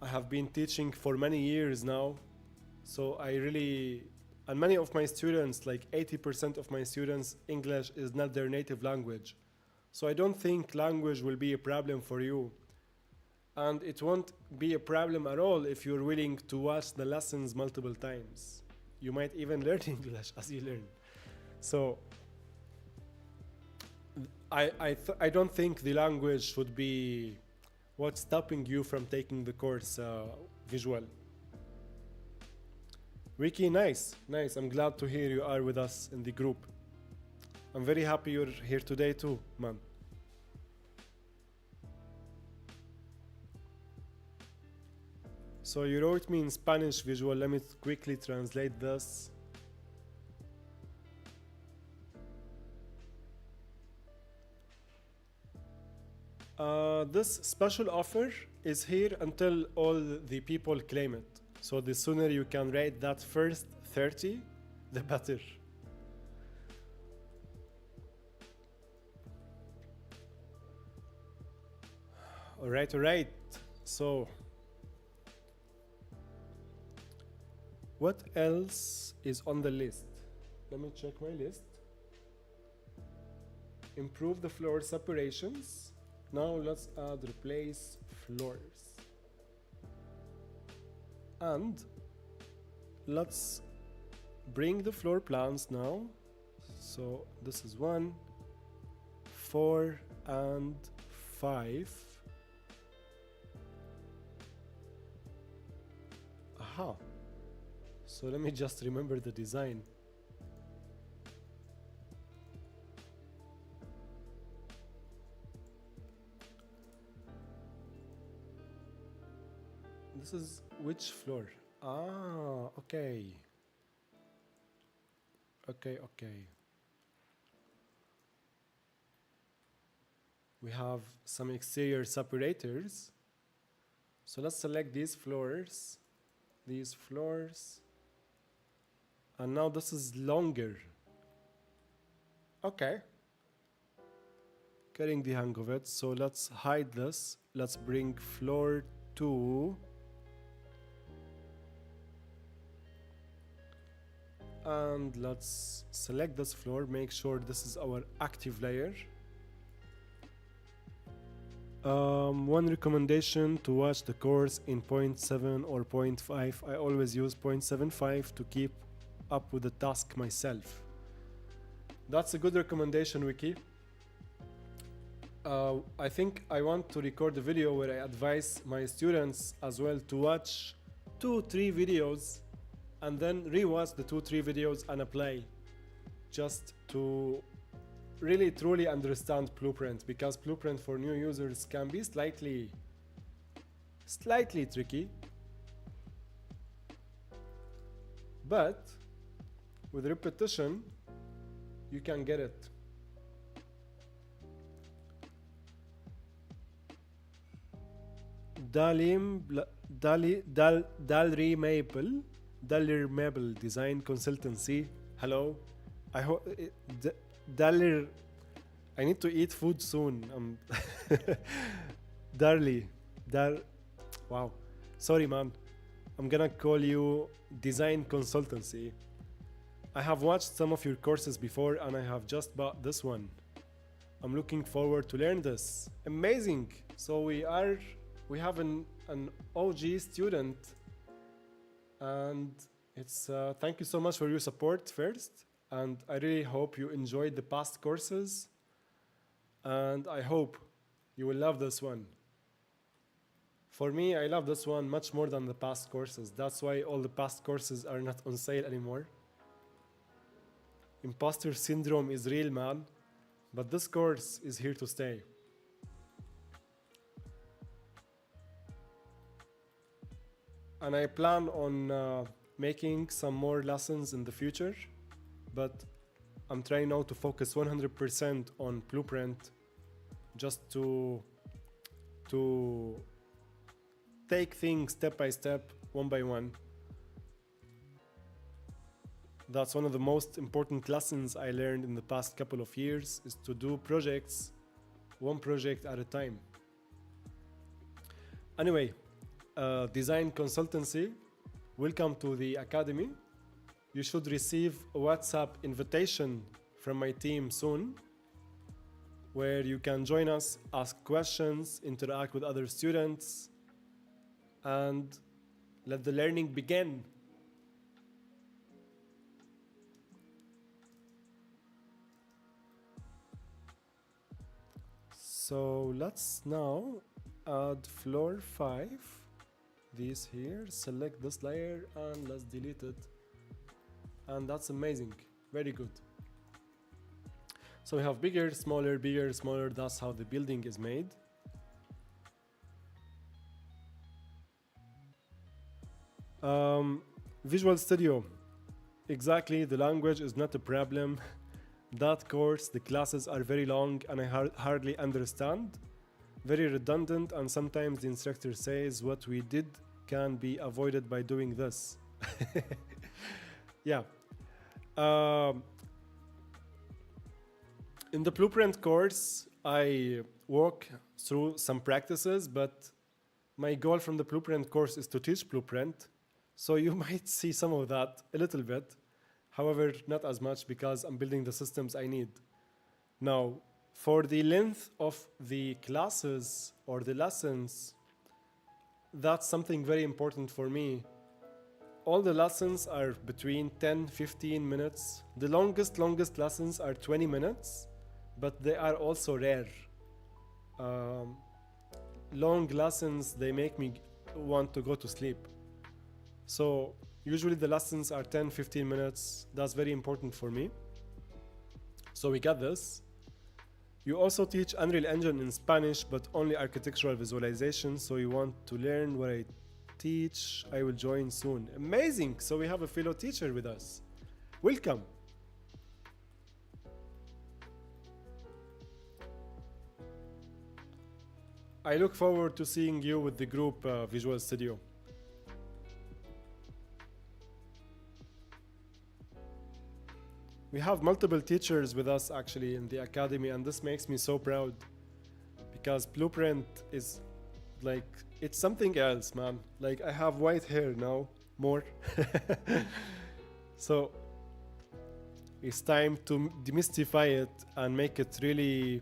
I have been teaching for many years now. So and many of my students, like 80% of my students, English is not their native language. So I don't think language will be a problem for you. And it won't be a problem at all if you're willing to watch the lessons multiple times. You might even learn English as you learn. So I don't think the language should be what's stopping you from taking the course visual. Ricky, nice. I'm glad to hear you are with us in the group. I'm very happy you're here today too, man. So you wrote me in Spanish visual. Let me quickly translate this. This special offer is here until all the people claim it. So the sooner you can rate that first 30, the better. All right. So what else is on the list? Let me check my list. Improve the floor separations. Now let's add replace floors. And let's bring the floor plans now. So this is 1, 4, and 5. Aha. So let me just remember the design. This is which floor? Ah, okay. We have some exterior separators. So let's select these floors. And now this is longer. Okay. Getting the hang of it. So let's hide this. Let's bring floor 2. And let's select this floor. Make sure this is our active layer. One recommendation to watch the course in 0.7 or 0.5. I always use 0.75 to keep up with the task myself. That's a good recommendation, Wiki. I think I want to record a video where I advise my students as well to watch 2-3 videos and then rewatch the 2-3 videos and apply, just to really truly understand Blueprint, because Blueprint for new users can be slightly tricky, but with repetition you can get it. Dalry Maple Design Consultancy. Hello. I hope Dalir. I need to eat food soon. Wow. Sorry, man. I'm gonna call you Design Consultancy. I have watched some of your courses before and I have just bought this one. I'm looking forward to learn this. Amazing. So we have an OG student, and it's thank you so much for your support first, and I really hope you enjoyed the past courses, and I hope you will love this one. For me, I love this one much more than the past courses. That's why all the past courses are not on sale anymore. Imposter syndrome is real, man, but this course is here to stay. And I plan on making some more lessons in the future, but I'm trying now to focus 100% on Blueprint, just to take things step by step, one by one. That's one of the most important lessons I learned in the past couple of years, is to do projects, one project at a time. Anyway, design consultancy, welcome to the academy. You should receive a WhatsApp invitation from my team soon, where you can join us, ask questions, interact with other students, and let the learning begin. So let's now add floor 5. This here, select this layer and let's delete it. And that's amazing, very good. So we have bigger, smaller, that's how the building is made. Visual Studio, exactly, the language is not a problem. That course, the classes are very long and I hardly understand. Very redundant, and sometimes the instructor says what we did can be avoided by doing this. Yeah. In the Blueprint course, I walk through some practices, but my goal from the Blueprint course is to teach Blueprint. So you might see some of that a little bit. However, not as much, because I'm building the systems I need. Now, for the length of the classes or the lessons, that's something very important for me. All the lessons are between 10-15 minutes. The longest lessons are 20 minutes, but they are also rare. Long lessons, they make me want to go to sleep. So usually the lessons are 10-15 minutes. That's very important for me. So we got this. You also teach Unreal Engine in Spanish, but only architectural visualization. So you want to learn what I teach. I will join soon. Amazing. So we have a fellow teacher with us. Welcome. I look forward to seeing you with the group Visual Studio. We have multiple teachers with us actually in the academy, and this makes me so proud, because Blueprint is like, it's something else, man. Like, I have white hair now, more. So it's time to demystify it and make it really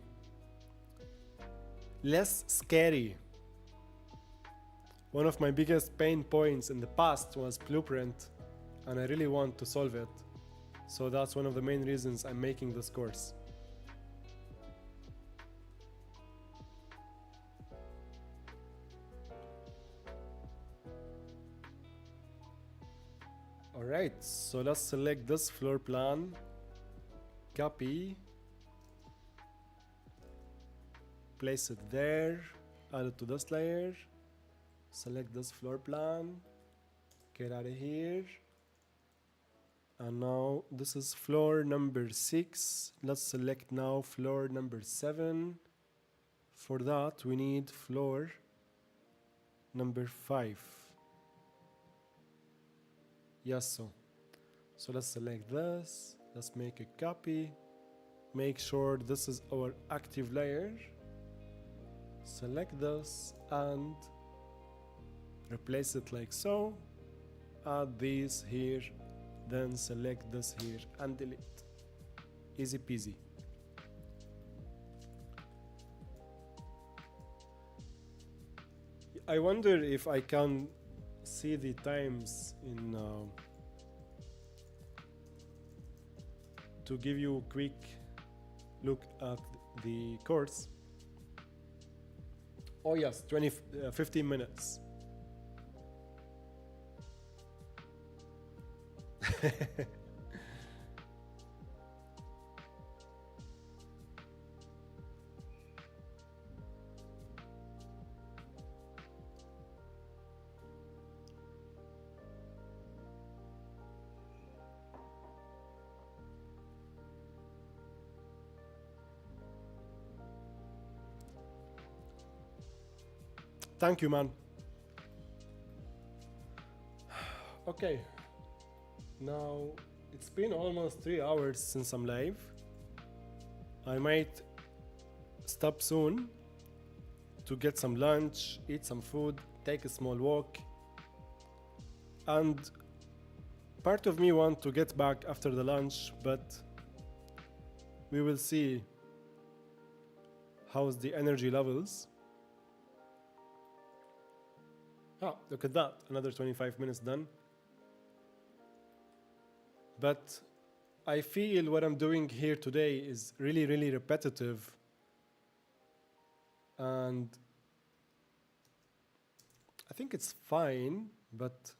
less scary. One of my biggest pain points in the past was blueprint, and I really want to solve it. So that's one of the main reasons I'm making this course. Alright, so let's select this floor plan, copy, place it there, add it to this layer, select this floor plan, get out of here, and now this is floor number 6. Let's select now floor number 7. For that we need floor number 5. Yes, so let's select this, let's make a copy, make sure this is our active layer, select this and replace it like so, add these here, then select this here and delete. Easy peasy. I wonder if I can see the times in to give you a quick look at the course. Oh yes, 15 minutes. Thank you, man. Okay, now it's been almost 3 hours since I'm live. I might stop soon to get some lunch, eat some food, take a small walk, and part of me want to get back after the lunch, but we will see how's the energy levels. Oh, look at that, another 25 minutes done. But I feel what I'm doing here today is really, really repetitive. And I think it's fine, but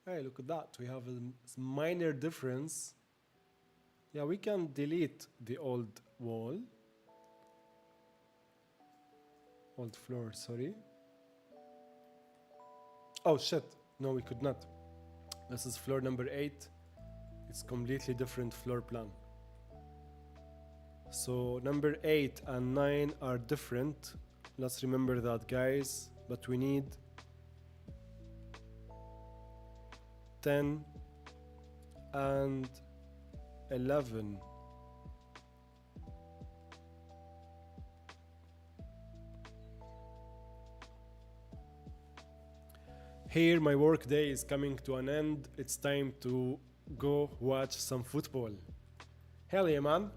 hey, look at that. We have a minor difference. Yeah, we can delete the old wall. Old floor, sorry. Oh shit, no, we could not. This is floor number 8. It's completely different floor plan. So number 8 and 9 are different. Let's remember that, guys. But we need 10 and 11. Here my work day is coming to an end. It's time to go watch some football. Hell yeah, man.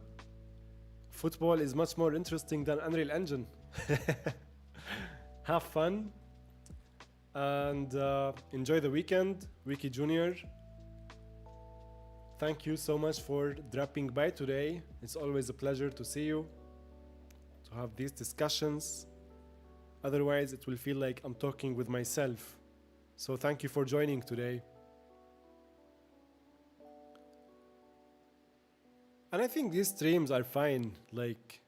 Football is much more interesting than Unreal Engine. Have fun and enjoy the weekend. Wiki Junior, thank you so much for dropping by today. It's always a pleasure to see you, to have these discussions. Otherwise it will feel like I'm talking with myself. So thank you for joining today. And I think these streams are fine, like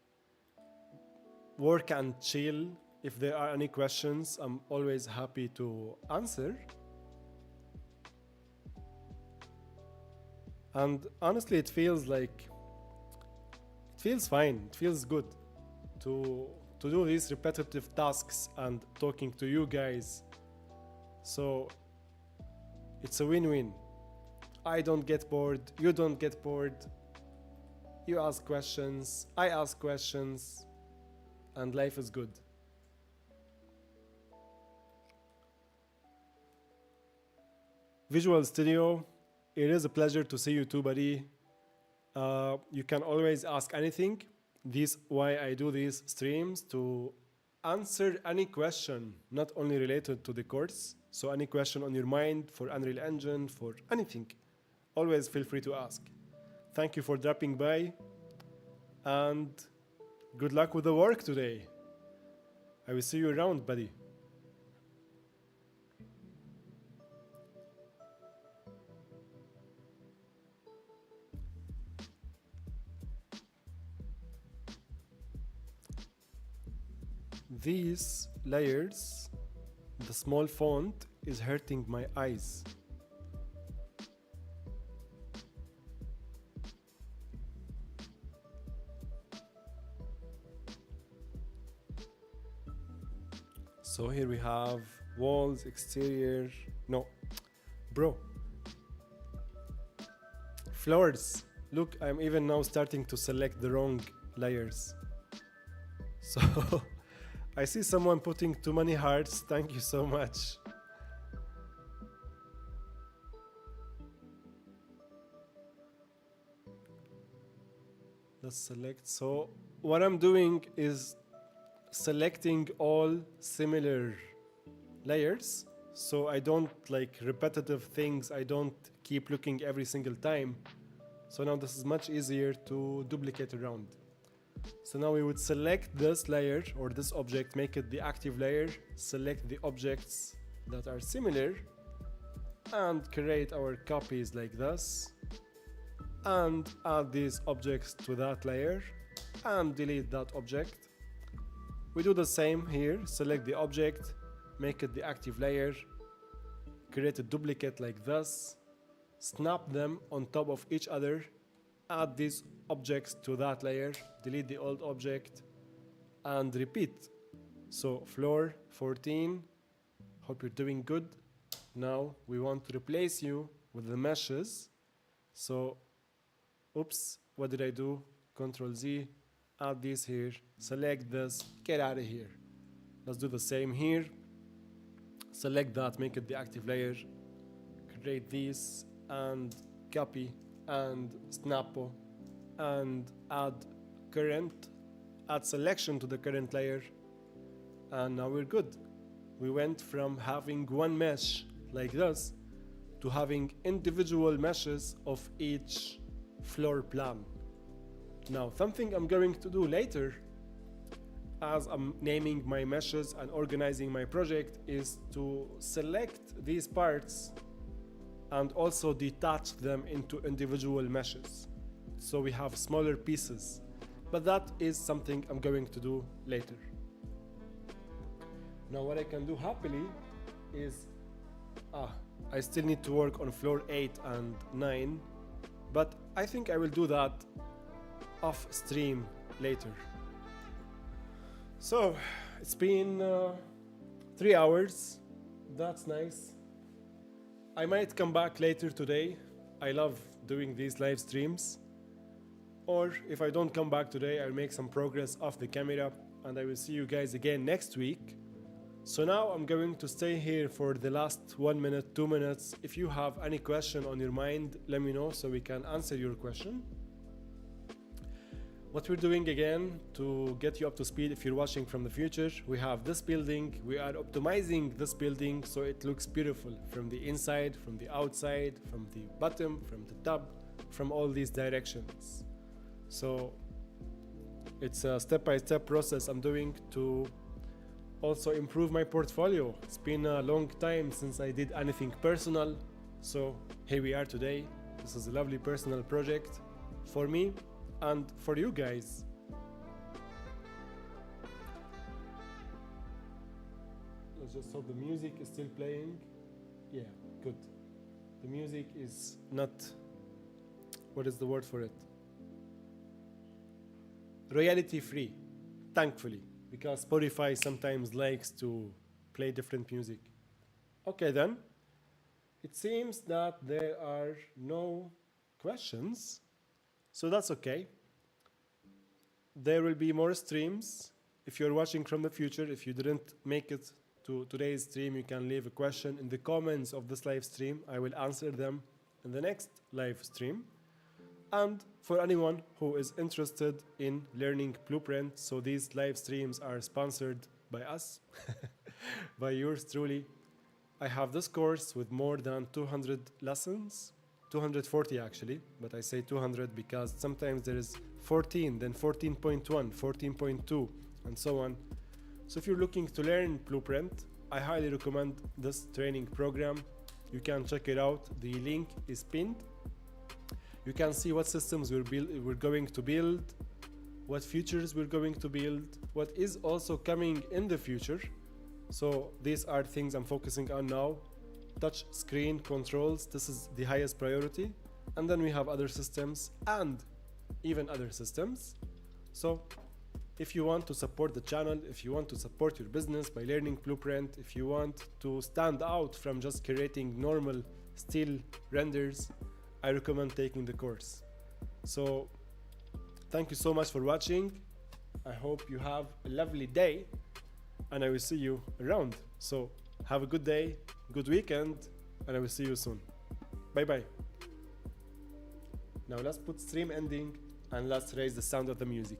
work and chill. If there are any questions, I'm always happy to answer. And honestly, it feels fine, it feels good to do these repetitive tasks and talking to you guys. So it's a win-win. I don't get bored, you don't get bored. You ask questions, I ask questions, and life is good. Visual Studio, it is a pleasure to see you too, buddy. You can always ask anything. why I do these streams, to answer any question, not only related to the course. So any question on your mind for Unreal Engine, for anything, always feel free to ask. Thank you for dropping by, and good luck with the work today. I will see you around, buddy. These layers, the small font is hurting my eyes. So here we have walls, exterior, no, bro. Floors. Look, I'm even now starting to select the wrong layers. So I see someone putting too many hearts. Thank you so much. Let's select. So what I'm doing is selecting all similar layers, so I don't like repetitive things. I don't keep looking every single time. So now this is much easier to duplicate around. So now we would select this layer or this object, make it the active layer, select the objects that are similar, and create our copies like this, and add these objects to that layer, and delete that object. We do the same here, select the object, make it the active layer, create a duplicate like this, snap them on top of each other, add these objects to that layer, delete the old object, and repeat. So floor 14, hope you're doing good. Now we want to replace you with the meshes. So, oops, what did I do? Control Z, add this here, select this, get out of here. Let's do the same here. Select that, make it the active layer, create this, and copy, and snap, and add current, add selection to the current layer, and now we're good. We went from having one mesh like this to having individual meshes of each floor plan. Now, something I'm going to do later, as I'm naming my meshes and organizing my project, is to select these parts and also detach them into individual meshes, so we have smaller pieces. But that is something I'm going to do later. Now what I can do happily is, I still need to work on floor 8 and 9, but I think I will do that off stream later. So it's been 3 hours. That's nice. I might come back later today. I love doing these live streams. Or if I don't come back today, I'll make some progress off the camera, and I will see you guys again next week. So now I'm going to stay here for the last 1 minute, 2 minutes. If you have any question on your mind, let me know so we can answer your question. What we're doing again, to get you up to speed if you're watching from the future, we have this building. We are optimizing this building so it looks beautiful from the inside, from the outside, from the bottom, from the top, from all these directions. So it's a step-by-step process I'm doing to also improve my portfolio. It's been a long time since I did anything personal, so here we are today. This is a lovely personal project for me and for you guys. Let's just hope the music is still playing. Yeah, good. The music is not, what is the word for it? Royalty free, thankfully, because Spotify sometimes likes to play different music. Okay then, it seems that there are no questions, so that's okay. There will be more streams. If you're watching from the future, if you didn't make it to today's stream, you can leave a question in the comments of this live stream. I will answer them in the next live stream. And for anyone who is interested in learning Blueprint, so these live streams are sponsored by us, by yours truly. I have this course with more than 200 lessons, 240 actually, but I say 200 because sometimes there is 14, then 14.1, 14.2, and so on. So if you're looking to learn Blueprint, I highly recommend this training program. You can check it out. The link is pinned. You can see what systems we're going to build, what features we're going to build, what is also coming in the future. So these are things I'm focusing on now. Touch screen controls, this is the highest priority. And then we have other systems and even other systems. So if you want to support the channel, if you want to support your business by learning Blueprint, if you want to stand out from just creating normal still renders, I recommend taking the course. So thank you so much for watching. I hope you have a lovely day and I will see you around. So have a good day, good weekend, and I will see you soon. Bye bye. Now let's put stream ending and let's raise the sound of the music.